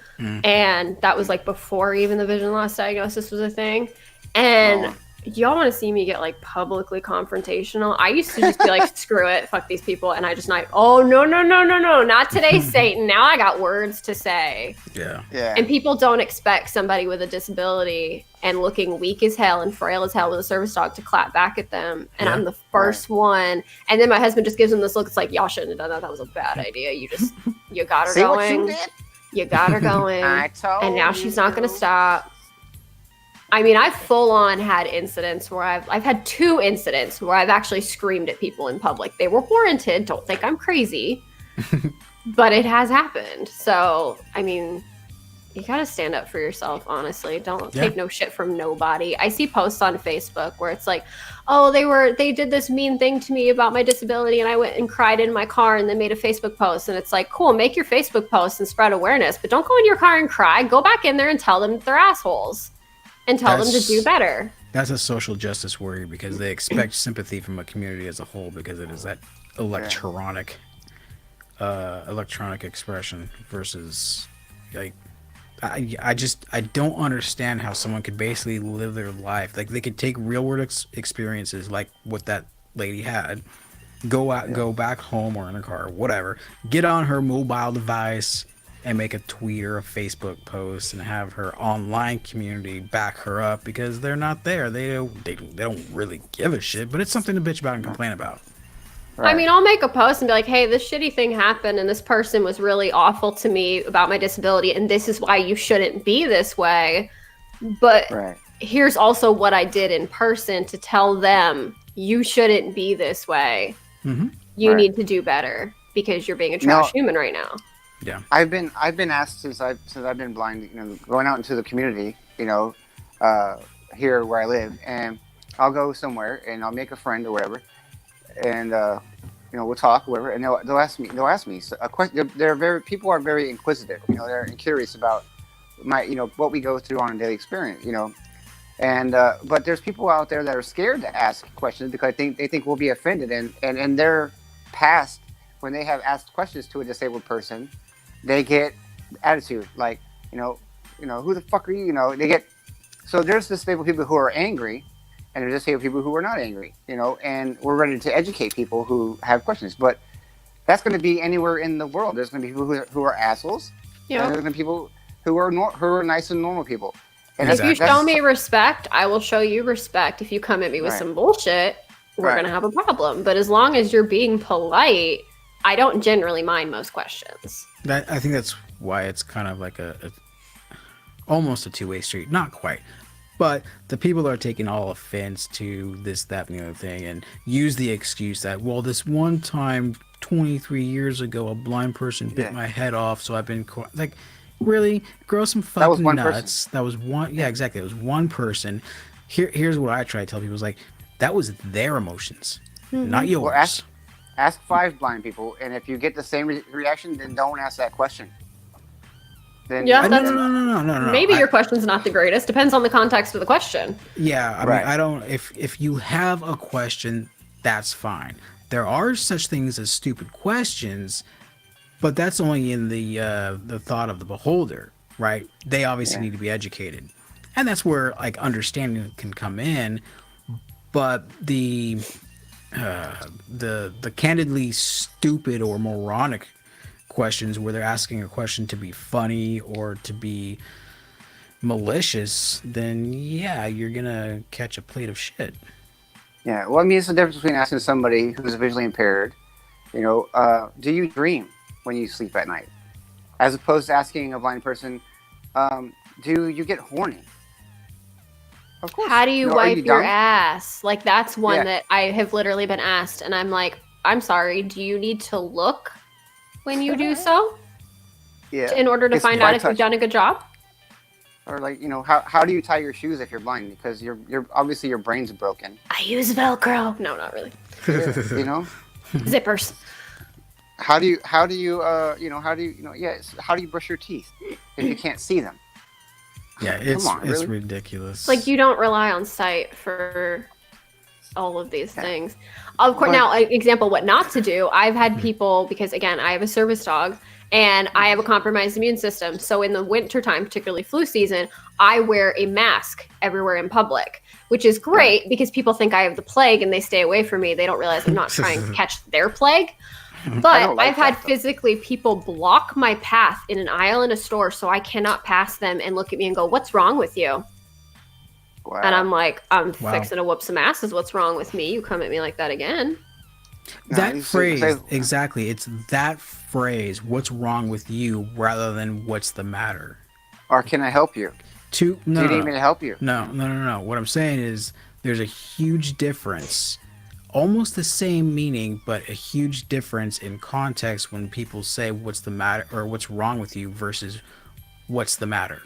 and that was like before even the vision loss diagnosis was a thing. And y'all want to see me get like publicly confrontational? I used to just be like, screw it, fuck these people, and I just no, not today, Satan. Now I got words to say. Yeah. And people don't expect somebody with a disability and looking weak as hell and frail as hell with a service dog to clap back at them. And I'm the first one. And then my husband just gives them this look. It's like, y'all shouldn't have done that. That was a bad idea. You got her going. You got her going. And now she's not going to stop. I mean, I've full on had incidents where I've had 2 incidents where I've actually screamed at people in public. They were warranted. Don't think I'm crazy, but it has happened. So, I mean, you gotta stand up for yourself, honestly. Don't take no shit from nobody. I see posts on Facebook where it's like, oh, they did this mean thing to me about my disability and I went and cried in my car and then made a Facebook post. And it's like, cool, make your Facebook post and spread awareness, but don't go in your car and cry. Go back in there and tell them they're assholes. And tell them to do better. That's a social justice warrior because they expect sympathy from a community as a whole because it is that electronic expression versus like I don't understand how someone could basically live their life like they could take real world experiences like what that lady had, go back home or in a car or whatever, get on her mobile device and make a tweet or a Facebook post and have her online community back her up because they're not there. They don't really give a shit, but it's something to bitch about and complain about. Right. I mean, I'll make a post and be like, hey, this shitty thing happened and this person was really awful to me about my disability and this is why you shouldn't be this way. But here's also what I did in person to tell them you shouldn't be this way. Mm-hmm. You need to do better because you're being a trash human right now. Yeah, I've been asked since I've been blind, going out into the community, here where I live, and I'll go somewhere and I'll make a friend or whatever, and we'll talk or whatever, and they'll ask me a question. People are very inquisitive, they're curious about what we go through on a daily experience, and but there's people out there that are scared to ask questions because they think we'll be offended, and in their past when they have asked questions to a disabled person. They get attitude like, who the fuck are you? They get, so there's disabled people who are angry and there's disabled people who are not angry, and we're ready to educate people who have questions, but that's going to be anywhere in the world. There's going to be people who are assholes. And there's going to be people who are nice and normal people. And if you show me respect, I will show you respect. If you come at me with some bullshit, we're going to have a problem. But as long as you're being polite, I don't generally mind most questions. I think that's why it's kind of like almost a two-way street. Not quite. But the people that are taking all offense to this, that, and the other thing and use the excuse that, well, this one time 23 years ago, a blind person bit my head off, so I've been... Like, really? Grow some fucking nuts. That was one... Yeah, exactly. It was one person. Here's what I try to tell people. Is like, that was their emotions, not yours. Well, ask 5 blind people, and if you get the same reaction, then don't ask that question. Then no. Maybe your question's not the greatest. Depends on the context of the question. Yeah, I mean, I don't. If you have a question, that's fine. There are such things as stupid questions, but that's only in the thought of the beholder, right? They obviously need to be educated, and that's where like understanding can come in. But the candidly stupid or moronic questions where they're asking a question to be funny or to be malicious, then you're gonna catch a plate of shit. Yeah, well, I mean, it's the difference between asking somebody who's visually impaired, do you dream when you sleep at night? As opposed to asking a blind person, do you get horny? Of course. How do you wipe your ass? Like, that's one that I have literally been asked, and I'm like, I'm sorry, do you need to look when you do so? Yeah. In order to find out if you've done a good job? Or like, how do you tie your shoes if you're blind? Because you're obviously your brain's broken. I use Velcro. No, not really. Zippers. How do you brush your teeth if you can't see them? Yeah, it's ridiculous. Like, you don't rely on sight for all of these things. Of course, now, example, what not to do. I've had people, because again, I have a service dog and I have a compromised immune system. So in the wintertime, particularly flu season, I wear a mask everywhere in public, which is great because people think I have the plague and they stay away from me. They don't realize I'm not trying to catch their plague. But I've had physically people block my path in an aisle in a store so I cannot pass them and look at me and go, "What's wrong with you?" Wow. And I'm like, I'm fixing to whoop some asses. What's wrong with me? You come at me like that again. That phrase, exactly. It's that phrase, what's wrong with you, rather than what's the matter. Or can I help you? Do you need me to help you? No. What I'm saying is there's a huge difference. Almost the same meaning, but a huge difference in context when people say what's the matter or what's wrong with you versus what's the matter.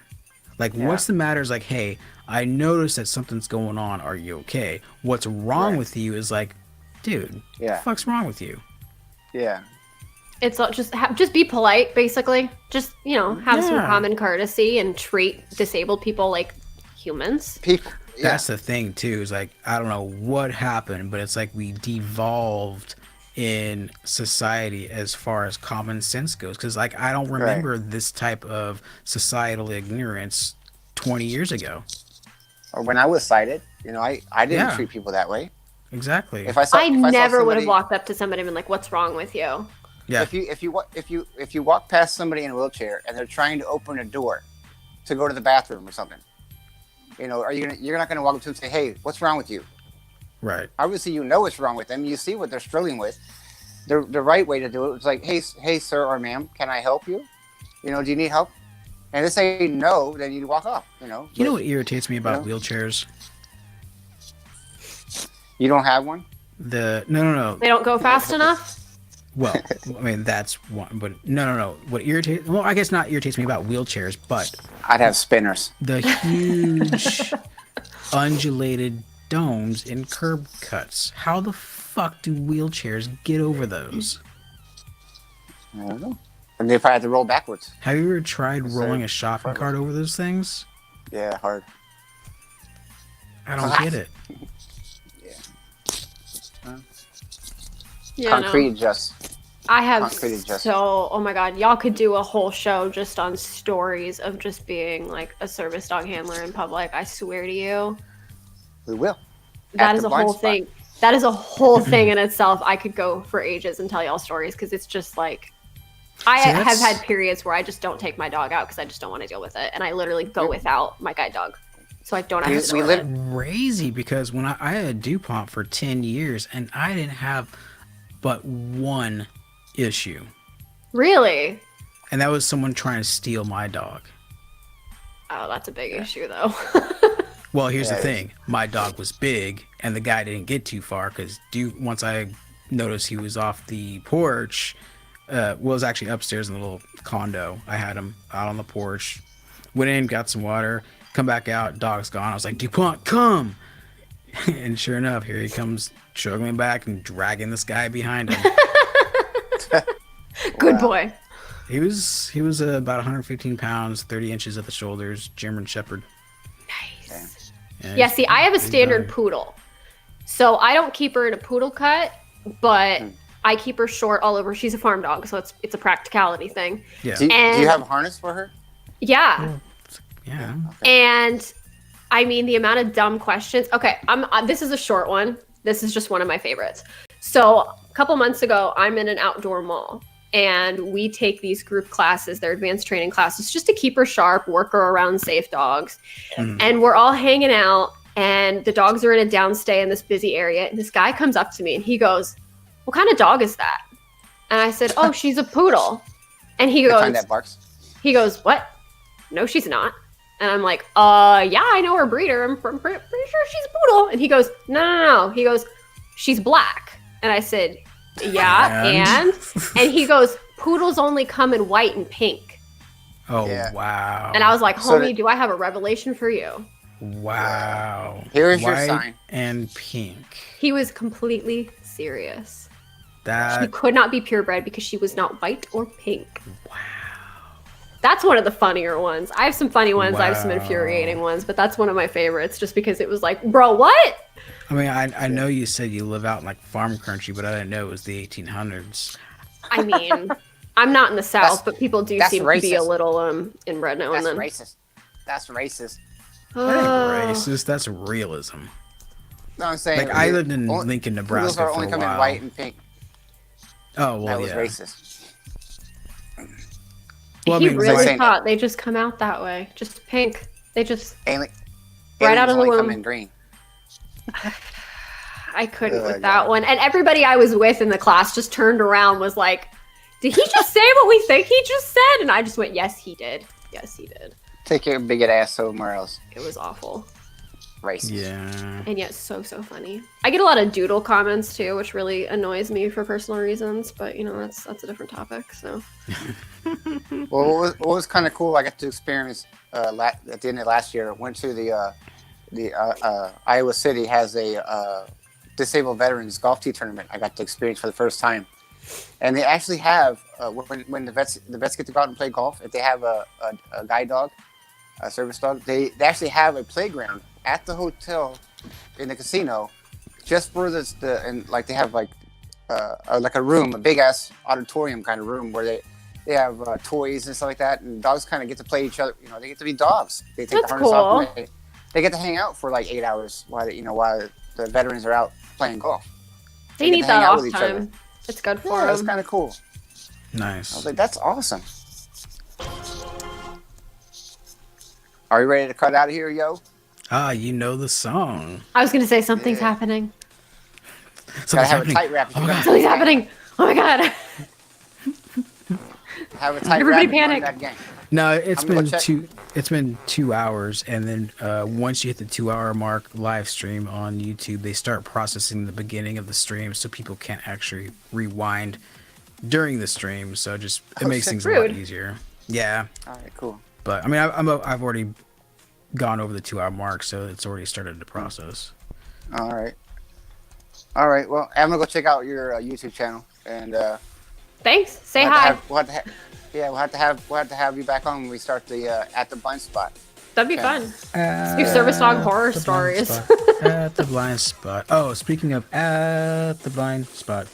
Like, what's the matter is like, hey, I noticed that something's going on. Are you okay? What's wrong with you is like, dude, what the fuck's wrong with you? Yeah. It's just be polite, basically. Just, have some common courtesy and treat disabled people like humans. That's the thing too. Is like I don't know what happened, but it's like we devolved in society as far as common sense goes. Because like I don't remember this type of societal ignorance 20 years ago. Or when I was sighted, I didn't treat people that way. Exactly. I never would have walked up to somebody and been like, "What's wrong with you?" Yeah. If you walk past somebody in a wheelchair and they're trying to open a door to go to the bathroom or something, you're not gonna walk up to them and say, "Hey, what's wrong with you?" Right. Obviously, you know what's wrong with them. You see what they're struggling with. The right way to do it is like, hey, sir or ma'am, can I help you? Do you need help? And if they say no, then you walk off. You know what irritates me about wheelchairs? You don't have one? No. They don't go fast enough? Well, I mean, that's one, but no. What irritates, well, I guess not irritates me about wheelchairs, but I'd have spinners. The huge undulated domes in curb cuts. How the fuck do wheelchairs get over those? I don't know. And they probably have to roll backwards. Have you ever tried rolling a shopping cart over those things? Yeah, hard. I don't get it. Yeah, Concrete just. I have oh my god, y'all could do a whole show just on stories of just being like a service dog handler in public. I swear to you. We will. That is a whole thing. That is a whole thing in itself. I could go for ages and tell y'all stories because it's just like I have had periods where I just don't take my dog out because I just don't want to deal with it, and I literally go without my guide dog, so I don't have to deal with it. Crazy because when I had a DuPont for 10 years and I didn't have but one issue. Really? And that was someone trying to steal my dog. Oh, that's a big issue though. Well, here's the thing. My dog was big and the guy didn't get too far because once I noticed he was off the porch, it was actually upstairs in the little condo. I had him out on the porch. Went in, got some water, come back out, dog's gone. I was like, DuPont, come! And sure enough, here he comes struggling back and dragging this guy behind him. Good boy. He was about 115 pounds, 30 inches at the shoulders, German Shepherd. Nice. Yeah, see, I have a standard poodle. So I don't keep her in a poodle cut, but I keep her short all over. She's a farm dog, so it's a practicality thing. Yeah. Do you have a harness for her? Yeah. Yeah. Okay. And I mean, the amount of dumb questions. Okay, this is a short one. This is just one of my favorites. So a couple months ago, I'm in an outdoor mall and we take these group classes, they're advanced training classes, just to keep her sharp, work her around safe dogs. And we're all hanging out and the dogs are in a downstay in this busy area. And this guy comes up to me and he goes, "What kind of dog is that?" And I said, "Oh, she's a poodle." And he goes, that barks. He goes, "What? No, she's not." And I'm like, yeah, I know her breeder. I'm pretty sure she's a poodle. And he goes, no. He goes, "She's black." And I said, yeah, and he goes, "Poodles only come in white and pink." Oh, yeah. Wow. And I was like, homie, do I have a revelation for you? Wow. Here's white your sign. And pink. He was completely serious. That she could not be purebred because she was not white or pink. Wow. That's one of the funnier ones. I have some funny ones. Wow. I have some infuriating ones, but that's one of my favorites just because it was like, bro, what? I mean, I know you said you live out in like farm country, but I didn't know it was the 1800s. I mean, I'm not in the South, but people do seem to be a little inbred now and then. That's racist. That ain't racist. That's realism. No, I'm saying. Like I lived in Lincoln, Nebraska for a while. Only come in white and pink. Oh well, that was racist. Well, he really thought they just come out that way, just pink. They just right out of the womb. Come in green. I couldn't with that one. And everybody I was with in the class just turned around, was like, "Did he just say what we think he just said?" And I just went, "Yes, he did. Yes, he did." Take your big ass somewhere else. It was awful. Racist. Yeah. And yet so funny. I get a lot of doodle comments too, which really annoys me for personal reasons, but that's a different topic. So. Well, what was kind of cool, I got to experience at the end of last year. Went to the Iowa City has a disabled veterans golf tee tournament. I got to experience for the first time, and they actually have when the vets get to go out and play golf. If they have a guide dog, a service dog, they actually have a playground at the hotel in the casino, just for and like they have like a room, a big ass auditorium kind of room where they have toys and stuff like that, and dogs kind of get to play each other. You know, they get to be dogs. They take That's the harness off. cool. And they get to hang out for like 8 hours while the veterans are out playing golf. They need that off time. It's good for them. That's kind of cool. Nice. I was like, that's awesome. Are you ready to cut out of here, yo? You know the song. I was gonna say something's happening. Gotta have a tight wrap. Something's happening. Oh my god. Have a tight Everybody wrap. panic. That game. No, it's been 2 hours, and then once you hit the 2 hour mark live stream on YouTube, they start processing the beginning of the stream, so people can't actually rewind during the stream. So it makes things a lot easier. Yeah. All right, cool. But I mean, I've already gone over the 2 hour mark, so it's already started the process. All right. Well, I'm gonna go check out your YouTube channel, and thanks. Say hi. We'll have to have you back on when we start the At the Blind Spot. That'd be fun. Do service dog horror stories. At the blind spot. Oh, speaking of At the Blind Spot,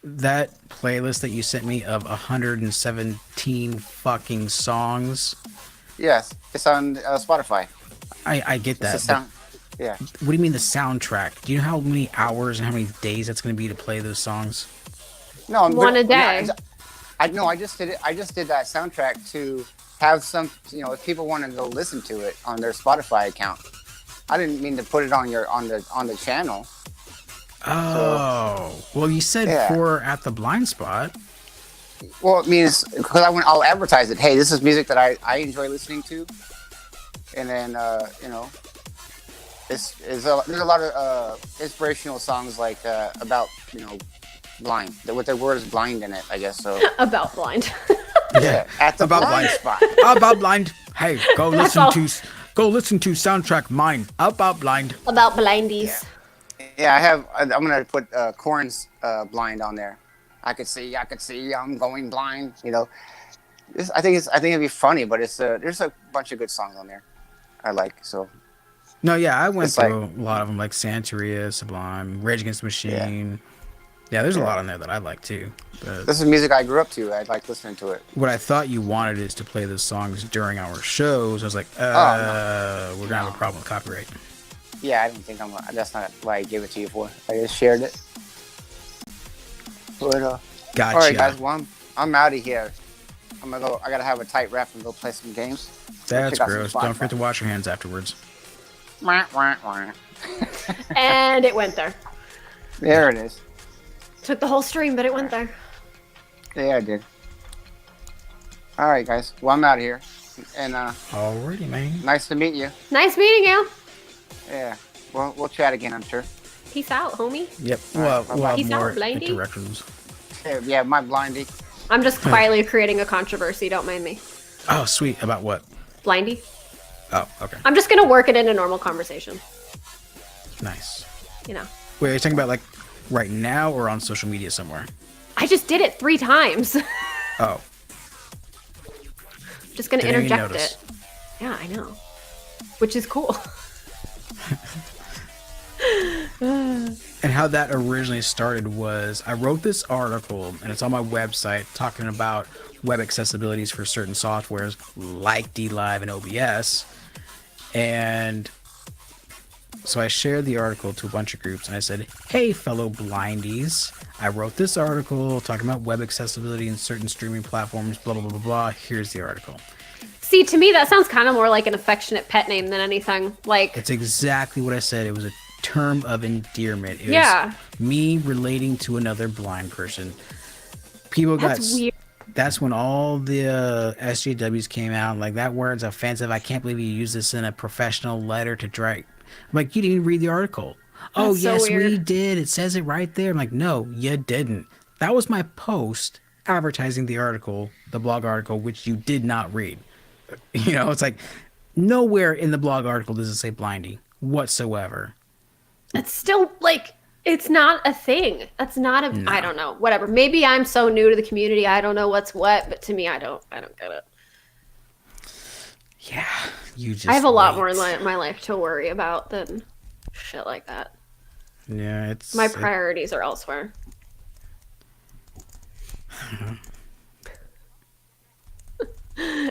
that playlist that you sent me of 117 fucking songs. Yes, it's on Spotify. I get that. Yeah. What do you mean the soundtrack? Do you know how many hours and how many days that's going to be to play those songs? No, one a day. I just did it. I just did that soundtrack to have some, if people want to go listen to it on their Spotify account. I didn't mean to put it on the channel. Oh, well, you said for At the Blind Spot. Well, it means because I'll advertise it. Hey, this is music that I enjoy listening to, and then there's a lot of inspirational songs like about blind, with the words blind in it, I guess. So About blind. Yeah, at the blind spot. About blind. Hey, go listen to soundtrack mine. About blind. About blindies. Yeah, I'm gonna put Korn's blind on there. I could see, I'm going blind. I think it'd be funny, but there's a bunch of good songs on there. I like so. No, yeah, I went through a lot of them, like Santeria, Sublime, Rage Against the Machine. Yeah, there's a lot on there that I like too. But this is music I grew up to. I like listening to it. What I thought you wanted is to play those songs during our shows. I was like, we're gonna have a problem with copyright. Yeah, I don't think that's not what I gave it to you for. I just shared it. But gotcha. All right, guys. Well, I'm out of here. I'm gonna go. I gotta have a tight wrap and go play some games. That's gross. Don't forget to wash your hands afterwards. And it went there. There it is. Took the whole stream, but it went there. Yeah, I did. All right, guys. Well, I'm out of here. And alrighty, man. Nice to meet you. Nice meeting you. Yeah. Well, we'll chat again, I'm sure. Peace out, homie. Yep. Well, we'll have Peace more out, blindy. interactions. Yeah, my blindy. I'm just quietly creating a controversy. Don't mind me. Oh, sweet. About what? Blindy. Oh, okay. I'm just gonna work it into normal conversation. Nice. Wait, are you talking about like right now or on social media somewhere? I just did it 3 times. Oh. Just gonna interject it. Yeah, I know. Which is cool. And how that originally started was I wrote this article, and it's on my website, talking about web accessibilities for certain softwares like DLive and OBS. And so I shared the article to a bunch of groups, and I said, hey, fellow blindies, I wrote this article talking about web accessibility in certain streaming platforms, blah, blah, blah, blah, blah. Here's the article. See, to me, that sounds kind of more like an affectionate pet name than anything. Like, it's exactly what I said. It was a term of endearment. It was me relating to another blind person. People That's weird. That's when all the SJWs came out. Like, that word's offensive. I can't believe you use this in a professional letter to drag. I'm like, you didn't even read the article. Oh, yes, we did. It says it right there. I'm like, no, you didn't. That was my post advertising the article, the blog article, which you did not read. It's like nowhere in the blog article does it say blindy whatsoever. It's still like, it's not a thing. That's not a, I don't know, whatever. Maybe I'm so new to the community. I don't know what's what, but to me, I don't get it. Yeah, you just. I have a lot wait. more in my life to worry about than shit like that. Yeah, it's My priorities are elsewhere.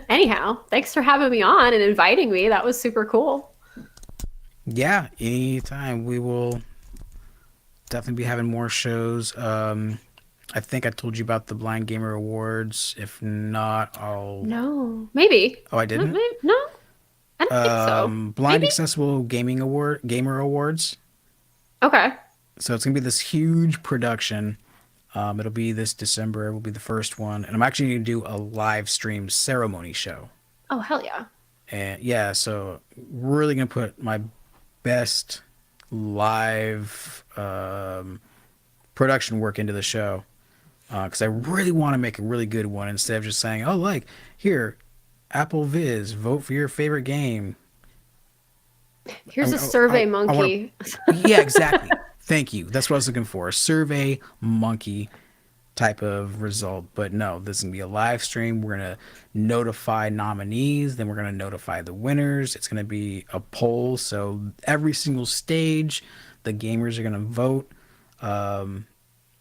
Anyhow, thanks for having me on and inviting me. That was super cool. Yeah, anytime. We will definitely be having more shows. I think I told you about the Blind Gamer Awards. If not, I'll. No, maybe. Oh, I didn't. No, I don't think so. Blind Maybe? Accessible Gamer Awards. Okay. So it's gonna be this huge production. It'll be this December. It will be the first one, and I'm actually gonna do a live stream ceremony show. Oh, hell yeah. And yeah, so really gonna put my best live production work into the show, because I really want to make a really good one instead of just saying, oh, like, here, Apple Viz, vote for your favorite game. Here's a survey monkey. Yeah, exactly. Thank you. That's what I was looking for. A survey monkey type of result. But no, this is going to be a live stream. We're going to notify nominees. Then we're going to notify the winners. It's going to be a poll. So every single stage, the gamers are going to vote. On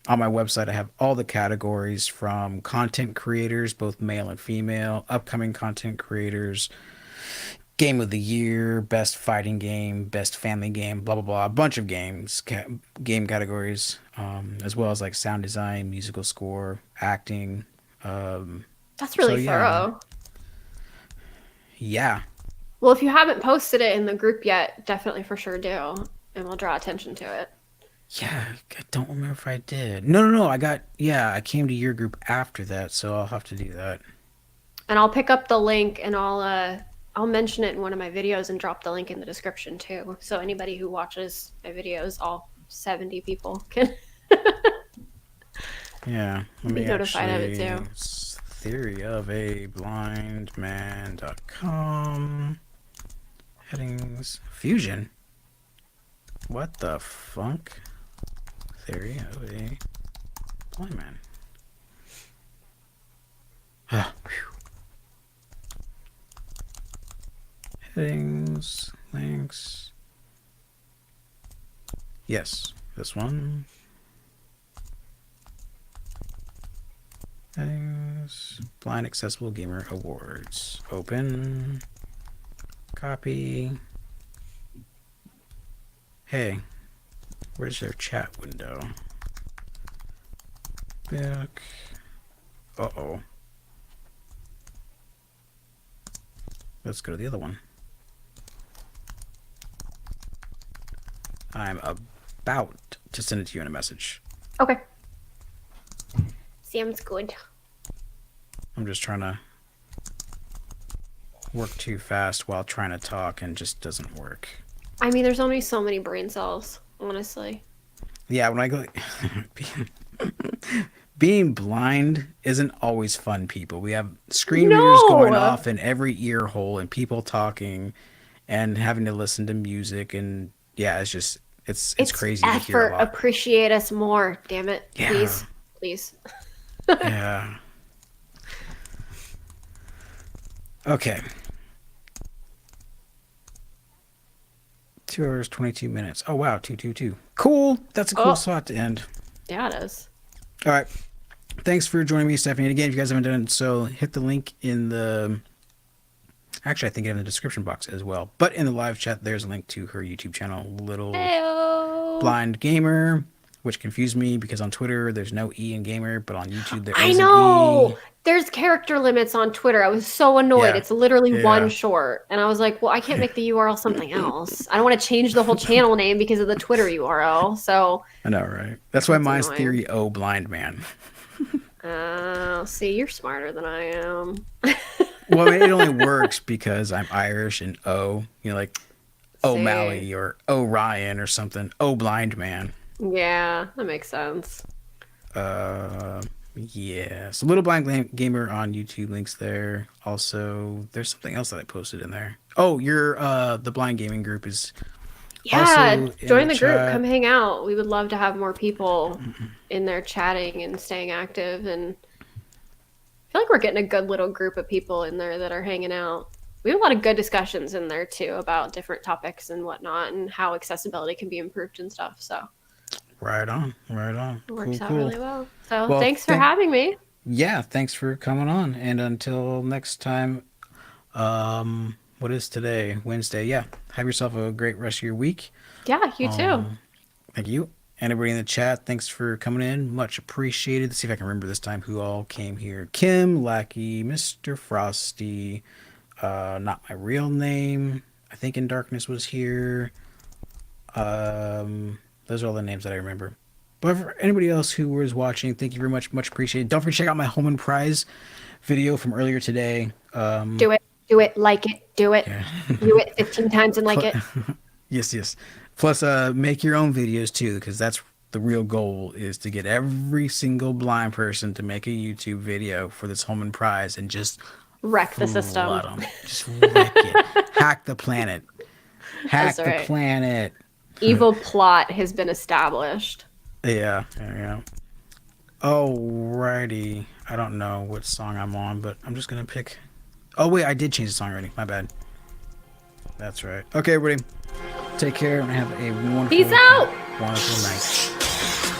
my website, I have all the categories from content creators, both male and female, upcoming content creators, game of the year, best fighting game, best family game, blah, blah, blah. A bunch of games, game categories, as well as like sound design, musical score, acting. That's really thorough. Yeah. Well, if you haven't posted it in the group yet, definitely for sure do. And we'll draw attention to it. Yeah, I don't remember if I did. No. I came to your group after that, so I'll have to do that. And I'll pick up the link and I'll mention it in one of my videos and drop the link in the description too. So anybody who watches my videos, all 70 people can yeah, let me be notified of it too. theoryofablandman.com headings fusion. What the funk? Theory of a blind man. Headings, links. Yes, this one. Headings, Blind Accessible Gamer Awards. Open. Copy. Hey, where's their chat window? Back. Uh-oh. Let's go to the other one. I'm about to send it to you in a message. Okay. Sounds good. I'm just trying to work too fast while trying to talk and just doesn't work. I mean, there's only so many brain cells, honestly. Yeah, when I go... Being blind isn't always fun, people. We have screen readers going off in every ear hole and people talking and having to listen to music, and yeah, it's just it's crazy to hear a lot. Appreciate us more, damn it. Yeah. Please. Yeah. Okay. 2 hours 22 minutes. Oh wow, 222. Cool. That's a cool spot to end. Yeah, it is. All right. Thanks for joining me, Stephanie. And again, if you guys haven't done it, so hit the link in the... Actually, I think in the description box as well. But in the live chat, there's a link to her YouTube channel, Little Blind Gamer, which confused me because on Twitter, there's no E in gamer, but on YouTube, there is an E. There's character limits on Twitter. I was so annoyed. Yeah. It's literally one short. And I was like, well, I can't make the URL something else. I don't want to change the whole channel name because of the Twitter URL. So I know, right? That's why mine's Theory O Blind Man. See, you're smarter than I am. Well, it only works because I'm Irish and O, like O'Malley or O'Ryan or something. O Blind Man. Yeah, that makes sense. Yeah, so Little Blind Gamer on YouTube, links there. Also, there's something else that I posted in there. Oh, your the Blind Gaming group is also join the group. Come hang out. We would love to have more people in there chatting and staying active. And I feel like we're getting a good little group of people in there that are hanging out. we have a lot of good discussions in there too about different topics and whatnot, and how accessibility can be improved and stuff. So Right on. it works out Cool. really well. So Well, thanks for having me. Yeah, thanks for coming on. And until next time, what is today? Wednesday. Yeah. Have yourself a great rest of your week. Yeah, you too. Thank you. And everybody in the chat, thanks for coming in. Much appreciated. Let's see if I can remember this time who all came here. Kim, Lackey, Mr. Frosty, not my real name. I think In Darkness was here. Those are all the names that I remember. But for anybody else who was watching, thank you very much. Much appreciated. Don't forget to check out my home and prize video from earlier today. Do it, like it, do it. Yeah. Do it 15 times and like it. Yes. Plus, make your own videos too, because that's the real goal, is to get every single blind person to make a YouTube video for this home and prize and just Wreck the system. flood 'em. Just wreck it. Hack the planet. Hack That's the right. planet. Evil plot has been established. Yeah. Alrighty. I don't know what song I'm on, but I'm just gonna pick. Oh wait, I did change the song already. My bad. That's right. Okay, everybody. Take care and have a wonderful, Peace out. wonderful night.